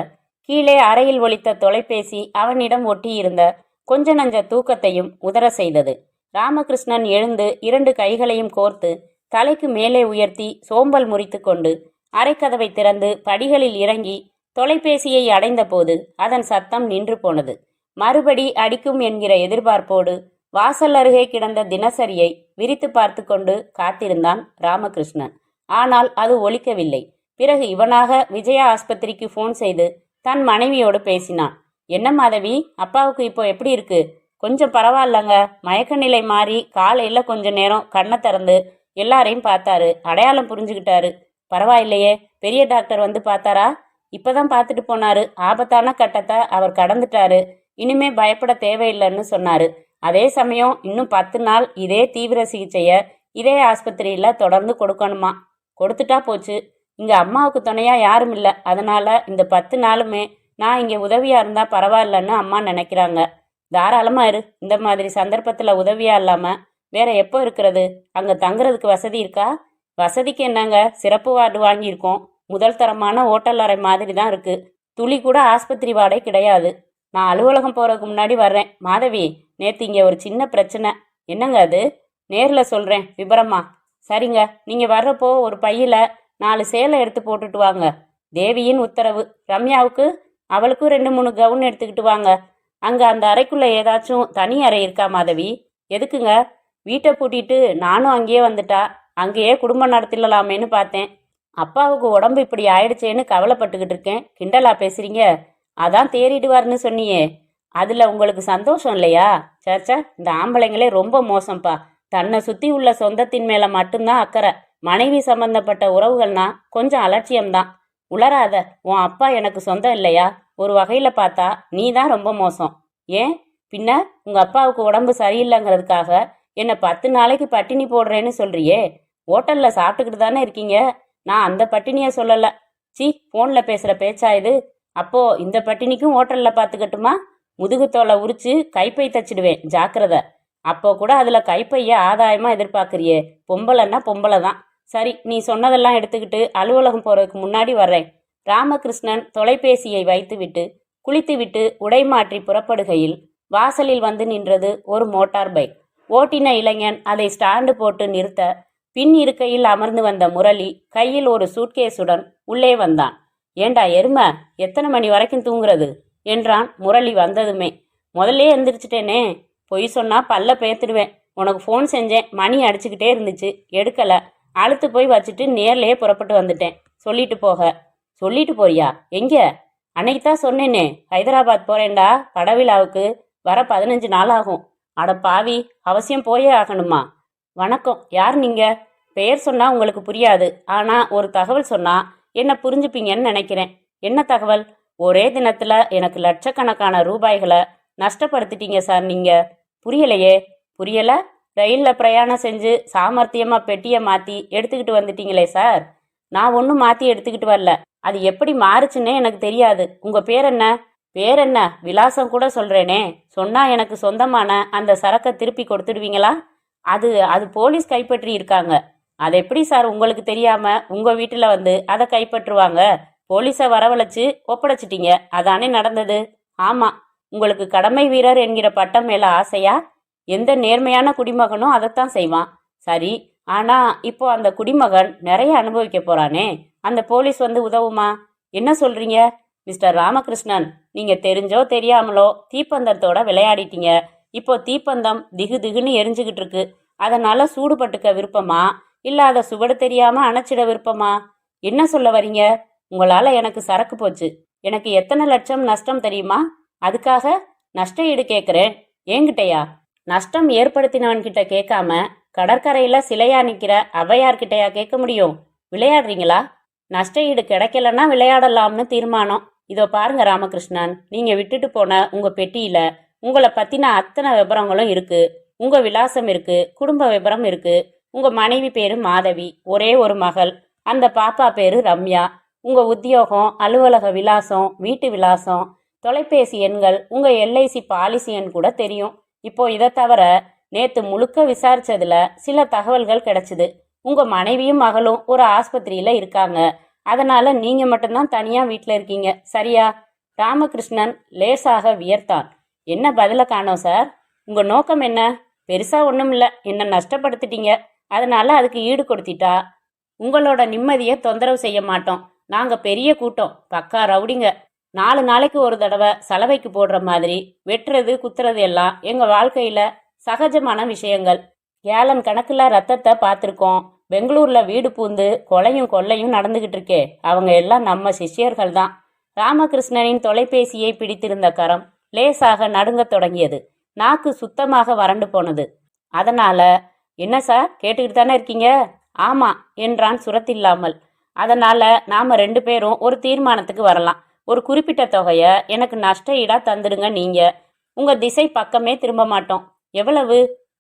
கீழே அறையில் ஒலித்த தொலைபேசி அவனிடம் ஒட்டியிருந்த கொஞ்ச நஞ்ச தூக்கத்தையும் உதற செய்தது. ராமகிருஷ்ணன் எழுந்து 2 கைகளையும் கோர்த்து தலைக்கு மேலே உயர்த்தி சோம்பல் முறித்து கொண்டு அறைக்கதவை திறந்து படிகளில் இறங்கி தொலைபேசியை அடைந்த போது அதன் சத்தம் நின்று போனது. மறுபடி அடிக்கும் என்கிற எதிர்பார்ப்போடு வாசல் அருகே கிடந்த தினசரியை விரித்து பார்த்து கொண்டு காத்திருந்தான் ராமகிருஷ்ணன். ஆனால் அது ஒலிக்கவில்லை. பிறகு இவனாக விஜயா ஆஸ்பத்திரிக்கு ஃபோன் செய்து தன் மனைவியோடு பேசினான். என்ன மாதவி, அப்பாவுக்கு இப்போ எப்படி இருக்கு? கொஞ்சம் பரவாயில்லங்க. மயக்க நிலை மாறி காலையில் கொஞ்ச நேரம் கண்ணை திறந்து எல்லாரையும் பார்த்தாரு, அடையாளம் புரிஞ்சுக்கிட்டாரு. பரவாயில்லையே. பெரிய டாக்டர் வந்து பார்த்தாரா? இப்பதான் பார்த்துட்டு போனாரு. ஆபத்தான கட்டத்தை அவர் கடந்துட்டாரு, இனிமே பயப்பட தேவையில்லைன்னு சொன்னாரு. அதே சமயம் இன்னும் 10 நாள் இதே தீவிர சிகிச்சையை இதே ஆஸ்பத்திரியில் தொடர்ந்து கொடுக்கணுமா. கொடுத்துட்டா போச்சு. இங்கே அம்மாவுக்கு துணையா யாரும் இல்லை. அதனால இந்த 10 நாளுமே நான் இங்கே உதவியா இருந்தா பரவாயில்லன்னு அம்மா நினைக்கிறாங்க. தாராளமா இரு. இந்த மாதிரி சந்தர்ப்பத்தில் உதவியா இல்லாம வேற எப்போ இருக்கிறது? அங்கே தங்குறதுக்கு வசதி இருக்கா? வசதிக்கு என்னங்க, சிறப்பு வார்டு வாங்கியிருக்கோம். முதல் தரமான ஓட்டல் அறை மாதிரி தான் இருக்கு. துளி கூட ஆஸ்பத்திரி வாடகை கிடையாது. நான் அலுவலகம் போறதுக்கு முன்னாடி வர்றேன். மாதவி, நேற்று இங்கே ஒரு சின்ன பிரச்சனை. என்னங்க அது? நேரில் சொல்கிறேன் விபரமா. சரிங்க, நீங்கள் வர்றப்போ ஒரு பையில் 4 சேலை எடுத்து போட்டுட்டு வாங்க. தேவியின் உத்தரவு. ரம்யாவுக்கு, அவளுக்கும் 2-3 கவுன் எடுத்துக்கிட்டு வாங்க. அங்கே அந்த அறைக்குள்ளே ஏதாச்சும் தனி அறை இருக்கா மாதவி? எதுக்குங்க? வீட்டை பூட்டிட்டு நானும் அங்கேயே வந்துட்டா அங்கேயே குடும்பம் நடத்திடலாமேன்னு பார்த்தேன். அப்பாவுக்கு உடம்பு இப்படி ஆயிடுச்சேன்னு கவலைப்பட்டுக்கிட்டு இருக்கேன். கிண்டலா பேசுறீங்க? அதான் தேறிடுவார்னு சொன்னியே, அதில் உங்களுக்கு சந்தோஷம் இல்லையா? சர்ச்சா, இந்த ஆம்பளைங்களே ரொம்ப மோசம்ப்பா. தன்னை சுற்றி உள்ள சொந்தத்தின் மேலே மட்டும்தான் அக்கறை. மனைவி சம்பந்தப்பட்ட உறவுகள்னா கொஞ்சம் அலட்சியம்தான். உளராத. உன் அப்பா எனக்கு சொந்தம் இல்லையா? ஒரு வகையில் பார்த்தா நீ தான் ரொம்ப மோசம். ஏன் பின்ன? உங்கள் அப்பாவுக்கு உடம்பு சரியில்லைங்கிறதுக்காக என்னை 10 நாளைக்கு பட்டினி போடுறேன்னு சொல்றியே. ஹோட்டலில் சாப்பிட்டுக்கிட்டு தானே இருக்கீங்க. நான் அந்த பட்டினியை சொல்லலை. சி, ஃபோனில் பேசுகிற பேச்சா இது? அப்போ இந்த பட்டினிக்கும் ஹோட்டலில் பார்த்துக்கட்டுமா? முதுகுத்தோலை உரிச்சு கைப்பை தச்சிடுவேன், ஜாக்கிரதை. அப்போ கூட அதில் கைப்பைய ஆதாயமாக எதிர்பார்க்குறியே. பொம்பளைன்னா பொம்பளை தான். சரி, நீ சொன்னதெல்லாம் எடுத்துக்கிட்டு அலுவலகம் போகிறதுக்கு முன்னாடி வர்றேன். ராமகிருஷ்ணன் தொலைபேசியை வைத்துவிட்டு குளித்துவிட்டு உடை மாற்றி புறப்படுகையில் வாசலில் வந்து நின்றது ஒரு மோட்டார் பைக். ஓட்டின இளைஞன் அதை ஸ்டாண்டு போட்டு நிறுத்த பின் இருக்கையில் அமர்ந்து வந்த முரளி கையில் ஒரு சூட்கேஸுடன் உள்ளே வந்தான். ஏண்டா எருமை, எத்தனை மணி வரைக்கும் தூங்குறது என்றான் முரளி வந்ததுமே. முதல்லே எந்திரிச்சிட்டேனே. பொய் சொன்னா பல்ல பேத்துடுவேன். உனக்கு ஃபோன் செஞ்சேன், மணி அடிச்சுக்கிட்டே இருந்துச்சு, எடுக்கலை. அழுத்து போய் வச்சுட்டு நேர்லேயே புறப்பட்டு வந்துட்டேன். சொல்லிட்டு போக. சொல்லிட்டு போறியா? எங்க? அன்னைக்கு தான் சொன்னேனே, ஹைதராபாத் போறேன்டா படவிழாவுக்கு. வர 15 நாள் ஆகும். அட பாவி, அவசியம் போயே ஆகணுமா? வணக்கம், யார் நீங்க? பெயர் சொன்னா உங்களுக்கு புரியாது, ஆனா ஒரு தகவல் சொன்னா என்ன புரிஞ்சுப்பீங்கன்னு நினைக்கிறேன். என்ன தகவல்? ஒரே தினத்துல எனக்கு லட்சக்கணக்கான ரூபாய்களை நஷ்டப்படுத்திட்டீங்க சார். நீங்க புரியலையே? புரியல? ரயில்ல பிரயாணம் செஞ்சு சாமர்த்தியமா பெட்டியை மாத்தி எடுத்துக்கிட்டு வந்துட்டீங்களே சார். நான் ஒன்றும் மாத்தி எடுத்துக்கிட்டு வரல. அது எப்படி மாறுச்சுன்னே எனக்கு தெரியாது. உங்க பேர் என்ன? பேர் என்ன? விலாசம் கூட சொல்றேனே. சொன்னா எனக்கு சொந்தமான அந்த சரக்கை திருப்பி கொடுத்துடுவீங்களா? அது போலீஸ் கைப்பற்றி இருக்காங்க. அது எப்படி சார் உங்களுக்கு தெரியாம உங்க வீட்டுல வந்து அதை கைப்பற்றுவாங்க? போலீஸை வரவழைச்சு ஒப்படைச்சிட்டீங்க, அதானே நடந்தது? ஆமா. உங்களுக்கு கடமை வீரர் என்கிற பட்டம் மேல ஆசையா? எந்த நேர்மையான குடிமகனும் அதைத்தான் செய்வான். சரி, ஆனா இப்போ அந்த குடிமகன் நிறைய அனுபவிக்க போறானே, அந்த போலீஸ் வந்து உதவுமா? என்ன சொல்றீங்க மிஸ்டர் ராமகிருஷ்ணன்? நீங்க தெரிஞ்சோ தெரியாமலோ தீப்பந்தத்தோட விளையாடிட்டீங்க. இப்போ தீப்பந்தம் திகு திகுன்னு எரிஞ்சுக்கிட்டு இருக்கு. அதனால சூடுபட்டுக்க விருப்பமா, இல்ல அதை சுவடு தெரியாம அணைச்சிட விருப்பமா? என்ன சொல்ல வரீங்க? உங்களால எனக்கு சரக்கு போச்சு. எனக்கு எத்தனை லட்சம் நஷ்டம் தெரியுமா? அதுக்காக நஷ்ட ஈடு கேட்குறேன். என்கிட்டயா? நஷ்டம் ஏற்படுத்தினவன்கிட்ட கேட்காம கடற்கரையில சிலையா நிக்கிற ஔவையார்கிட்டயா கேட்க முடியும்? விளையாடுறீங்களா? நஷ்ட ஈடு கிடைக்கலன்னா விளையாடலாம்னு தீர்மானம். இதோ பாருங்க ராமகிருஷ்ணன், நீங்க விட்டுட்டு போன உங்க பெட்டியில உங்களை பத்தின அத்தனை விபரங்களும் இருக்கு. உங்க விலாசம் இருக்கு, குடும்ப விபரம் இருக்கு. உங்க மனைவி பேரு மாதவி, ஒரே ஒரு மகள். அந்த பாப்பா பேரு ரம்யா. உங்க உத்தியோகம், அலுவலக விலாசம், வீட்டு விலாசம், தொலைபேசி எண்கள், உங்க எல்ஐசி பாலிசி எண் கூட தெரியும். இப்போ இதை தவிர நேத்து முழுக்க விசாரிச்சதுல சில தகவல்கள் கிடைச்சது. உங்க மனைவியும் மகளும் ஒரு ஆஸ்பத்திரியில இருக்காங்க. அதனால நீங்க மட்டும்தான் தனியா வீட்டில் இருக்கீங்க, சரியா? ராமகிருஷ்ணன் லேசாக வியர்த்தான். என்ன பதில காணோம் சார்? உங்க நோக்கம் என்ன? பெருசா ஒன்றும் இல்லை, என்ன நஷ்டப்படுத்திட்டீங்க, அதனால அதுக்கு ஈடு கொடுத்திட்டா. உங்களோட நிம்மதியை தொந்தரவு செய்ய மாட்டோம். நாங்க பெரிய கூட்டம், பக்கா ரவுடிங்க. 4 நாளைக்கு ஒரு தடவை சலவைக்கு போடுற மாதிரி வெட்டுறது குத்துறது எல்லாம் எங்க வாழ்க்கையில சகஜமான விஷயங்கள். கேலன் கணக்குல ரத்தத்தை பார்த்துருக்கோம். பெங்களூர்ல வீடு பூந்து கொலையும் கொள்ளையும் நடந்துகிட்டு இருக்கே, அவங்க எல்லாம் நம்ம சிஷ்யர்கள் தான். ராமகிருஷ்ணனின் தொலைபேசியை பிடித்திருந்த கரம் லேசாக நடுங்கத் தொடங்கியது. நாக்கு சுத்தமாக வறண்டு போனது. அதனால என்ன சார், கேட்டுக்கிட்டு தானே இருக்கீங்க? ஆமா என்றான் சுரத்தில்லாமல். அதனால நாம 2 பேரும் ஒரு தீர்மானத்துக்கு வரலாம். ஒரு குறிப்பிட்ட தொகையை எனக்கு நஷ்ட ஈடா தந்துடுங்க. நீங்க உங்க திசை பக்கமே திரும்ப மாட்டோம். எவ்வளவு?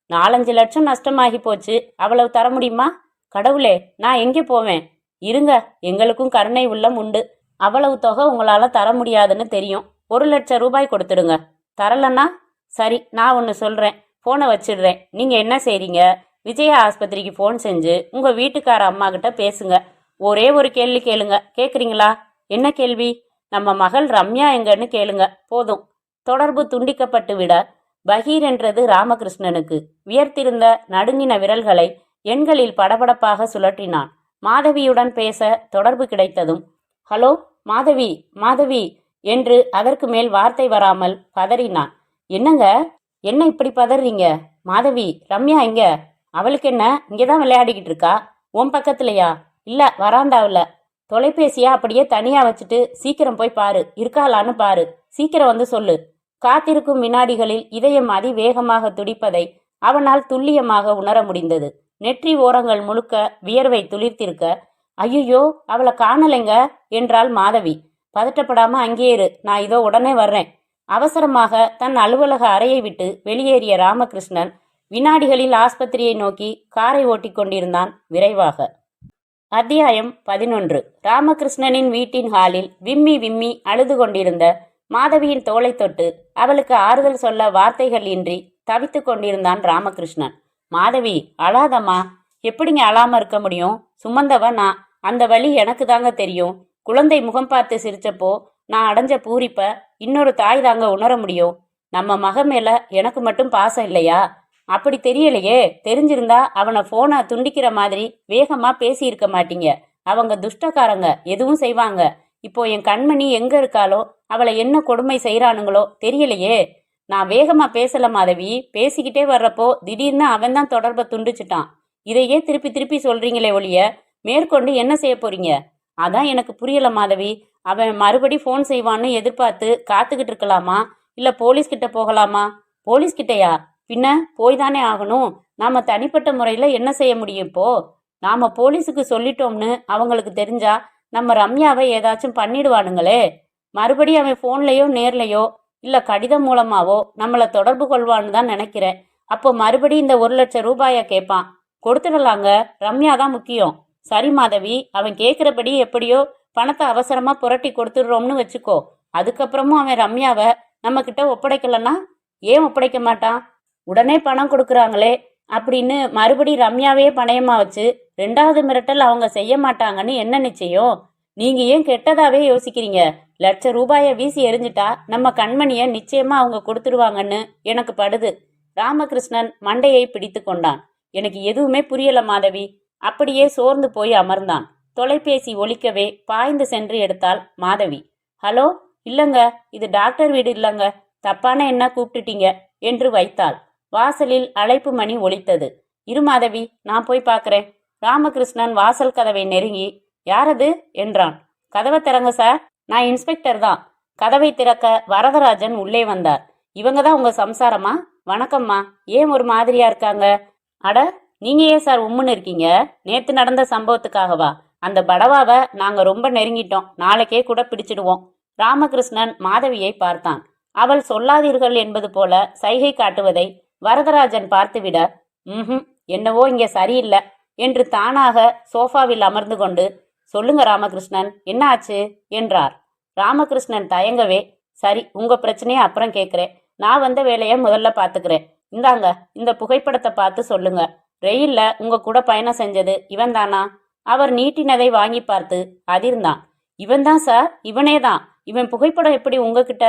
4-5 லட்சம் நஷ்டமாகி போச்சு. அவ்வளவு தர முடியுமா? கடவுளே, நான் எங்கே போவேன்? இருங்க, எங்களுக்கும் கருணை உள்ளம் உண்டு. அவ்வளவு தொகை உங்களால தர முடியாதுன்னு தெரியும். 1 லட்சம் ரூபாய் கொடுத்துடுங்க. தரலன்னா சரி, நான் ஒன்று சொல்றேன், போனை வச்சிடுறேன். நீங்க என்ன செய்றீங்க? விஜயா ஆஸ்பத்திரிக்கு ஃபோன் செஞ்சு உங்க வீட்டுக்கார அம்மா கிட்ட பேசுங்க. ஒரே ஒரு கேள்வி கேளுங்க. கேட்குறீங்களா? என்ன கேள்வி? நம்ம மகள் ரம்யா எங்கன்னு கேளுங்க. போதும். தொடர்பு துண்டிக்கப்பட்டு விட பகீர் என்றது ராமகிருஷ்ணனுக்கு. வியர்த்திருந்த நடுங்கின விரல்களை எண்களில் படபடப்பாக சுழற்றினான். மாதவியுடன் பேச தொடர்பு கிடைத்ததும், ஹலோ மாதவி, மாதவி என்று அதற்கு மேல் வார்த்தை வராமல் பதறினான். என்னங்க, என்ன இப்படி பதறீங்க? மாதவி, ரம்யா எங்க? அவளுக்கு என்ன, இங்கேதான் விளையாடிக்கிட்டு இருக்கா. உன் பக்கத்துலையா? இல்ல, வராண்டாவில். தொலைபேசியா அப்படியே தனியா வச்சுட்டு சீக்கிரம் போய் பாரு, இருக்காளான்னு பாரு. சீக்கிரம் வந்து சொல்லு. காத்திருக்கும் வினாடிகளில் இதயம் அதிவேகமாக துடிப்பதை அவனால் துல்லியமாக உணர முடிந்தது. நெற்றி ஓரங்கள் முழுக்க வியர்வை துளிர்த்திருக்க, ஐயோ அவளை காணலைங்க என்றாள் மாதவி. பதட்டப்படாம அங்கே இரு, நான் இதோ உடனே வர்றேன். அவசரமாக தன் அலுவலக அறையை விட்டு வெளியேறிய ராமகிருஷ்ணன் வினாடிகளில் ஆஸ்பத்திரியை நோக்கி காரை ஓட்டிக் கொண்டிருந்தான் விரைவாக. அத்தியாயம் 11. ராமகிருஷ்ணனின் வீட்டின் ஹாலில் விம்மி விம்மி அழுது கொண்டிருந்த மாதவியின் தோளை தொட்டு அவளுக்கு ஆறுதல் சொல்ல வார்த்தைகள் இன்றி தவித்து கொண்டிருந்தான் ராமகிருஷ்ணன். மாதவி, அழாதம்மா. எப்படிங்க அழாம இருக்க முடியும்? சுமந்தவன் நான், அந்த வழி எனக்கு தாங்க தெரியும். குழந்தை முகம் பார்த்து சிரிச்சப்போ நான் அடைஞ்ச பூரிப்ப இன்னொரு தாய் தாங்க உணர முடியும். நம்ம மக மேல எனக்கு மட்டும் பாசம் இல்லையா? அப்படி தெரியலையே. தெரிஞ்சிருந்தா அவனை போனை துண்டிக்கிற மாதிரி வேகமா பேசியிருக்க மாட்டீங்க. அவங்க துஷ்டக்காரங்க, எதுவும் செய்வாங்க. இப்போ என் கண்மணி எங்க இருக்காளோ, அவளை என்ன கொடுமை செய்யறானுங்களோ தெரியலையே. நான் வேகமா பேசல மாதவி. பேசிக்கிட்டே வர்றப்போ திடீர்னு அவன் தான் தொடர்பை துண்டிச்சிட்டான். இதையே திருப்பி திருப்பி சொல்றீங்களே ஒழிய மேற்கொண்டு என்ன செய்ய போறீங்க? அதான் எனக்கு புரியல மாதவி. அவன் மறுபடி ஃபோன் செய்வான்னு எதிர்பார்த்து காத்துக்கிட்டு இருக்கலாமா, இல்ல போலீஸ்கிட்ட போகலாமா? போலீஸ்கிட்டயா? பின்ன போய் தானே ஆகணும். நாம தனிப்பட்ட முறையில என்ன செய்ய முடியும்? இப்போ நாம போலீஸுக்கு சொல்லிட்டோம்னு அவங்களுக்கு தெரிஞ்சா நம்ம ரம்யாவை ஏதாச்சும் பண்ணிடுவானுங்களே. மறுபடி அவன் போன்லயோ நேர்லையோ இல்ல கடிதம் மூலமாவோ நம்மளை தொடர்பு கொள்வான்னு தான் நினைக்கிறேன். அப்போ மறுபடி இந்த 1 லட்சம் ரூபாய கேட்பான். கொடுத்துடலாங்க, ரம்யா தான் முக்கியம். சரி மாதவி, அவன் கேட்குறபடி எப்படியோ பணத்தை அவசரமா புரட்டி கொடுத்துடுறோம்னு வச்சுக்கோ. அதுக்கப்புறமும் அவன் ரம்யாவை நம்ம கிட்ட ஒப்படைக்கலன்னா ஏன் ஒப்படைக்க மாட்டான்? உடனே பணம் கொடுக்குறாங்களே அப்படின்னு மறுபடி ரம்யாவே பணயமா வச்சு 2வது மிரட்டல் அவங்க செய்ய மாட்டாங்கன்னு என்ன நிச்சயம்? நீங்க ஏன் கெட்டதாவே யோசிக்கிறீங்க? லட்சம் ரூபாயை வீசி எறிஞ்சிட்டா நம்ம கண்மணிய நிச்சயமா அவங்க கொடுத்துடுவாங்கன்னு எனக்கு படுது. ராமகிருஷ்ணன் மண்டையை பிடித்து கொண்டான். எனக்கு எதுவுமே புரியல மாதவி. அப்படியே சோர்ந்து போய் அமர்ந்தான். தொலைபேசி ஒலிக்கவே பாய்ந்து சென்று எடுத்தாள் மாதவி. ஹலோ, இல்லங்க, இது டாக்டர் வீடு இல்லங்க, தப்பான என்ன கூப்பிட்டுட்டீங்க என்று வைத்தாள். வாசலில் அழைப்பு மணி ஒலித்தது. இரு மாதவி, நான் போய் பார்க்கறேன். ராமகிருஷ்ணன் வாசல் கதவை நெருங்கி, யாரது என்றான். கதவை திறங்க சார், நான் இன்ஸ்பெக்டர் தான். கதவை திறக்க வரதராஜன் உள்ளே வந்தார். இவங்க தான் உங்க சம்சாரமா? வணக்கம்மா. ஏன் ஒரு மாதிரியா இருக்காங்க? அட, நீங்க ஏன் சார் உம்முன்னு இருக்கீங்க? நேத்து நடந்த சம்பவத்துக்காகவா? அந்த படவாவை நாங்க ரொம்ப நெருங்கிட்டோம், நாளைக்கே கூட பிடிச்சிடுவோம். ராமகிருஷ்ணன் மாதவியை பார்த்தான். அவள் சொல்லாதீர்கள் என்பது போல சைகை காட்டுவதை வரதராஜன் பார்த்துவிட, என்னவோ இங்க சரியில்லை என்று தானாக சோஃபாவில் அமர்ந்து கொண்டு, சொல்லுங்க ராமகிருஷ்ணன், என்ன ஆச்சு என்றார். ராமகிருஷ்ணன் தயங்கவே, சரி, உங்க பிரச்சனையை அப்புறம் கேட்குறேன், நான் வந்த வேலையை முதல்ல பார்த்துக்கிறேன். இந்தாங்க, இந்த புகைப்படத்தை பார்த்து சொல்லுங்க. ரெயில்ல உங்க கூட பயணம் செஞ்சது இவன் தானா? அவர் நீட்டினதை வாங்கி பார்த்து அதிர்ந்தான். இவன் தான் சார், இவனே தான். இவன் புகைப்படம் எப்படி உங்ககிட்ட?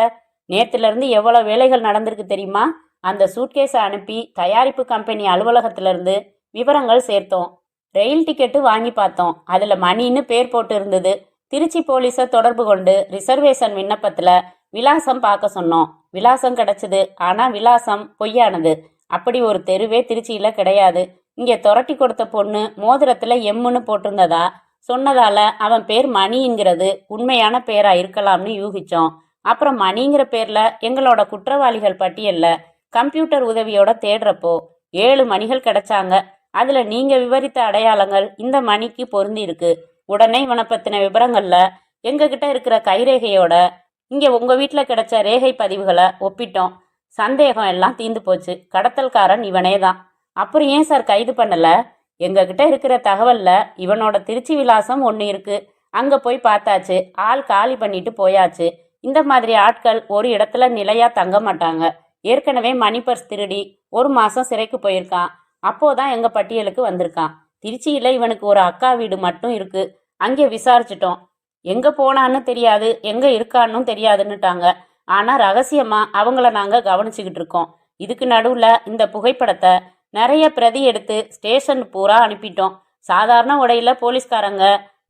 நேத்துல இருந்து எவ்வளவு வேலைகள் நடந்திருக்கு தெரியுமா? அந்த சூட்கேஸை அனுப்பி தயாரிப்பு கம்பெனி அலுவலகத்திலிருந்து விவரங்கள் சேர்த்தோம். ரயில் டிக்கெட்டு வாங்கி பார்த்தோம், அதுல மணின்னு பேர் போட்டு இருந்தது. திருச்சி போலீஸை தொடர்பு கொண்டு ரிசர்வேஷன் விண்ணப்பத்துல விலாசம் பார்க்க சொன்னோம். விலாசம் கிடைச்சது, ஆனா விலாசம் பொய்யானது. அப்படி ஒரு தெருவே திருச்சியில கிடையாது. இங்க துரட்டி கொடுத்த பொண்ணு மோதிரத்துல எம்முன்னு போட்டிருந்ததா சொன்னதால அவன் பேர் மணிங்கிறது உண்மையான பேரா இருக்கலாம்னு யூகிச்சோம். அப்புறம் மணிங்கிற பேர்ல எங்களோட குற்றவாளிகள் பட்டியல்ல கம்ப்யூட்டர் உதவியோட தேடுறப்போ 7 மணிகள் கிடைச்சாங்க. அதுல நீங்க விவரித்த அடையாளங்கள் இந்த மணிக்கு பொருந்தி இருக்கு. உடனே இவனை பத்தின விவரங்கள்ல எங்ககிட்ட இருக்கிற கைரேகையோட இங்க உங்க வீட்டுல கிடைச்ச ரேகை பதிவுகளை ஒப்பிட்டோம். சந்தேகம் எல்லாம் தீந்து போச்சு. கடத்தல்காரன் இவனே தான். அப்புறம் ஏன் சார் கைது பண்ணல? எங்ககிட்ட இருக்கிற தகவல்ல இவனோட திருச்சி விலாசம் ஒன்று இருக்கு. அங்க போய் பார்த்தாச்சு, ஆள் காலி பண்ணிட்டு போயாச்சு. இந்த மாதிரி ஆட்கள் ஒரு இடத்துல நிலையா தங்க மாட்டாங்க. ஏற்கனவே மணி பர்ஸ் திருடி 1 மாசம் சிறைக்கு போயிருக்கான். அப்போதான் எங்க பட்டியலுக்கு வந்திருக்கான். திருச்சியில இவனுக்கு ஒரு அக்கா வீடு மட்டும் இருக்கு. அங்கே விசாரிச்சிட்டோம். எங்க போனான்னு தெரியாது, எங்க இருக்கான்னு தெரியாதுன்னுட்டாங்க. ஆனா ரகசியமா அவங்கள நாங்க கவனிச்சுக்கிட்டு இருக்கோம். இதுக்கு நடுவுல இந்த புகைப்படத்தை நிறைய பிரதி எடுத்து ஸ்டேஷன் பூரா அனுப்பிட்டோம். சாதாரண உடையில போலீஸ்காரங்க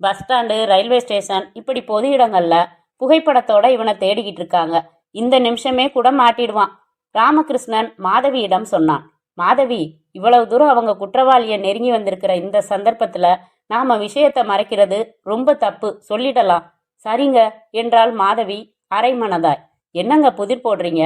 பஸ் ஸ்டாண்டு, ரயில்வே ஸ்டேஷன், இப்படி பொது இடங்கள்ல புகைப்படத்தோட இவனை தேடிக்கிட்டு இருக்காங்க. இந்த நிமிஷமே கூட மாட்டிடுவான். ராமகிருஷ்ணன் மாதவியிடம் சொன்னான். மாதவி, இவ்வளவு தூரம் அவங்க குற்றவாளியை நெருங்கி வந்திருக்கிற இந்த சந்தர்ப்பத்துல நாம விஷயத்தை மறைக்கிறது ரொம்ப தப்பு, சொல்லிடலாம். சரிங்க என்றாள் மாதவி அரைமனதாய். என்னங்க புதிர் போடுறீங்க?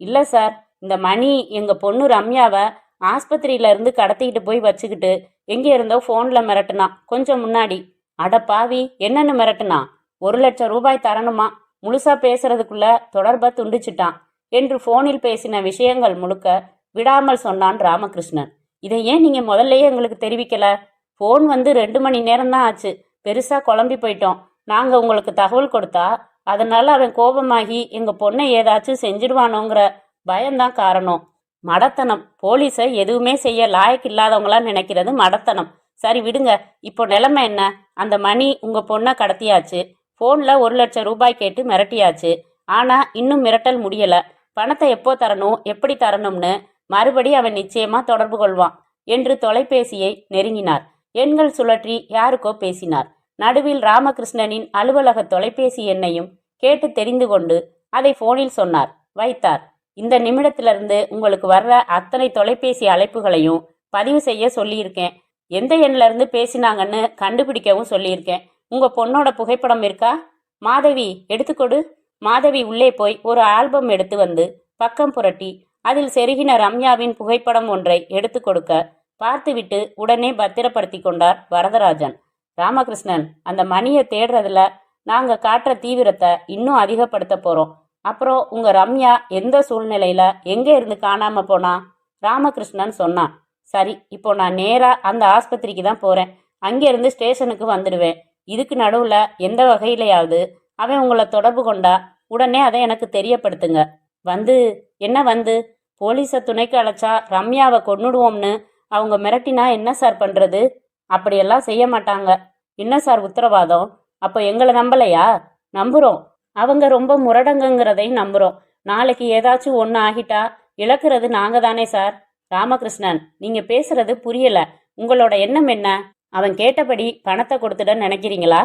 இல்ல சார், இந்த மணி எங்க பொண்ணு ரம்யாவை ஆஸ்பத்திரியில இருந்து கடத்திக்கிட்டு போய் வச்சுக்கிட்டு எங்கே இருந்தோ போன்ல மிரட்டுனா கொஞ்சம் முன்னாடி. அட பாவி, என்னன்னு மிரட்டுனா? 1,00,000 ரூபாய் தரணுமா, முழுசா பேசுறதுக்குள்ள தொடர்பை துண்டிச்சிட்டான் என்று போனில் பேசின விஷயங்கள் முழுக்க விடாமல் சொன்னான் ராமகிருஷ்ணன். இதை ஏன் நீங்க முதல்லயே எங்களுக்கு தெரிவிக்கல? போன் வந்து 2 மணி நேரம் தான் ஆச்சு. பெருசா குழம்பி போயிட்டோம். நாங்க உங்களுக்கு தகவல் கொடுத்தா அதனால அவன் கோபமாகி எங்க பொண்ணை ஏதாச்சும் செஞ்சிடுவானோங்கிற பயம்தான் காரணம். மடத்தனம். போலீஸை எதுவுமே செய்ய லாயக்கு இல்லாதவங்களா நினைக்கிறது மடத்தனம். சரி விடுங்க, இப்போ நிலைமை என்ன? அந்த மணி உங்க பொண்ணை கடத்தியாச்சு. போன்ல 1,00,000 ரூபாய் கேட்டு மிரட்டியாச்சு. ஆனா இன்னும் மிரட்டல் முடியல. பணத்தை எப்போ தரணும், எப்படி தரணும்னு மறுபடி அவன் நிச்சயமா தொடர்பு கொள்வான் என்று தொலைபேசியை நெருங்கினார். எண்கள் சுழற்றி யாருக்கோ பேசினார். நடுவில் ராமகிருஷ்ணனின் அலுவலக தொலைபேசி எண்ணையும் கேட்டு தெரிந்து கொண்டு அதை போனில் சொன்னார், வைத்தார். இந்த நிமிடத்திலிருந்து உங்களுக்கு வர்ற அத்தனை தொலைபேசி அழைப்புகளையும் பதிவு செய்ய சொல்லியிருக்கேன். எந்த எண்ணில இருந்து பேசினாங்கன்னு கண்டுபிடிக்கவும் சொல்லியிருக்கேன். உங்க பொண்ணோட புகைப்படம் இருக்கா? மாதவி, எடுத்துக்கொடு. மாதவி உள்ளே போய் ஒரு ஆல்பம் எடுத்து வந்து பக்கம் புரட்டி அதில் செருகின ரம்யாவின் புகைப்படம் ஒன்றை எடுத்து கொடுக்க பார்த்துவிட்டு உடனே பத்திரப்படுத்தி கொண்டார் வரதராஜன். ராமகிருஷ்ணன், அந்த மணியை தேடுறதுல நாங்க காட்டுற தீவிரத்தை இன்னும் அதிகப்படுத்த போறோம். அப்புறம் உங்க ரம்யா எந்த சூழ்நிலையில எங்க இருந்து காணாம போனா? ராமகிருஷ்ணன் சொன்னான். சரி, இப்போ நான் நேரா அந்த ஆஸ்பத்திரிக்கு தான் போறேன். அங்கிருந்து ஸ்டேஷனுக்கு வந்துடுவேன். இதுக்கு நடுவுல எந்த வகையிலையாவது அவன் உங்களை தொடர்பு கொண்டா உடனே அதை எனக்கு தெரியப்படுத்துங்க. வந்து போலீஸை துணைக்கு அழைச்சா ரம்யாவை கொன்னுடுவோம்னு அவங்க மிரட்டினா என்ன சார் பண்றது? அப்படியெல்லாம் செய்ய மாட்டாங்க. என்ன சார் உத்தரவாதம்? அப்போ எங்களை நம்பலையா? நம்புறோம். அவங்க ரொம்ப முரடங்குங்கிறதையும் நம்புறோம். நாளைக்கு ஏதாச்சும் ஒன்று ஆகிட்டா இழக்கிறது நாங்க தானே சார். ராமகிருஷ்ணன், நீங்க பேசுறது புரியல. உங்களோட எண்ணம் என்ன? அவன் கேட்டபடி பணத்தை கொடுத்துட நினைக்கிறீங்களா?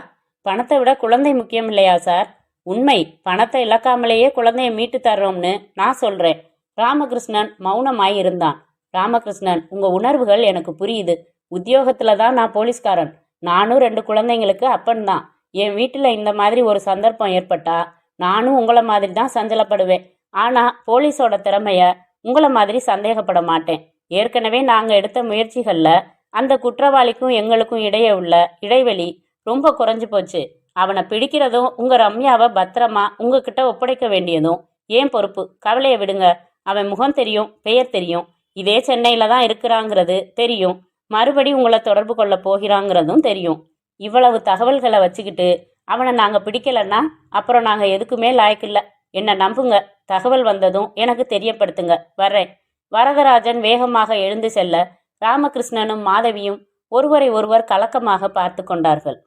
பணத்தை விட குழந்தை முக்கியம் இல்லையா சார்? உண்மை, பணத்தை இழக்காமலேயே குழந்தைய மீட்டு தர்றோம்னு நான் சொல்றேன். ராமகிருஷ்ணன் மௌனமாய் இருந்தான். ராமகிருஷ்ணன், உங்க உணர்வுகள் எனக்கு புரியுது. உத்தியோகத்துல தான் நான் போலீஸ்காரன். நானும் 2 குழந்தைங்களுக்கு அப்பன் தான். என் வீட்டுல இந்த மாதிரி ஒரு சந்தர்ப்பம் ஏற்பட்டா நானும் உங்களை மாதிரி தான் சஞ்சலப்படுவேன். ஆனா போலீஸோட திறமைய உங்களை மாதிரி சந்தேகப்பட மாட்டேன். ஏற்கனவே நாங்க எடுத்த முயற்சிகள்ல அந்த குற்றவாளிக்கும் எங்களுக்கும் இடையே உள்ள இடைவெளி ரொம்ப குறைஞ்சு போச்சு. அவனை பிடிக்கிறதும் உங்க ரம்யாவை பத்திரமா உங்ககிட்ட ஒப்படைக்க வேண்டியதும் ஏன் பொறுப்பு. கவலையை விடுங்க. அவன் முகம் தெரியும், பெயர் தெரியும், இதே சென்னையில தான் இருக்கிறாங்கிறது தெரியும், மறுபடி உங்களை தொடர்பு கொள்ள போகிறாங்கிறதும் தெரியும். இவ்வளவு தகவல்களை வச்சுக்கிட்டு அவனை நாங்க பிடிக்கலன்னா அப்புறம் நாங்க எதுக்குமே லாய்க்கில்ல. என்ன நம்புங்க. தகவல் வந்ததும் எனக்கு தெரியப்படுத்துங்க. வர்றேன். வரதராஜன் வேகமாக எழுந்து செல்ல ராமகிருஷ்ணனும் மாதவியும் ஒருவரை ஒருவர் கலக்கமாக பார்த்து கொண்டார்கள்.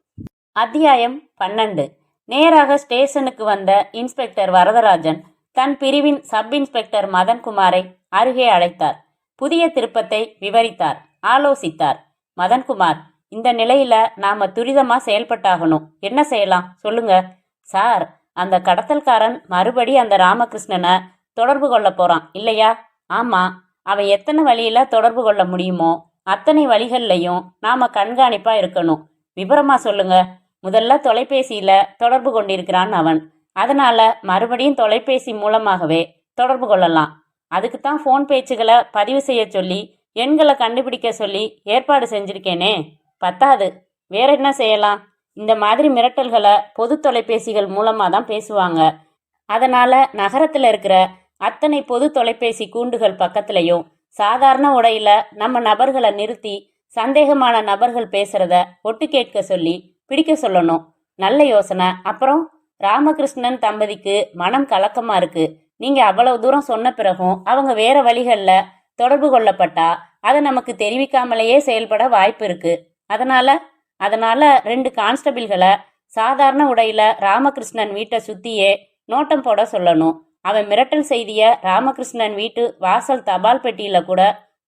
அத்தியாயம் 12. நேராக ஸ்டேஷனுக்கு வந்த இன்ஸ்பெக்டர் வரதராஜன் தன் பிரிவின் சப் இன்ஸ்பெக்டர் மதன்குமாரை அருகே அழைத்தார். புதிய திருப்பத்தை விவரித்தார், ஆலோசித்தார். மதன்குமார், இந்த நிலையில நாம துரிதமா செயல்பட்டாகணும். என்ன செய்யலாம் சொல்லுங்க. சார், அந்த கடத்தல்காரன் மறுபடி அந்த ராமகிருஷ்ணனை தொடர்பு கொள்ள போறான் இல்லையா? ஆமா. அவன் எத்தனை வழியில தொடர்பு கொள்ள முடியுமோ அத்தனை வழிகள்லையும் நாம கண்காணிப்பா இருக்கணும். விபரமா சொல்லுங்க. முதல்ல தொலைபேசியில தொடர்பு கொண்டிருக்கிறான் அவன். அதனால மறுபடியும் தொலைபேசி மூலமாகவே தொடர்பு கொள்ளலாம். அதுக்குத்தான் ஃபோன் பேச்சுகளை பதிவு செய்ய சொல்லி எண்களை கண்டுபிடிக்க சொல்லி ஏற்பாடு செஞ்சிருக்கேனே. பத்தாது, வேற என்ன செய்யலாம்? இந்த மாதிரி மிரட்டல்களை பொது தொலைபேசிகள் மூலமாக தான் பேசுவாங்க. அதனால நகரத்தில் இருக்கிற அத்தனை பொது தொலைபேசி கூண்டுகள் பக்கத்துலையும் சாதாரண உடையில நம்ம நபர்களை நிறுத்தி சந்தேகமான நபர்கள் பேசுறத ஒட்டு கேட்க சொல்லி பிடிக்க சொல்லணும். நல்ல யோசனை. அப்புறம் ராமகிருஷ்ணன் தம்பதிக்கு மனம் கலக்கமா இருக்கு. நீங்க அவ்வளவு தூரம் சொன்ன பிறகும் அவங்க வேற வழிகளில் தொடர்பு கொள்ளப்பட்டா அதை நமக்கு தெரிவிக்காமலேயே செயல்பட வாய்ப்பு இருக்கு. அதனால 2 கான்ஸ்டபிள்களை சாதாரண உடையில ராமகிருஷ்ணன் வீட்டை சுத்தியே நோட்டம் போட சொல்லணும். அவன் மிரட்டல் செய்திய ராமகிருஷ்ணன் வீட்டு வாசல் தபால் பெட்டியில கூட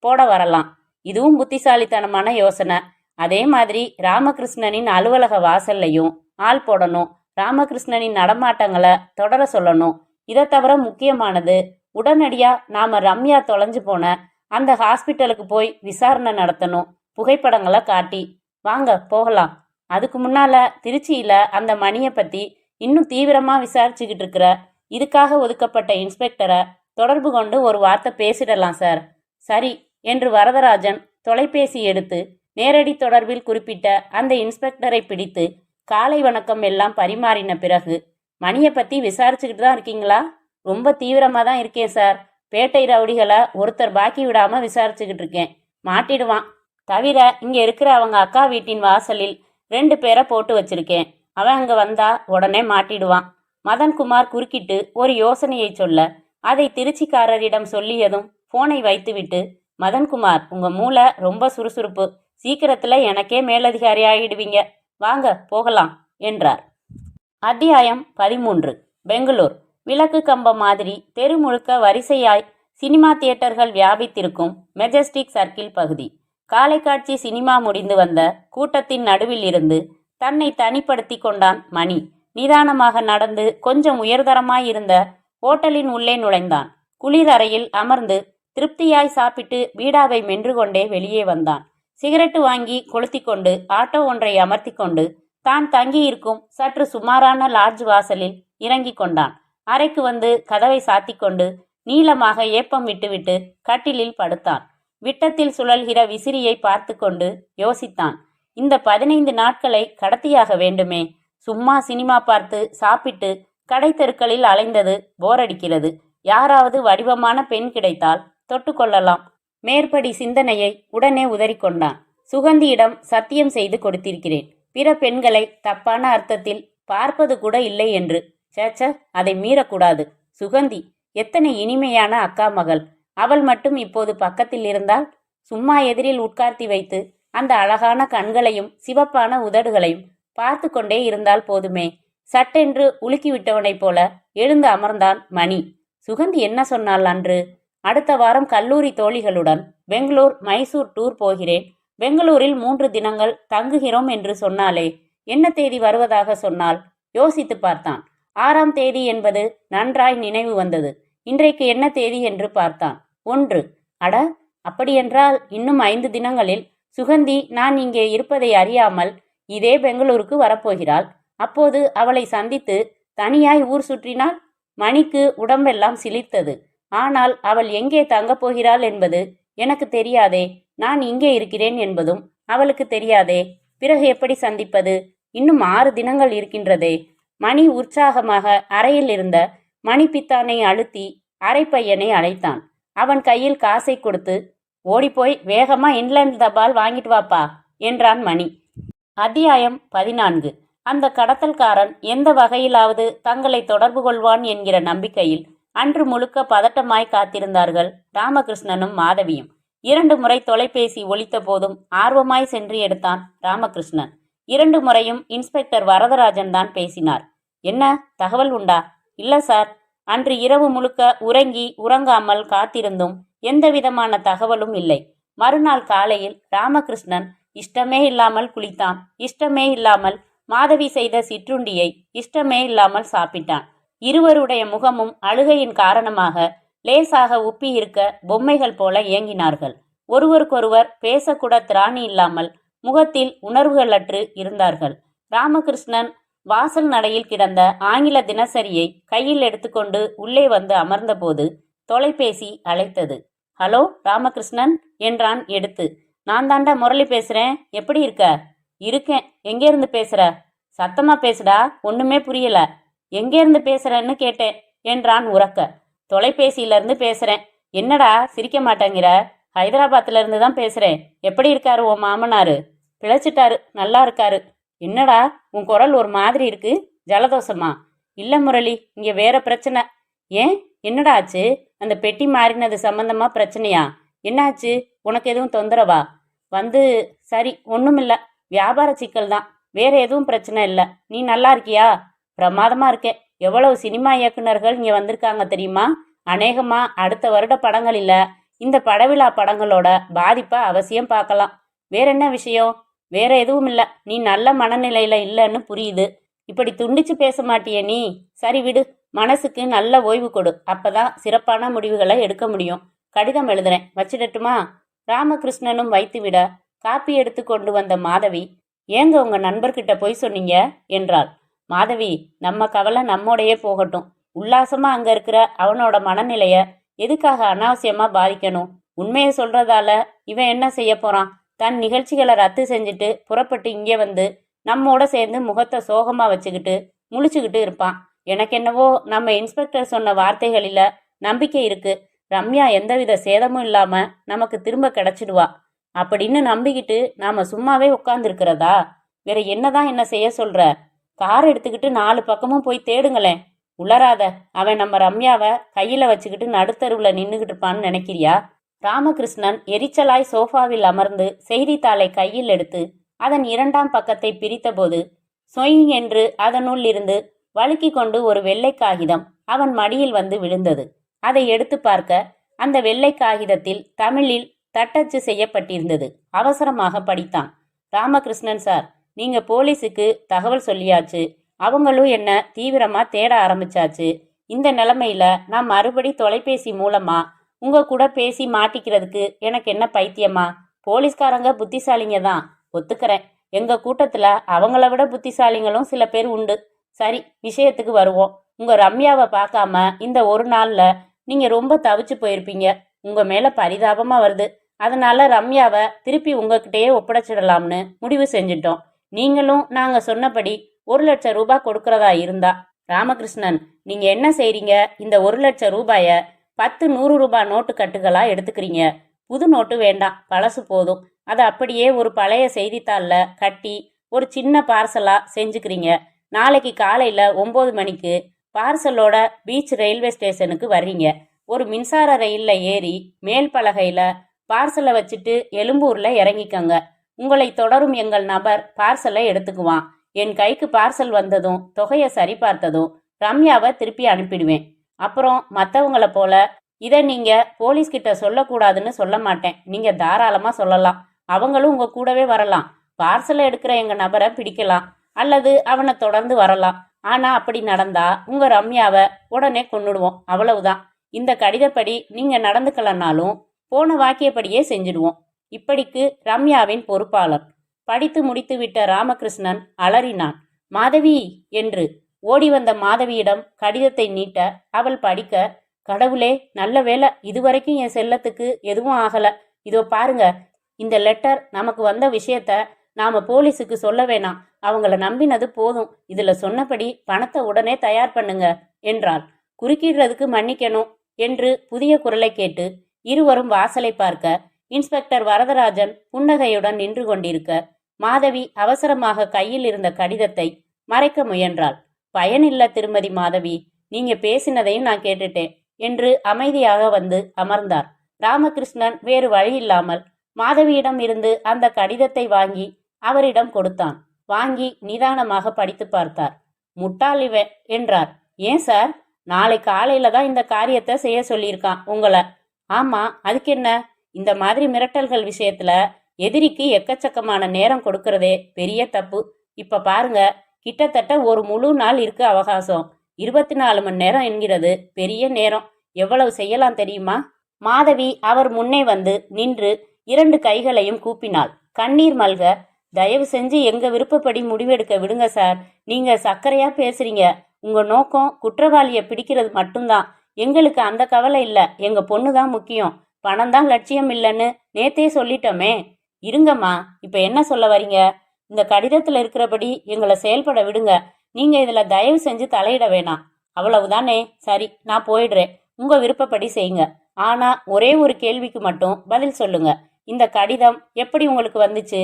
போட வரலாம். இதுவும் புத்திசாலித்தனமான யோசனை. அதே மாதிரி ராமகிருஷ்ணனின் அலுவலக வாசல்லையும் ஆள் போடணும். ராமகிருஷ்ணனின் நடமாட்டங்களை தொடர சொல்லணும். இதை தவிர முக்கியமானது, உடனடியா நாம ரம்யா தொலைஞ்சு போன அந்த ஹாஸ்பிட்டலுக்கு போய் விசாரணை நடத்தணும். புகைப்படங்களை காட்டி. வாங்க போகலாம். அதுக்கு முன்னால திருச்சியில அந்த மணியை பத்தி இன்னும் தீவிரமா விசாரிச்சுக்கிட்டு இருக்கிற இதுக்காக ஒதுக்கப்பட்ட இன்ஸ்பெக்டரை தொடர்பு கொண்டு ஒரு வார்த்தை பேசிடலாம் சார். சரி என்று வரதராஜன் தொலைபேசி எடுத்து நேரடி தொடர்பில் குறிப்பிட்ட அந்த இன்ஸ்பெக்டரை பிடித்து காலை வணக்கம் எல்லாம் பரிமாறின பிறகு, மணியை பத்தி விசாரிச்சுக்கிட்டு தான் இருக்கீங்களா? ரொம்ப தீவிரமா தான் இருக்கேன் சார். பேட்டை ரவுடிகளை ஒருத்தர் பாக்கி விடாம விசாரிச்சுக்கிட்டு இருக்கேன். மாட்டிடுவான். தவிர இங்க இருக்கிற அவங்க அக்கா வீட்டின் வாசலில் 2 பேரை போட்டு வச்சிருக்கேன். அவன் அங்க வந்தா உடனே மாட்டிடுவான். மதன்குமார் குறுக்கிட்டு ஒரு யோசனையை சொல்ல அதை திருச்சிக்காரரிடம் சொல்லியதும் போனை வைத்துவிட்டு, மதன்குமார், உங்க மூளை ரொம்ப சுறுசுறுப்பு. சீக்கிரத்துல எனக்கே மேலதிகாரி ஆகிடுவீங்க. வாங்க போகலாம் என்றார். அத்தியாயம் 13. பெங்களூர். விளக்கு கம்பம் மாதிரி தெரு முழுக்க வரிசையாய் சினிமா தியேட்டர்கள் வியாபித்திருக்கும் மெஜஸ்டிக் சர்க்கிள் பகுதி. காலை காட்சி சினிமா முடிந்து வந்த கூட்டத்தின் நடுவில் இருந்து தன்னை தனிப்படுத்தி கொண்டான் மணி. நிதானமாக நடந்து கொஞ்சம் உயர்தரமாயிருந்த ஓட்டலின் உள்ளே நுழைந்தான். குளிர் அறையில் அமர்ந்து திருப்தியாய் சாப்பிட்டு பீடாவை மென்று கொண்டே வெளியே வந்தான். சிகரெட்டு வாங்கி கொளுத்தி கொண்டு ஆட்டோ ஒன்றை அமர்த்தி கொண்டு தான் தங்கியிருக்கும் சற்று சுமாரான லாட்ஜ் வாசலில் இறங்கி கொண்டான். அறைக்கு வந்து கதவை சாத்தி கொண்டு நீளமாக ஏப்பம் விட்டுவிட்டு கட்டிலில் படுத்தான். விட்டத்தில் சுழல்கிற விசிறியை பார்த்து கொண்டு யோசித்தான். இந்த 15 நாட்களை கடத்தியாக வேண்டுமே. சும்மா சினிமா பார்த்து சாப்பிட்டு கடை தெருக்களில் அலைந்தது போர் அடிக்கிறது. யாராவது வடிவமான பெண் கிடைத்தால் தொட்டு கொள்ளலாம். மேற்படி சிந்தனையை உடனே உதறிக்கொண்டான். சுகந்தியிடம் சத்தியம் செய்து கொடுத்திருக்கிறேன், பிற பெண்களை தப்பான அர்த்தத்தில் பார்ப்பது கூட இல்லை என்று. சேச்ச, அதை மீறக்கூடாது. சுகந்தி எத்தனை இனிமையான அக்கா மகள். அவள் மட்டும் இப்போது பக்கத்தில் இருந்தால், சும்மா எதிரில் உட்கார்த்தி வைத்து அந்த அழகான கண்களையும் சிவப்பான உதடுகளையும் பார்த்து கொண்டே இருந்தால் போதுமே. சட்டென்று உலுக்கிவிட்டவனைப் போல எழுந்து அமர்ந்தான் மணி. சுகந்தி என்ன சொன்னாள் அன்று? அடுத்த வாரம் கல்லூரி தோழிகளுடன் பெங்களூர் மைசூர் டூர் போகிறேன், பெங்களூரில் 3 தினங்கள் தங்குகிறோம் என்று சொன்னாலே. என்ன தேதி வருவதாக சொன்னாள்? யோசித்து பார்த்தான். 6ஆம் தேதி என்பது நன்றாய் நினைவு வந்தது. இன்றைக்கு என்ன தேதி என்று பார்த்தான். 1. அட, அப்படியென்றால் இன்னும் 5 தினங்களில் சுகந்தி நான் இங்கே இருப்பதை அறியாமல் இதே பெங்களூருக்கு வரப்போகிறாள். அப்போது அவளை சந்தித்து தனியாய் ஊர் சுற்றினாள். மணிக்கு உடம்பெல்லாம் சிலிர்த்தது. ஆனால் அவள் எங்கே தங்கப் போகிறாள் என்பது எனக்கு தெரியாதே. நான் இங்கே இருக்கிறேன் என்பதும் அவளுக்கு தெரியாதே. பிறகு எப்படி சந்திப்பது? இன்னும் 6 தினங்கள் இருக்கின்றதே. மணி உற்சாகமாக அறையில் இருந்த மணிப்பித்தானை அழுத்தி அரைப்பையனை அழைத்தான். அவன் கையில் காசை கொடுத்து, ஓடிப்போய் வேகமா இன்லேண்ட் தபால் வாங்கிட்டு வாப்பா என்றான் மணி. அத்தியாயம் 14. அந்த கடத்தல்காரன் எந்த வகையிலாவது தங்களை தொடர்பு கொள்வான் என்கிற நம்பிக்கையில் அன்று முழுக்க பதட்டமாய் காத்திருந்தார்கள் ராமகிருஷ்ணனும் மாதவியும். 2 முறை தொலைபேசி ஒலித்த போதும் ஆர்வமாய் சென்று எடுத்தான் ராமகிருஷ்ணன். 2 முறையும் இன்ஸ்பெக்டர் வரதராஜன் தான் பேசினார். என்ன தகவல் உண்டா? இல்ல சார், அன்று இரவு முழுக்க உறங்கி உறங்காமல் காத்திருந்தும் எந்த விதமான தகவலும் இல்லை. மறுநாள் காலையில் ராமகிருஷ்ணன் இஷ்டமே இல்லாமல் குளித்தான். இஷ்டமே இல்லாமல் மாதவி செய்த சிற்றுண்டியை இஷ்டமே இல்லாமல் சாப்பிட்டான். இருவருடைய முகமும் அழுகையின் காரணமாக லேசாக உப்பி இருக்க பொம்மைகள் போல ஏங்கினார்கள். ஒருவருக்கொருவர் பேசக்கூட திராணி இல்லாமல் முகத்தில் உணர்வுகளற்று இருந்தார்கள். ராமகிருஷ்ணன் வாசல் நடையில் கிடந்த ஆங்கில தினசரியை கையில் எடுத்துக்கொண்டு உள்ளே வந்து அமர்ந்தபோது தொலைபேசி அழைத்தது. ஹலோ ராமகிருஷ்ணன் என்றான் எடுத்து. நான் தாண்டா முரளி பேசுறேன். எப்படி இருக்க? இருக்கேன். எங்கேருந்து பேசுற? சத்தமா பேசுடா, ஒண்ணுமே புரியல. எங்கேருந்து பேசுறேன்னு கேட்டேன் என்றான் உரக்க. தொலைபேசியிலிருந்து பேசுறேன். என்னடா சிரிக்க மாட்டேங்கிற? ஹைதராபாத்ல இருந்து தான் பேசுறேன். எப்படி இருக்காரு உன் மாமனாரு? பிழைச்சிட்டாரு, நல்லா இருக்காரு. என்னடா உன் குரல் ஒரு மாதிரி இருக்கு, ஜலதோஷமா? இல்ல முரளி, இங்க வேற பிரச்சனை. ஏன், என்னடா ஆச்சு? அந்த பெட்டி மாறினது சம்பந்தமா பிரச்சனையா? என்னாச்சு? உனக்கு எதுவும் தொந்தரவா? சரி, ஒண்ணுமில்ல, வியாபார சிக்கல் தான், வேற எதுவும் பிரச்சனை இல்லை. நீ நல்லா இருக்கியா? பிரமாதமா இருக்கேன். எவ்வளவு சினிமா இயக்குனர்கள் இங்க வந்திருக்காங்க தெரியுமா? அநேகமா அடுத்த வருட படங்களில் இந்த படவிழா படங்களோட பாதிப்பை அவசியம் பார்க்கலாம். வேற என்ன விஷயம்? வேற எதுவும் இல்லை. நீ நல்ல மனநிலையில இல்லைன்னு புரியுது. இப்படி துண்டிச்சு பேச மாட்டியே நீ. சரி விடு, மனசுக்கு நல்ல ஓய்வு கொடு, அப்பதான் சிறப்பான முடிவுகளை எடுக்க முடியும். கடிதம் எழுதுறேன், வச்சிடட்டுமா? ராமகிருஷ்ணனும் வைத்துவிட காப்பி எடுத்து கொண்டு வந்த மாதவி, ஏங்க உங்க நண்பர்கிட்ட போய் சொன்னீங்க என்றாள். மாதவி, நம்ம கவலை நம்மோடையே போகட்டும். உல்லாசமா அங்க இருக்கிற அவனோட மனநிலைய எதுக்காக அனாவசியமா பாதிக்கணும்? உண்மையை சொல்றதால இவன் என்ன செய்ய போறான்? தன் நிகழ்ச்சிகளை ரத்து செஞ்சுட்டு புறப்பட்டு இங்கே வந்து நம்மோட சேர்ந்து முகத்தை சோகமா வச்சுக்கிட்டு முழிச்சுக்கிட்டு இருப்பான். எனக்கு என்னவோ நம்ம இன்ஸ்பெக்டர் சொன்ன வார்த்தைகளில நம்பிக்கை இருக்கு. ரம்யா எந்தவித சேதமும் இல்லாம நமக்கு திரும்ப கிடைச்சிடுவா அப்படின்னு நம்பிக்கிட்டு நாம சும்மாவே உட்கார்ந்துருக்கிறதா? வேற என்னதான் என்ன செய்ய சொல்ற? கார் எடுத்துக்கிட்டு 4 பக்கமும் போய் தேடுங்களேன். உளராத, அவன் நம்ம ரம்யாவை கையில வச்சுக்கிட்டு நடுத்தருவுல நின்றுகிட்டு இருப்பான்னு நினைக்கிறியா? ராமகிருஷ்ணன் எரிச்சலாய் சோஃபாவில் அமர்ந்து செய்தித்தாளை கையில் எடுத்து அதன் 2ஆம் பக்கத்தை பிரித்தபோது சொயிங் என்று அதனுள் இருந்து வழுக்கி கொண்டு ஒரு வெள்ளை காகிதம் அவன் மடியில் வந்து விழுந்தது. அதை எடுத்து பார்க்க அந்த வெள்ளை காகிதத்தில் தமிழில் தட்டச்சு செய்யப்பட்டிருந்தது. அவசரமாக படித்தான். ராமகிருஷ்ணன் சார், நீங்க போலீஸுக்கு தகவல் சொல்லியாச்சு. அவங்களும் என்ன தீவிரமா தேட ஆரம்பிச்சாச்சு. இந்த நிலைமையில நான் மறுபடி தொலைபேசி மூலமா உங்க கூட பேசி மாட்டிக்கிறதுக்கு எனக்கு என்ன பைத்தியமா? போலீஸ்காரங்க புத்திசாலிங்க தான், ஒத்துக்கிறேன். எங்க கூட்டத்துல அவங்கள விட புத்திசாலிங்களும் சில பேர் உண்டு. சரி, விஷயத்துக்கு வருவோம். உங்க ரம்யாவை பார்க்காம இந்த ஒரு நாள்ல நீங்க ரொம்ப தவிச்சு போயிருப்பீங்க. உங்க மேல பரிதாபமா வருது. அதனால ரம்யாவை திருப்பி உங்ககிட்டயே ஒப்படைச்சிடலாம்னு முடிவு செஞ்சிட்டோம். நீங்களும் நாங்க சொன்னபடி 1,00,000 ரூபாய் கொடுக்கறதா இருந்தா. ராமகிருஷ்ணன், நீங்க என்ன செய்றீங்க? இந்த 1,00,000 ரூபாய 10 100 ரூபாய் நோட்டு கட்டுகளா எடுத்துக்கிறீங்க. புது நோட்டு வேண்டாம், பழசு போதும். அதை அப்படியே ஒரு பழைய செய்தித்தாள்ல கட்டி ஒரு சின்ன பார்சலா செஞ்சுக்கிறீங்க. நாளைக்கு காலையில 9 மணிக்கு பார்சலோட பீச் ரயில்வே ஸ்டேஷனுக்கு வர்றீங்க. ஒரு மின்சார ரயில்ல ஏறி மேல் பலகையில பார்சலை வச்சுட்டு எழும்பூர்ல இறங்கிக்கங்க. உங்களை தொடரும் எங்கள் நபர் பார்சலை எடுத்துக்குவான். என் கைக்கு பார்சல் வந்ததும் தொகையை சரி பார்த்ததும் ரம்யாவை திருப்பி அனுப்பிடுவேன். அப்புறம் மற்றவங்களை போல இதை நீங்க போலீஸ்கிட்ட சொல்லக்கூடாதுன்னு சொல்ல மாட்டேன். நீங்க தாராளமா சொல்லலாம். அவங்களும் உங்க கூடவே வரலாம். பார்சலை எடுக்கிற எங்க நபரை பிடிக்கலாம் அல்லது அவனை தொடர்ந்து வரலாம். ஆனா அப்படி நடந்தா உங்க ரம்யாவை உடனே கொன்னுடுவோம், அவ்வளவுதான். இந்த கடிதப்படி நீங்க நடந்துக்கலனாலும் போன வாக்கியப்படியே செஞ்சிடுவோம். இப்படிக்கு ரம்யாவின் பொறுப்பாளர். படித்து முடித்துவிட்ட ராமகிருஷ்ணன் அலறினான். மாதவி என்று. ஓடி வந்த மாதவியிடம் கடிதத்தை நீட்ட அவள் படிக்க, கடவுளே, நல்ல வேளை, இதுவரைக்கும் என் செல்லத்துக்கு எதுவும் ஆகல. இதோ பாருங்க, இந்த லெட்டர். நமக்கு வந்த விஷயத்த நாம போலீஸுக்கு சொல்ல வேணாம். அவங்கள நம்பினது போதும். இதுல சொன்னபடி பணத்தை உடனே தயார் பண்ணுங்க என்றாள். குறுக்கிடுறதுக்கு மன்னிக்கணும் என்று புதிய குரலை கேட்டு இருவரும் வாசலை பார்க்க, இன்ஸ்பெக்டர் வரதராஜன் புன்னகையுடன் நின்று கொண்டிருக்க, மாதவி அவசரமாக கையில் இருந்த கடிதத்தை மறைக்க முயன்றாள். பயனில்ல திருமதி மாதவி, நீங்க பேசினதையும் நான் கேட்டுட்டேன் என்று அமைதியாக வந்து அமர்ந்தார். ராமகிருஷ்ணன் வேறு வழியில்லாமல் மாதவியிடம் இருந்து அந்த கடிதத்தை வாங்கி அவரிடம் கொடுத்தான். வாங்கி நிதானமாக படித்து பார்த்தார். முட்டாள் இவன் என்றார். ஏன் சார்? நாளை காலையில தான் இந்த காரியத்தை செய்ய சொல்லியிருக்கான் உங்களை. ஆமா, அதுக்கு என்ன? இந்த மாதிரி மிரட்டல்கள் விஷயத்துல எதிரிக்கு எக்கச்சக்கமான நேரம் கொடுக்கறதே பெரிய தப்பு. இப்ப பாருங்க, கிட்டத்தட்ட ஒரு முழு நாள் இருக்கு அவகாசம். 24 மணி நேரம் என்கிறது பெரிய நேரம். எவ்வளவு செய்யலாம் தெரியுமா? மாதவி அவர் முன்னே வந்து நின்று 2 கைகளையும் கூப்பினாள். கண்ணீர் மல்க, தயவு செஞ்சு எங்க விருப்பப்படி முடிவெடுக்க விடுங்க சார். நீங்க சக்கரையா பேசுறீங்க. உங்க நோக்கம் குற்றவாளியை பிடிக்கிறது மட்டும்தான். எங்களுக்கு அந்த கவலை இல்ல. எங்க பொண்ணு தான் முக்கியம். பணம் தான் லட்சியம் இல்லைன்னு நேத்தே சொல்லிட்டோமே. இருங்கம்மா, இப்ப என்ன சொல்ல வரீங்க? இந்த கடிதத்துல இருக்கிறபடி எங்களை செயல்பட விடுங்க. நீங்க இதுல தயவு செஞ்சு தலையிட வேணாம். அவ்வளவுதானே? சரி, நான் போயிடுறேன். உங்க விருப்பப்படி செய்யுங்க. ஆனா ஒரே ஒரு கேள்விக்கு மட்டும் பதில் சொல்லுங்க. இந்த கடிதம் எப்படி உங்களுக்கு வந்துச்சு?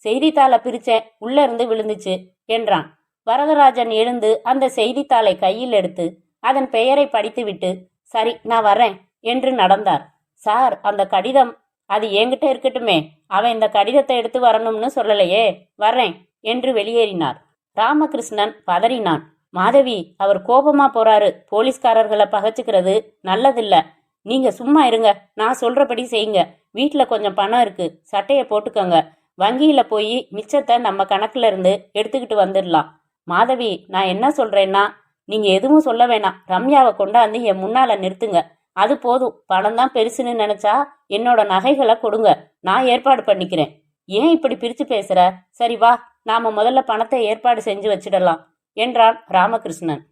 செய்தித்தாளை பிரிச்சேன், உள்ள இருந்து விழுந்துச்சு என்றான். வரதராஜன் எழுந்து அந்த செய்தித்தாளை கையில் எடுத்து அதன் பெயரை படித்துவிட்டு, சரி, நான் வர்றேன் என்று நடந்தார். சார், அந்த கடிதம் அது என்கிட்ட இருக்கட்டுமே. அவன் இந்த கடிதத்தை எடுத்து வரணும்னு சொல்லலையே. வர்றேன் என்று வெளியேறினார். ராமகிருஷ்ணன் பதறினான். மாதவி, அவர் கோபமா போறாரு. போலீஸ்காரர்களை பகச்சுக்கிறது நல்லதில்ல. நீங்க சும்மா இருங்க. நான் சொல்றபடி செய்யுங்க. வீட்டுல கொஞ்சம் பணம் இருக்கு, சட்டையை போட்டுக்கோங்க. வங்கியில போய் மிச்சத்தை நம்ம கணக்குல இருந்து எடுத்துக்கிட்டு வந்துடலாம். மாதவி, நான் என்ன சொல்றேன்னா, நீங்க எதுவும் சொல்ல வேணாம். ரம்யாவை கொண்டாந்து என் முன்னால நிறுத்துங்க. அது போதும். பணம் தான் பெருசுன்னு நினைச்சா என்னோட நகைகளை கொடுங்க, நான் ஏற்பாடு பண்ணிக்கிறேன். ஏன் இப்படி பிரிச்சு பேசுற? சரி வா, நாம முதல்ல பணத்தை ஏற்பாடு செஞ்சு வச்சிடலாம் என்றான் ராமகிருஷ்ணன்.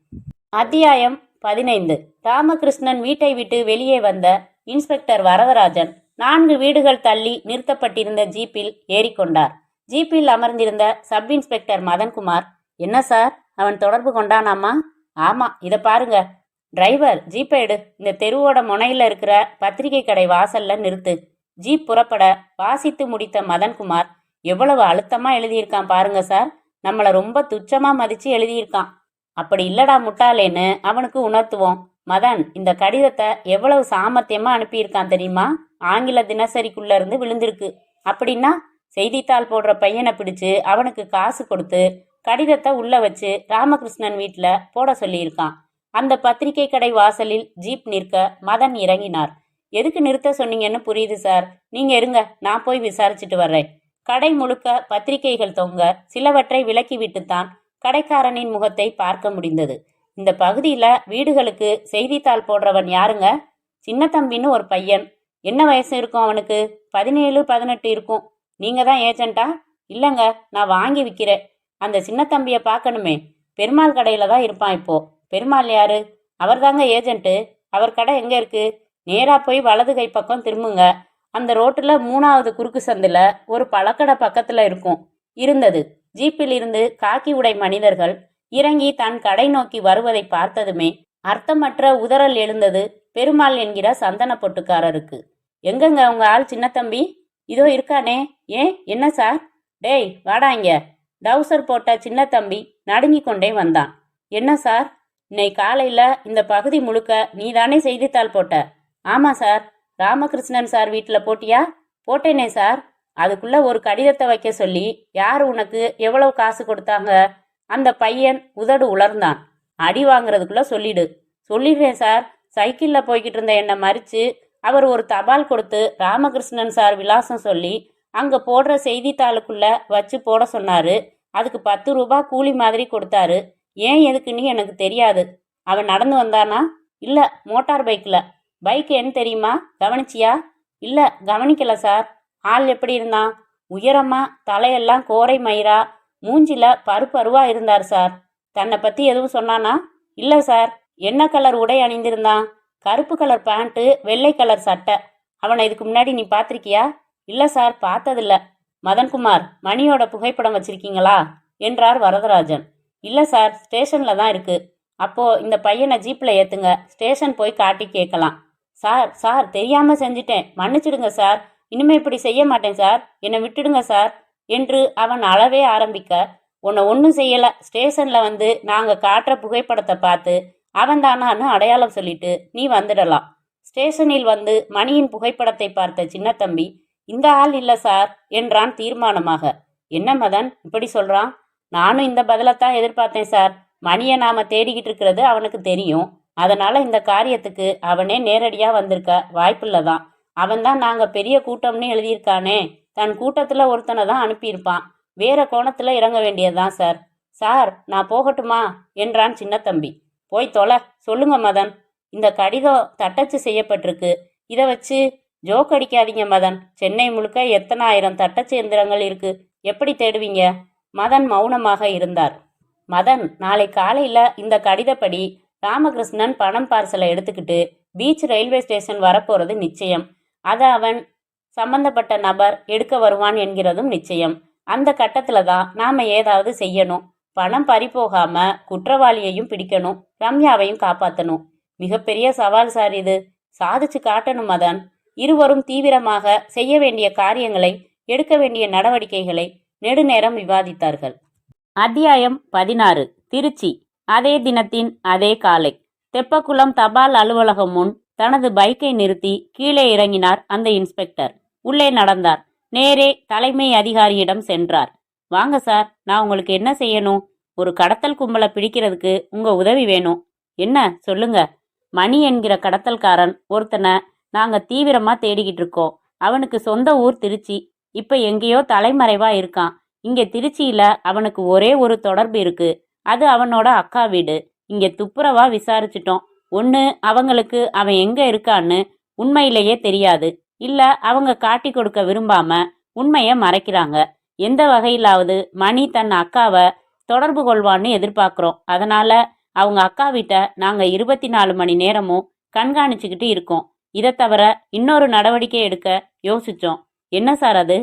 அத்தியாயம் 15. ராமகிருஷ்ணன் வீட்டை விட்டு வெளியே வந்த இன்ஸ்பெக்டர் வரதராஜன் 4 வீடுகள் தள்ளி நிறுத்தப்பட்டிருந்த ஜீப்பில் ஏறிக்கொண்டார். ஜீப்பில் அமர்ந்திருந்த சப் இன்ஸ்பெக்டர் மதன்குமார், என்ன சார், அவன் தொடர்பு கொண்டானாமா? ஆமா, இதை பாருங்க. டிரைவர், ஜீப்பை எடு. இந்த தெருவோட முனையில இருக்கிற பத்திரிகை கடை வாசல்ல நிறுத்து. ஜீப் புறப்பட வாசித்து முடித்த மதன்குமார், எவ்வளவு அழுத்தமா எழுதியிருக்கான் பாருங்க சார். நம்மளை ரொம்ப துச்சமா மதிச்சு எழுதியிருக்கான். அப்படி இல்லடா முட்டாளேன்னு அவனுக்கு உணர்த்துவோம். மதன், இந்த கடிதத்தை எவ்வளவு சாமர்த்தியமா அனுப்பியிருக்கான் தெரியுமா? ஆங்கில தினசரிக்குள்ள இருந்து விழுந்திருக்கு. அப்படின்னா செய்தித்தாள் போடுற பையனை பிடிச்சு அவனுக்கு காசு கொடுத்து கடிதத்தை உள்ள வச்சு ராமகிருஷ்ணன் வீட்டுல போட சொல்லியிருக்கான். அந்த பத்திரிகை கடை வாசலில் ஜீப் நிற்க மதன் இறங்கினார். எதுக்கு நிறுத்த சொன்னீங்கன்னு புரியுது சார். நீங்க இருங்க, நான் போய் விசாரிச்சுட்டு வர்றேன். கடை முழுக்க பத்திரிகைகள் தொங்க சிலவற்றை விலக்கி விட்டுத்தான் கடைக்காரனின் முகத்தை பார்க்க முடிந்தது. இந்த பகுதியில வீடுகளுக்கு செய்தித்தாள் போடுறவன் யாருங்க? சின்ன தம்பின்னு ஒரு பையன். என்ன வயசு இருக்கும் அவனுக்கு? 17, 18 இருக்கும். நீங்க தான் ஏஜென்ட்டா? இல்லைங்க, நான் வாங்கி விற்கிறேன். அந்த சின்ன தம்பியை பார்க்கணுமே. பெருமாள் கடையில தான் இருப்பான் இப்போ. பெருமாள் யாரு? அவர் தாங்க ஏஜென்ட்டு. அவர் கடை எங்க இருக்கு? நேரா போய் வலது கை பக்கம் திரும்புங்க. அந்த ரோட்டுல 3வது குறுக்கு சந்தில ஒரு பழக்கடை பக்கத்துல இருக்கும். இருந்தது. ஜீப்பில் இருந்து காக்கி உடை மனிதர்கள் இறங்கி தன் கடை நோக்கி வருவதை பார்த்ததுமே அர்த்தமற்ற உதறல் எழுந்தது பெருமாள் என்கிற சந்தன பொட்டுக்காரருக்கு. எங்கங்க உங்க ஆள் சின்ன தம்பி? இதோ இருக்கானே. ஏன், என்ன சார்? டேய் வாடா இங்க. டவுசர் போட்ட சின்ன தம்பி நடுங்கி கொண்டே வந்தான். என்ன சார், இன்னைக்கு காலையில இந்த பகுதி முழுக்க நீதானே செய்தித்தாள் போட்ட? ஆமா சார். ராமகிருஷ்ணன் சார் வீட்டில் போட்டியா? போட்டேனே சார். அதுக்குள்ள ஒரு கடிதத்தை வைக்க சொல்லி யார் உனக்கு எவ்வளவு காசு கொடுத்தாங்க? அந்த பையன் உதடு உலர்ந்தான். அடி வாங்குறதுக்குள்ள சொல்லிடு. சொல்லிடுறேன் சார். சைக்கிள்ல போய்கிட்டு இருந்த என்னை மறிச்சு அவர் ஒரு தபால் கொடுத்து ராமகிருஷ்ணன் சார் விலாசம் சொல்லி அங்க போடுற செய்தித்தாளுக்குள்ள வச்சு போட சொன்னாரு. அதுக்கு 10 ரூபாய் கூலி மாதிரி கொடுத்தாரு. ஏன் எதுக்குன்னு எனக்கு தெரியாது. அவன் நடந்து வந்தானா? இல்ல, மோட்டார் பைக்ல. பைக் என்ன தெரியுமா? கவனிச்சியா? இல்ல, கவனிக்கல சார். ஆள் எப்படி இருந்தான்? உயரமா, தலையெல்லாம் கோரை மயிரா, மூஞ்சில பருப்பருவா இருந்தார் சார். தன்னை பத்தி எதுவும் சொன்னானா? இல்ல சார். என்ன கலர் உடை அணிந்திருந்தான்? கருப்பு கலர் பேண்ட்டு, வெள்ளை கலர் சட்டை. அவனை இதுக்கு முன்னாடி நீ பார்த்திருக்கியா? இல்ல சார், பார்த்ததில்ல. மதன்குமார், மணியோட புகைப்படம் வச்சிருக்கீங்களா என்றார் வரதராஜன். இல்ல சார், ஸ்டேஷன்ல தான் இருக்கு. அப்போ இந்த பையனை ஜீப்ல ஏத்துங்க, ஸ்டேஷன் போய் காட்டி கேட்கலாம். சார் சார், தெரியாம செஞ்சிட்டேன், மன்னிச்சிடுங்க சார். இனிமே இப்படி செய்ய மாட்டேன் சார், என்னை விட்டுடுங்க சார் என்று அவன் அழவே ஆரம்பிக்க, உன்னை ஒன்றும் செய்யல, ஸ்டேஷன்ல வந்து நாங்க காட்டுற புகைப்படத்தை பார்த்து அவன் தானான்னு அடையாளம் சொல்லிட்டு நீ வந்துடலாம். ஸ்டேஷனில் வந்து மணியின் புகைப்படத்தை பார்த்த சின்னத்தம்பி, இந்த ஆள் இல்ல சார் என்றான் தீர்மானமாக. என்ன மதன் இப்படி சொல்றான்? நானும் இந்த பதிலைத்தான் எதிர்பார்த்தேன் சார். மணியை நாம தேடிக்கிட்டு இருக்கிறது அவனுக்கு தெரியும். அதனால இந்த காரியத்துக்கு அவனே நேரடியா வந்திருக்க வாய்ப்பில்லதான். அவன்தான் நாங்க பெரிய கூட்டம்னு எழுதியிருக்கானே, தன் கூட்டத்துல ஒருத்தனை தான் அனுப்பியிருப்பான். வேற கோணத்துல இறங்க வேண்டியதுதான் சார். சார், நான் போகட்டுமா என்றான் சின்னத்தம்பி. போய் தொலை. சொல்லுங்க மதன். இந்த கடிதம் தட்டச்சு செய்யப்பட்டிருக்கு. இதை வச்சு ஜோக் அடிக்காதீங்க மதன். சென்னை முழுக்க எத்தனை ஆயிரம் தட்டச்சு எந்திரங்கள் இருக்கு, எப்படி தேடுவீங்க? மதன் மௌனமாக இருந்தார். மதன், நாளை காலையில இந்த கடிதப்படி ராமகிருஷ்ணன் பணம் பார்சலை எடுத்துக்கிட்டு பீச் ரயில்வே ஸ்டேஷன் வரப்போறது நிச்சயம். அதை அவன் சம்பந்தப்பட்ட நபர் எடுக்க வருவான் என்கிறதும் நிச்சயம். அந்த கட்டத்துல தான் நாம ஏதாவது செய்யணும். பணம் பறிபோகாம குற்றவாளியையும் பிடிக்கணும், ரம்யாவையும் காப்பாற்றணும். மிகப்பெரிய சவால் சார் இது. சாதிச்சு காட்டணும் மதன். இருவரும் தீவிரமாக செய்ய வேண்டிய காரியங்களை, எடுக்க வேண்டிய நடவடிக்கைகளை நெடுநேரம் விவாதித்தார்கள். அத்தியாயம் 16. திருச்சி. அதே தினத்தின் அதே காலை தெப்பக்குளம் தபால் அலுவலகம் முன் தனது பைக்கை நிறுத்தி கீழே இறங்கினார் அந்த இன்ஸ்பெக்டர். உள்ளே நடந்தார். நேரே தலைமை அதிகாரியிடம் சென்றார். வாங்க சார், நான் உங்களுக்கு என்ன செய்யணும்? ஒரு கடத்தல் கும்பலை பிடிக்கிறதுக்கு உங்க உதவி வேணும். என்ன சொல்லுங்க. மணி என்கிற கடத்தல்காரன் ஒருத்தனை நாங்க தீவிரமா தேடிக்கிட்டு இருக்கோம். அவனுக்கு சொந்த ஊர் திருச்சி. இப்ப எங்கேயோ தலைமறைவா இருக்கான். இங்க திருச்சியில அவனுக்கு ஒரே ஒரு தொடர்பு இருக்கு. அது அவனோட அக்கா வீடு. இங்க துப்புரவா விசாரிச்சிட்டோம். ஒண்ணு அவங்களுக்கு அவன் எங்க இருக்கான்னு உண்மையிலேயே தெரியாது, இல்ல அவங்க காட்டி கொடுக்க விரும்பாம உண்மைய மறைக்கிறாங்க. எந்த வகையிலாவது மணி தன் அக்காவை தொடர்பு கொள்வான்னு எதிர்பார்க்கிறோம். அதனால அவங்க அக்கா வீட்டை நாங்க 24 மணி நேரமும் கண்காணிச்சுக்கிட்டு இருக்கோம். இதை தவிர இன்னொரு நடவடிக்கை எடுக்க யோசிச்சோம். என்ன சார் அது?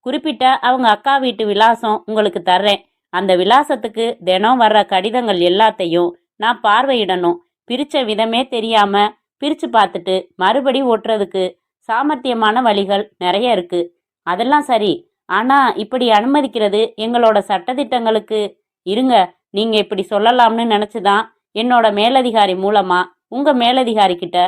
குறிப்பிட்ட அவங்க அக்கா வீட்டு விலாசம் உங்களுக்கு தர்றேன். அந்த விலாசத்துக்கு தினம் வர்ற கடிதங்கள் எல்லாத்தையும் நான் பார்வையிடணும். பிரிச்ச விதமே தெரியாம பிரிச்சு பார்த்துட்டு மறுபடி ஒட்டுறதுக்கு சாமர்த்தியமான வழிகள் நிறைய இருக்கு. அதெல்லாம் சரி, ஆனா இப்படி அனுமதிக்கிறது எங்களோட சட்டதிட்டங்களுக்கு. இருங்க, நீங்க இப்படி சொல்லலாம்னு நினைச்சுதான் என்னோட மேலதிகாரி மூலமா உங்க மேலதிகாரி கிட்ட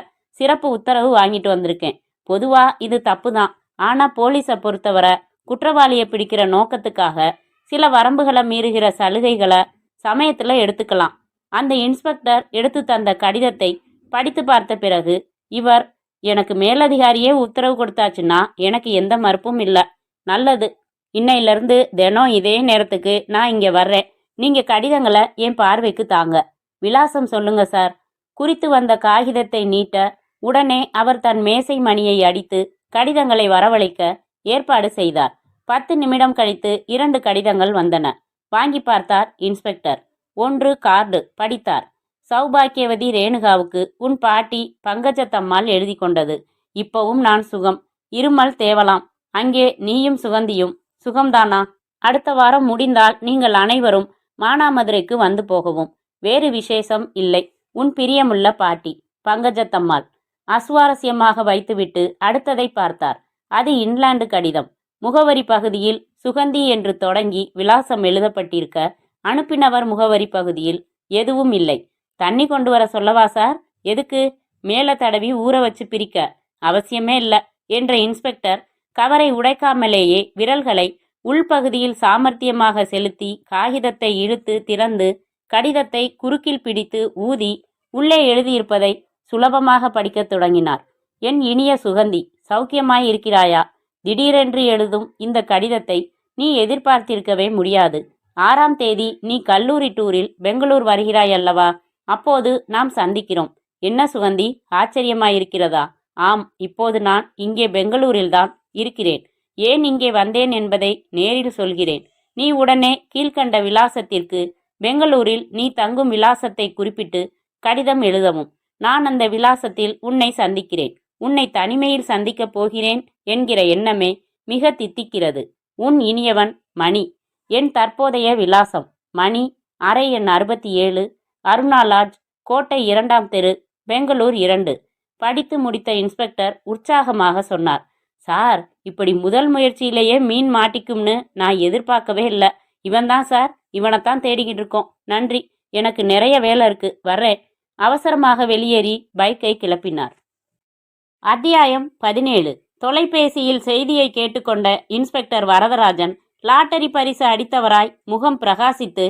சிறப்பு உத்தரவு வாங்கிட்டு வந்திருக்கேன். பொதுவா இது தப்பு தான். ஆனா போலீஸை பொறுத்தவரை குற்றவாளியை பிடிக்கிற நோக்கத்துக்காக சில வரம்புகளை மீறுகிற சலுகைகளை சமயத்துல எடுத்துக்கலாம். அந்த இன்ஸ்பெக்டர் எடுத்து தந்த கடிதத்தை படித்து பார்த்த பிறகு, இவர் எனக்கு மேலதிகாரியே உத்தரவு கொடுத்தாச்சுன்னா எனக்கு எந்த மறுப்பும் இல்லை. நல்லது, இன்னையிலிருந்து தினம் இதே நேரத்துக்கு நான் இங்க வர்றேன். நீங்க கடிதங்களை என் பார்வைக்கு தாங்க. விலாசம் சொல்லுங்க சார். குறித்து வந்த காகிதத்தை நீட்ட உடனே அவர் தன் மேசை மணியை அடித்து கடிதங்களை வரவழைக்க ஏற்பாடு செய்தார். 10 நிமிடம் கழித்து 2 கடிதங்கள் வந்தன. வாங்கி பார்த்தார் இன்ஸ்பெக்டர். 1 கார்டு. படித்தார். சௌபாக்கியவதி ரேணுகாவுக்கு உன் பாட்டி பங்கஜத்தம்மாள் எழுதி கொண்டது. இப்பவும் நான் சுகம். இருமல் தேவலாம். அங்கே நீயும் சுகந்தியும் சுகம்தானா? அடுத்த வாரம் முடிந்தால் நீங்கள் அனைவரும் மானாமதுரைக்கு வந்து போகவும். வேறு விசேஷம் இல்லை. உன் பிரியமுள்ள பாட்டி பங்கஜத்தம்மாள். அசுவாரஸ்யமாக வைத்துவிட்டு அடுத்ததை பார்த்தார். அது இன்லாந்து கடிதம். முகவரி பகுதியில் சுகந்தி என்று தொடங்கி விலாசம் எழுதப்பட்டிருக்க, அனுப்பினவர் முகவரி பகுதியில் எதுவும் இல்லை. தண்ணி கொண்டு வர சொல்லவா சார்? எதுக்கு? மேல தடவி ஊற வச்சு பிரிக்க. அவசியமே இல்லை என்ற இன்ஸ்பெக்டர் கவரை உடைக்காமலேயே விரல்களை உள்பகுதியில் சாமர்த்தியமாக செலுத்தி காகிதத்தை இழுத்து திறந்து கடிதத்தை குறுக்கில் பிடித்து ஊதி உள்ளே எழுதியிருப்பதை சுலபமாக படிக்கத் தொடங்கினார். என் இனிய சுகந்தி, சௌக்கியமாய் இருக்கிறாயா? திடீரென்று எழுதும் இந்த கடிதத்தை நீ எதிர்பார்த்திருக்கவே முடியாது. 6ஆம் தேதி நீ கல்லூரி டூரில் பெங்களூர் வருகிறாய் அல்லவா? அப்போது நாம் சந்திக்கிறோம். என்ன சுகந்தி, ஆச்சரியமாயிருக்கிறதா? ஆம், இப்போது நான் இங்கே பெங்களூரில்தான் இருக்கிறேன். ஏன் இங்கே வந்தேன் என்பதை நேரில் சொல்கிறேன். நீ உடனே கீழ்கண்ட விலாசத்திற்கு பெங்களூரில் நீ தங்கும் விலாசத்தை குறிப்பிட்டு கடிதம் எழுதவும். நான் அந்த விலாசத்தில் உன்னை சந்திக்கிறேன். உன்னை தனிமையில் சந்திக்கப் போகிறேன் என்கிற எண்ணமே மிக தித்திக்கிறது. உன் இனியவன் மணி. என் தற்போதைய விலாசம்: மணி, அறை எண் 67, அருணா லாட்ஜ், கோட்டை 2ஆம் தெரு, பெங்களூர் 2. படித்து முடித்த இன்ஸ்பெக்டர் உற்சாகமாக சொன்னார். சார், இப்படி முதல் முயற்சியிலேயே மீன் மாட்டிக்கும்னு நான் எதிர்பார்க்கவே இல்லை. இவன்தான் சார், இவனைத்தான் தேடிக்கிட்டு இருக்கோம். நன்றி, எனக்கு நிறைய வேலை இருக்கு, வர்றேன். அவசரமாக வெளியேறி பைக்கை கிளப்பினார். அத்தியாயம் 17. தொலைபேசியில் செய்தியை கேட்டுக்கொண்ட இன்ஸ்பெக்டர் வரதராஜன் லாட்டரி பரிசு அடித்தவராய் முகம் பிரகாசித்து,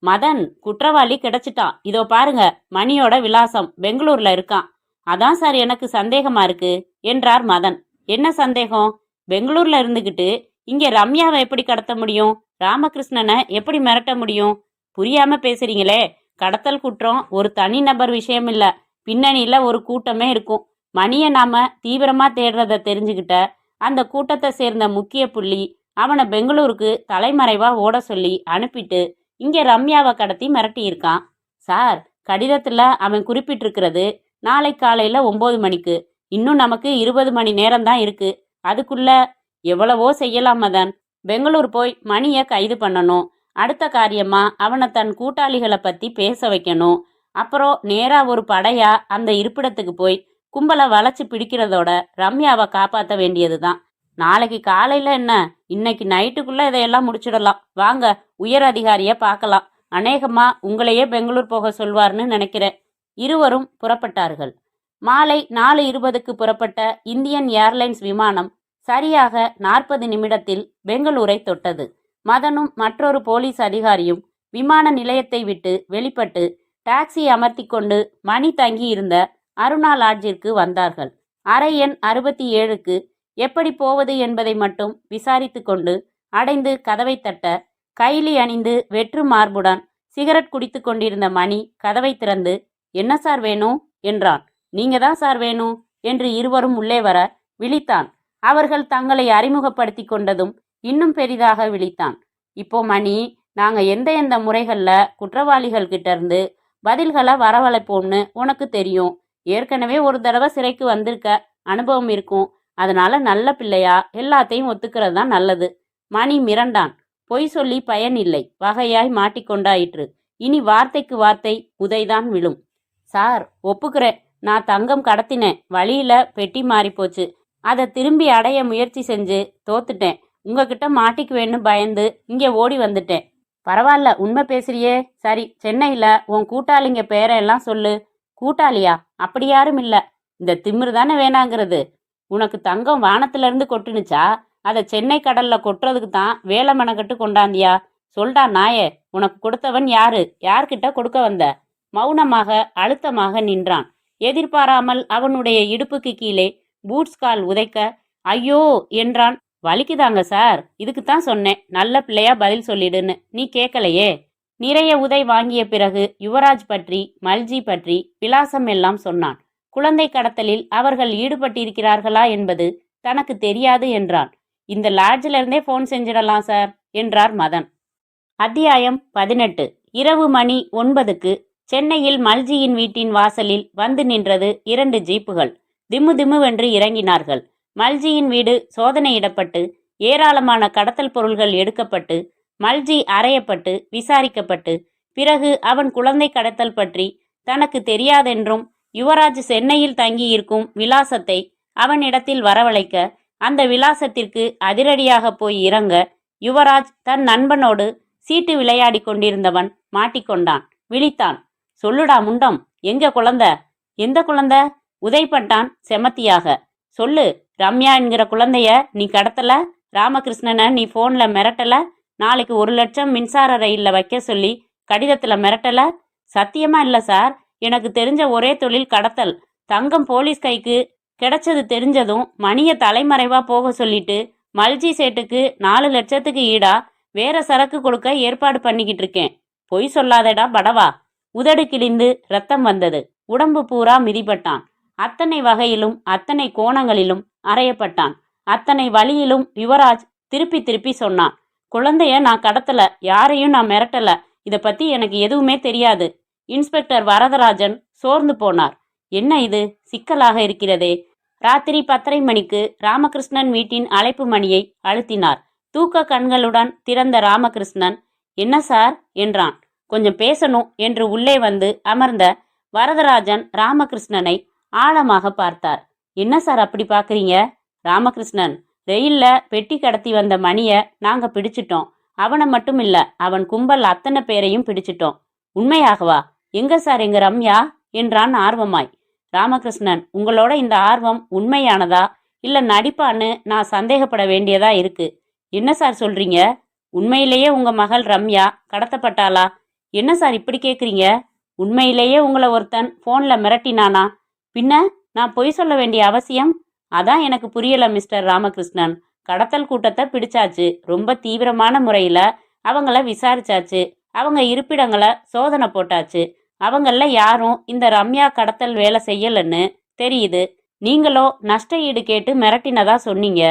மதன், குற்றவாளி கிடைச்சிட்டான். இதோ பாருங்க, மணியோட விலாசம் பெங்களூர்ல இருக்கான். அதான் சார் எனக்கு சந்தேகமா இருக்கு என்றார் மதன். என்ன சந்தேகம்? பெங்களூர்ல இருந்துகிட்டு இங்க ரம்யாவை எப்படி கடத்த முடியும்? ராமகிருஷ்ணனை எப்படி மிரட்ட முடியும்? புரியாம பேசுறீங்களே. கடத்தல் குற்றம் ஒரு தனி நபர் விஷயம் இல்ல, பின்னணியில ஒரு கூட்டமே இருக்கும். மணியை நாம தீவிரமா தேடுறத தெரிஞ்சுக்கிட்ட அந்த கூட்டத்தை சேர்ந்த முக்கிய புள்ளி அவனை பெங்களூருக்கு தலைமறைவா ஓட சொல்லி அனுப்பிட்டு இங்க ரம்யாவை கடத்தி மிரட்டி இருக்கான். சார், கடிதத்துல அவன் குறிப்பிட்டிருக்கிறது நாளை காலையில 9 மணிக்கு. இன்னும் நமக்கு 20 மணி நேரம்தான் இருக்கு. அதுக்குள்ள எவ்வளவோ செய்யலாம் மதன். பெங்களூர் போய் மணியை கைது பண்ணணும். அடுத்த காரியமா அவனை தன் கூட்டாளிகளை பத்தி பேச வைக்கணும். அப்புறம் நேரா ஒரு படையா அந்த இருப்பிடத்துக்கு போய் கும்பலை வளைச்சு பிடிக்கிறதோட ரம்யாவை காப்பாற்ற வேண்டியதுதான். நாளைக்கு காலையில என்ன, இன்னைக்கு நைட்டுக்குள்ள இதையெல்லாம் முடிச்சிடலாம். வாங்க, உயர் அதிகாரிய பார்க்கலாம். அநேகமா உங்களையே பெங்களூர் போக சொல்வார்னு நினைக்கிறேன். இருவரும் புறப்பட்டார்கள். மாலை 4:20க்கு புறப்பட்ட இந்தியன் ஏர்லைன்ஸ் விமானம் சரியாக 40 நிமிடத்தில் பெங்களூரை தொட்டது. மதனும் மற்றொரு போலீஸ் அதிகாரியும் விமான நிலையத்தை விட்டு வெளிப்பட்டு டாக்ஸி அமர்த்தி கொண்டு மணி தங்கியிருந்த அருணா லாட்ஜிற்கு வந்தார்கள். அறை எண் 67க்கு எப்படி போவது என்பதை மட்டும் விசாரித்து கொண்டு அடைந்து கதவை தட்ட, கைலி அணிந்து வெற்று மார்புடன் சிகரெட் குடித்து கொண்டிருந்த மணி கதவை திறந்து, என்ன சார் வேணும் என்றான். நீங்க தான் சார் வேணும் என்று இருவரும் உள்ளே வர விழித்தான். அவர்கள் தங்களை அறிமுகப்படுத்தி கொண்டதும் இன்னும் பெரிதாக விழித்தான். இப்போ மணி, நாங்க எந்த முறைகள்ல குற்றவாளிகள் கிட்ட இருந்து பதில்களை வரவழைப்போம்னு உனக்கு தெரியும். ஏற்கனவே ஒரு தடவை சிறைக்கு வந்திருக்க, அனுபவம் இருக்கும். அதனால நல்ல பிள்ளையா எல்லாத்தையும் ஒத்துக்கிறது தான் நல்லது. மணி மிரண்டான். பொய் சொல்லி பயன் இல்லை, வகையாய் மாட்டிக்கொண்டாயிற்று. இனி வார்த்தைக்கு வார்த்தை உதைதான் விழும். சார், ஒப்புக்கிறேன். நான் தங்கம் கடத்தினேன். வழியில பெட்டி மாறி போச்சு. அதை திரும்பி அடைய முயற்சி செஞ்சு தோத்துட்டேன். உங்ககிட்ட மாட்டிக்குவேன்னு பயந்து இங்கே ஓடி வந்துட்டேன். பரவாயில்ல, உண்மை பேசுறியே. சரி, சென்னையில உன் கூட்டாளிங்க பேரெல்லாம் சொல்லு. கூட்டாளியா? அப்படி யாரும் இல்ல. இந்த திமிரு தானே வேணாங்கிறது. உனக்கு தங்கம் வானத்துல இருந்து கொட்டுனுச்சா? அதை சென்னை கடல்ல கொட்டுறதுக்கு தான் வேலை மெனக்கட்டு கொண்டாந்தியா? சொல்டா நாயே, உனக்கு கொடுத்தவன் யாரு? யார்கிட்ட கொடுக்க வந்த? மௌனமாக அழுத்தமாக நின்றான். எதிர்பாராமல் அவனுடைய இடுப்புக்கு கீழே பூட்ஸ் கால் உதைக்க, ஐயோ என்றான். வலிக்குதாங்க சார், இதுக்குத்தான் சொன்னேன் நல்ல பிள்ளையா பதில் சொல்லிடுன்னு. நீ கேட்கலையே. நிறைய உதை வாங்கிய பிறகு யுவராஜ் பற்றி, மல்ஜி பற்றி விலாசம் எல்லாம் சொன்னான். குழந்தை கடத்தலில் அவர்கள் ஈடுபட்டிருக்கிறார்களா என்பது தனக்கு தெரியாது என்றான். இந்த லாட்ஜில இருந்தே போன் செஞ்சிடலாம் சார் என்றார் மதன். அத்தியாயம் 18. இரவு மணி 9க்கு சென்னையில் மல்ஜியின் வீட்டின் வாசலில் வந்து நின்றது 2 ஜீப்புகள். திம்மு திம்முவென்று இறங்கினார்கள். மல்ஜியின் வீடு சோதனையிடப்பட்டு ஏராளமான கடத்தல் பொருள்கள் எடுக்கப்பட்டு மல்ஜி அறையப்பட்டு விசாரிக்கப்பட்டு பிறகு அவன் குழந்தை கடத்தல் பற்றி தனக்கு தெரியாதென்றும் யுவராஜ் சென்னையில் தங்கியிருக்கும் விலாசத்தை அவனிடத்தில் வரவழைக்க அந்த விலாசத்திற்கு அதிரடியாக போய் இறங்க யுவராஜ் தன் நண்பனோடு சீட்டு விளையாடி கொண்டிருந்தவன் மாட்டிக்கொண்டான். விழித்தான். சொல்லுடா முண்டம், எங்க குழந்தை? எந்த குழந்தை? உதைப்பட்டான் செமத்தியாக. சொல்லு, ரம்யா என்கிற குழந்தைய நீ கடத்தல? ராமகிருஷ்ணனை நீ போன்ல மிரட்டல? நாளைக்கு 1 லட்சம் மின்சார ரயில்ல வைக்க சொல்லி கடிதத்துல மிரட்டல? சத்தியமா இல்ல சார், எனக்கு தெரிஞ்ச ஒரே தொழில் கடத்தல். தங்கம் போலீஸ் கைக்கு கிடைச்சது தெரிஞ்சதும் மணியை தலைமறைவா போக சொல்லிட்டு மல்ஜி சேட்டுக்கு 4 லட்சத்துக்கு ஈடா வேற சரக்கு கொடுக்க ஏற்பாடு பண்ணிக்கிட்டு இருக்கேன். பொய் சொல்லாதடா படவா. உதடு கிழிந்து ரத்தம் வந்தது. உடம்பு பூரா மிதிப்பட்டான். அத்தனை வகையிலும் அத்தனை கோணங்களிலும் அறையப்பட்டான். அத்தனை வழியிலும் யுவராஜ் திருப்பி திருப்பி சொன்னான், குழந்தைய நான் கடத்தல, யாரையும் நான் மிரட்டல. இதை பத்தி எனக்கு எதுவுமே தெரியாது. இன்ஸ்பெக்டர் வரதராஜன் சோர்ந்து போனார். என்ன இது சிக்கலாக இருக்கிறதே. ராத்திரி 10:30 மணிக்கு ராமகிருஷ்ணன் வீட்டின் அழைப்பு மணியை அழுத்தினார். தூக்க கண்களுடன் திறந்த ராமகிருஷ்ணன், என்ன சார் என்றான். கொஞ்சம் பேசணும் என்று உள்ளே வந்து அமர்ந்த வரதராஜன் ராமகிருஷ்ணனை ஆழமாக பார்த்தார். என்ன சார் அப்படி பார்க்குறீங்க? ராமகிருஷ்ணன், ரெயில்ல பெட்டி கடத்தி வந்த மணியை நாங்க பிடிச்சிட்டோம். அவனை மட்டும் இல்ல, அவன் கும்பல் அத்தனை பேரையும் பிடிச்சிட்டோம். உண்மையாகவா? எங்க சார் எங்க ரம்யா என்றான் ஆர்வமாய். ராமகிருஷ்ணன், உங்களோட இந்த ஆர்வம் உண்மையானதா இல்ல நடிப்பான்னு நான் சந்தேகப்பட வேண்டியதா இருக்கு. என்ன சார் சொல்றீங்க? உண்மையிலேயே உங்க மகள் ரம்யா கடத்தப்பட்டாளா? என்ன சார் இப்படி கேக்குறீங்க? உண்மையிலேயே உங்களை ஒருத்தன் போன்ல மிரட்டினானா? பின்ன நான் பொய் சொல்ல வேண்டிய அவசியம்? அதான் எனக்கு புரியல மிஸ்டர் ராமகிருஷ்ணன். கடத்தல் கூட்டத்தை பிடிச்சாச்சு. ரொம்ப தீவிரமான முறையில அவங்கள விசாரிச்சாச்சு. அவங்க இருப்பிடங்களை சோதனை போட்டாச்சு. அவங்கள யாரும் இந்த ரம்யா கடத்தல் வேலை செய்யலன்னு தெரியுது. நீங்களோ நஷ்ட ஈடு கேட்டு மிரட்டினதா சொன்னீங்க.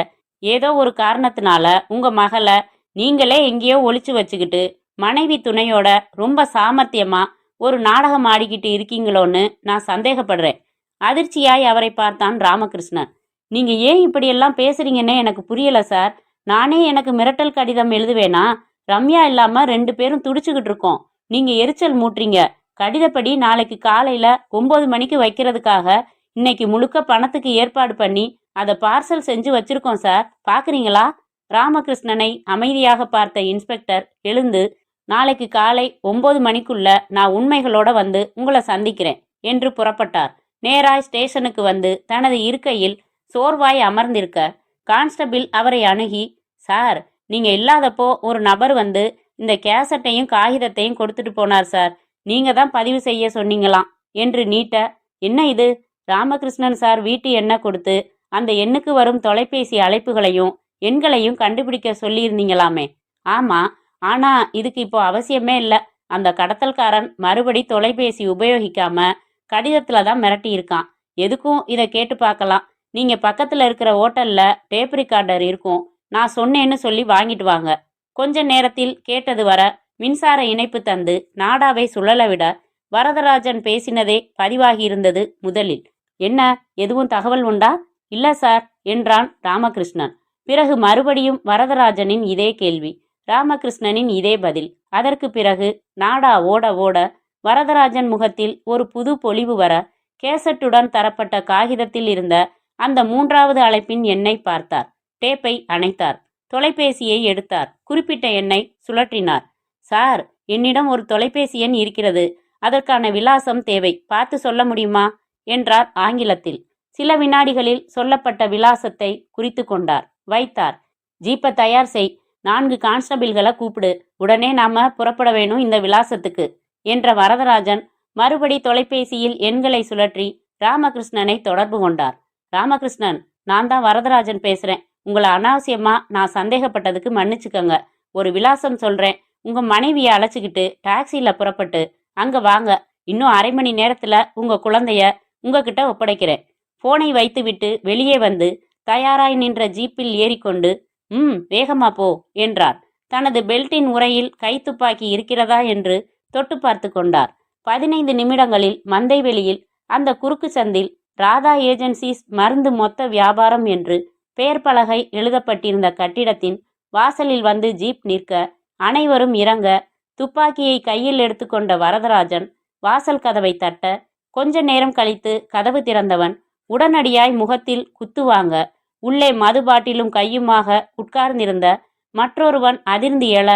ஏதோ ஒரு காரணத்தினால உங்க மகளை நீங்களே எங்கேயோ ஒளிச்சு வச்சுக்கிட்டு மனைவி துணையோட ரொம்ப சாமர்த்தியமா ஒரு நாடகம் ஆடிக்கிட்டு இருக்கீங்களோன்னு நான் சந்தேகப்படுறேன். அதிர்ச்சியாய் அவரை பார்த்தான் ராமகிருஷ்ணன். நீங்க ஏன் இப்படியெல்லாம் பேசுறீங்கன்னே எனக்கு புரியல சார். நானே எனக்கு மிரட்டல் கடிதம் எழுதுவேனா? ரம்யா இல்லாம 2 பேரும் துடிச்சுக்கிட்டு இருக்கோம். நீங்க எரிச்சல் மூட்டுறீங்க. கடிதப்படி நாளைக்கு காலையில 9 மணிக்கு வைக்கிறதுக்காக இன்னைக்கு முழுக்க பணத்துக்கு ஏற்பாடு பண்ணி அதை பார்சல் செஞ்சு வச்சிருக்கோம் சார். பாக்குறீங்களா? ராமகிருஷ்ணனை அமைதியாக பார்த்த இன்ஸ்பெக்டர் எழுந்து, நாளைக்கு காலை 9 மணிக்குள்ள நான் உண்மைகளோட வந்து உங்களை சந்திக்கிறேன் என்று புறப்பட்டார். நேராய் ஸ்டேஷனுக்கு வந்து தனது இருக்கையில் சோர்வாய் அமர்ந்திருக்க கான்ஸ்டபிள் அவரை அணுகி, சார், நீங்க இல்லாதப்போ ஒரு நபர் வந்து இந்த கேசட்டையும் காகிதத்தையும் கொடுத்துட்டு போனார் சார். நீங்க தான் பதிவு செய்ய சொன்னீங்களாம் என்று நீட்ட, என்ன இது? ராமகிருஷ்ணன் சார் வீட்டு எண்ணை கொடுத்து அந்த எண்ணுக்கு வரும் தொலைபேசி அழைப்புகளையும் எண்களையும் கண்டுபிடிக்க சொல்லியிருந்தீங்களாமே. ஆமா, ஆனா இதுக்கு இப்போ அவசியமே இல்லை. அந்த கடத்தல்காரன் மறுபடி தொலைபேசி உபயோகிக்காம கடிதத்துல தான் மிரட்டி இருக்கான். எதுக்கும் இதை கேட்டு பார்க்கலாம். நீங்க பக்கத்துல இருக்கிற ஹோட்டல்ல டேப் ரெக்கார்டர் இருக்கும். நான் சொன்னேன்னு சொல்லி வாங்கிட்டு வாங்க. கொஞ்ச நேரத்தில் கேட்டது வர மின்சார இணைப்பு தந்து நாடாவை சுழல விட வரதராஜன் பேசினதே பதிவாகி இருந்தது முதலில். என்ன, எதுவும் தகவல் உண்டா? இல்ல சார் என்றான் ராமகிருஷ்ணன். பிறகு மறுபடியும் வரதராஜனின் இதே கேள்வி, ராமகிருஷ்ணனின் இதே பதில். அதற்கு பிறகு நாடா ஓட ஓட வரதராஜன் முகத்தில் ஒரு புது பொலிவு வர கேசட்டுடன் தரப்பட்ட காகிதத்தில் இருந்த அந்த 3வது அழைப்பின் எண்ணை பார்த்தார். டேப்பை அணைத்தார். தொலைபேசியை எடுத்தார். குறிப்பிட்ட எண்ணை சுழற்றினார். சார், என்னிடம் ஒரு தொலைபேசி எண் இருக்கிறது. அதற்கான விலாசம் தேவை. பார்த்து சொல்ல முடியுமா என்றார் ஆங்கிலத்தில். சில வினாடிகளில் சொல்லப்பட்ட விலாசத்தை குறித்து கொண்டார். வைத்தார். ஜீப்பை தயார் செய். 4 கான்ஸ்டபிள்களை கூப்பிடு. உடனே நாம புறப்பட வேணும் இந்த விலாசத்துக்கு என்ற வரதராஜன் மறுபடி தொலைபேசியில் எண்களை சுழற்றி ராமகிருஷ்ணனை தொடர்பு கொண்டார். ராமகிருஷ்ணன், நான் தான் வரதராஜன் பேசுறேன். உங்களை அனாவசியமா நான் சந்தேகப்பட்டதுக்கு மன்னிச்சுக்கங்க. ஒரு விலாசம் சொல்றேன். உங்க மனைவியை அழைச்சிக்கிட்டு டாக்ஸியில புறப்பட்டு அங்க வாங்க. இன்னும் அரை மணி நேரத்துல உங்க குழந்தைய உங்ககிட்ட ஒப்படைக்கிறேன். போனை வைத்துவிட்டு வெளியே வந்து தயாராய் நின்ற ஜீப்பில் ஏறிக்கொண்டு, வேகமா போ என்றார். தனது பெல்ட்டின் உரையில் கைத்துப்பாக்கி இருக்கிறதா என்று தொட்டு பார்த்து கொண்டார். 15 நிமிடங்களில் மந்தைவெளியில் அந்த குறுக்கு சந்தில் ராதா ஏஜென்சிஸ் மருந்து மொத்த வியாபாரம் என்று பெயர் பலகை எழுதப்பட்டிருந்த கட்டிடத்தின் வாசலில் வந்து ஜீப் நிற்க அனைவரும் இறங்க துப்பாக்கியை கையில் எடுத்துக்கொண்ட வரதராஜன் வாசல் கதவை தட்ட, கொஞ்ச நேரம் கழித்து கதவு திறந்தவன் உடனடியாய் முகத்தில் குத்துவாங்க உள்ளே மது பாட்டிலும் கையுமாக உட்கார்ந்திருந்த மற்றொருவன் அதிர்ந்து எழ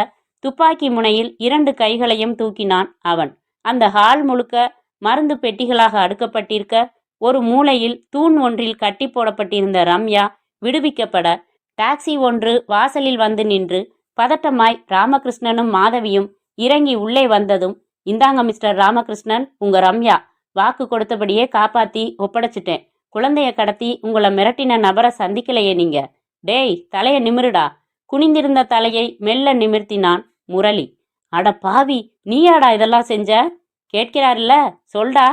துப்பாக்கி முனையில் 2 கைகளையும் தூக்கினான் அவன். அந்த ஹால் முழுக்க மருந்து பெட்டிகளாக அடுக்கப்பட்டிருக்க ஒரு மூலையில் தூண் ஒன்றில் கட்டி போடப்பட்டிருந்த ரம்யா விடுவிக்கப்பட டாக்ஸி ஒன்று வாசலில் வந்து நின்று பதட்டமாய் ராமகிருஷ்ணனும் மாதவியும் இறங்கி உள்ளே வந்ததும், இந்தாங்க மிஸ்டர் ராமகிருஷ்ணன், உங்க ரம்யா. வாக்கு கொடுத்தபடியே காப்பாத்தி ஒப்படைச்சிட்டேன். குழந்தைய கடத்தி உங்களை மிரட்டின நபரை சந்திக்கலையே நீங்க. டேய், தலைய நிமிருடா. குனிந்திருந்த தலையை மெல்ல நிமிர்த்தினான் முரளி. அட பாவி, நீயாடா இதெல்லாம் செஞ்ச? கேட்கிறாருல்ல, சொல்டா.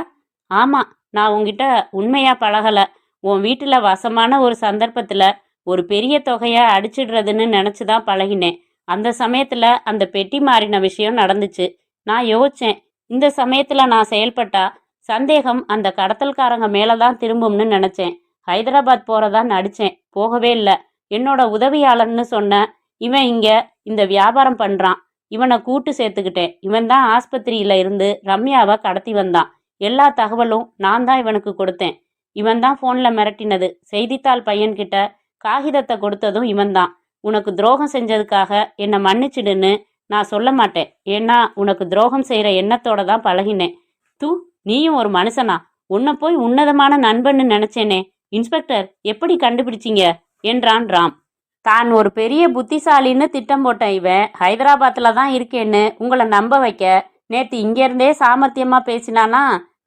ஆமா, நான் உன்கிட்ட உண்மையா பழகல. உன் வீட்டுல வசமான ஒரு சந்தர்ப்பத்துல ஒரு பெரிய தொகைய அடிச்சிடுறதுன்னு நினைச்சுதான் பழகினேன். அந்த சமயத்துல அந்த பெட்டி மாறின விஷயம் நடந்துச்சு. நான் யோசிச்சேன். இந்த சமயத்துல நான் செயல்பட்டா சந்தேகம் அந்த கடத்தல்காரங்க மேலதான் திரும்பும்னு நினைச்சேன். ஹைதராபாத் போறதா நடிச்சேன். போகவே இல்லை. என்னோட உதவியாளர்னு சொன்ன இவன் இங்க இந்த வியாபாரம் பண்றான். இவனை கூட்டு சேர்த்துக்கிட்டேன். இவன் தான் ஆஸ்பத்திரியில இருந்து ரம்யாவை கடத்தி வந்தான். எல்லா தகவலும் நான் தான் இவனுக்கு கொடுத்தேன். இவன் தான் ஃபோன்ல மிரட்டினது. செய்தித்தாள் பையன்கிட்ட காகிதத்தை கொடுத்ததும் இவன் தான். உனக்கு துரோகம் செஞ்சதுக்காக என்னை மன்னிச்சிடுன்னு நான் சொல்ல மாட்டேன். ஏன்னா உனக்கு துரோகம் செய்யற எண்ணத்தோட தான் பழகினேன். நீயும் ஒரு மனுஷனா? உன்னை போய் உன்னதமான நண்பன்னு நினைச்சேனே. இன்ஸ்பெக்டர், எப்படி கண்டுபிடிச்சிங்க என்றான் ராம். தான் ஒரு பெரிய புத்திசாலின்னு திட்டம் போட்ட இவன் ஹைதராபாத்தில் தான் இருக்கேன்னு உங்களை நம்ப வைக்க நேற்று இங்கேருந்தே சாமர்த்தியமா பேசினானா?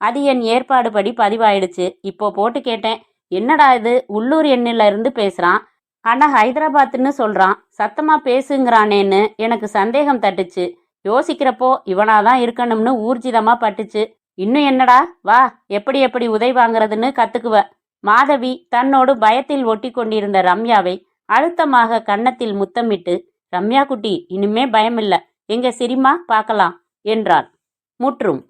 அது என் ஏற்பாடு படி பதிவாயிடுச்சு. இப்போ போட்டு கேட்டேன். என்னடா இது, உள்ளூர் எண்ணில இருந்து பேசுறான், ஆனா ஹைதராபாத்னு சொல்றான், சத்தமா பேசுங்கிறானேன்னு எனக்கு சந்தேகம் தட்டுச்சு. யோசிக்கிறப்போ இவனாதான் இருக்கணும்னு ஊர்ஜிதமா பட்டுச்சு. இன்னும் என்னடா, வா, எப்படி எப்படி உதவி வாங்குறதுன்னு கத்துக்குவ. மாதவி தன்னோடு பயத்தில் ஒட்டி கொண்டிருந்த ரம்யாவை அழுத்தமாக கன்னத்தில் முத்தமிட்டு, ரம்யா குட்டி, இனிமே பயமில்ல, எங்க சிரிமா பார்க்கலாம் என்றாள். முற்றும்.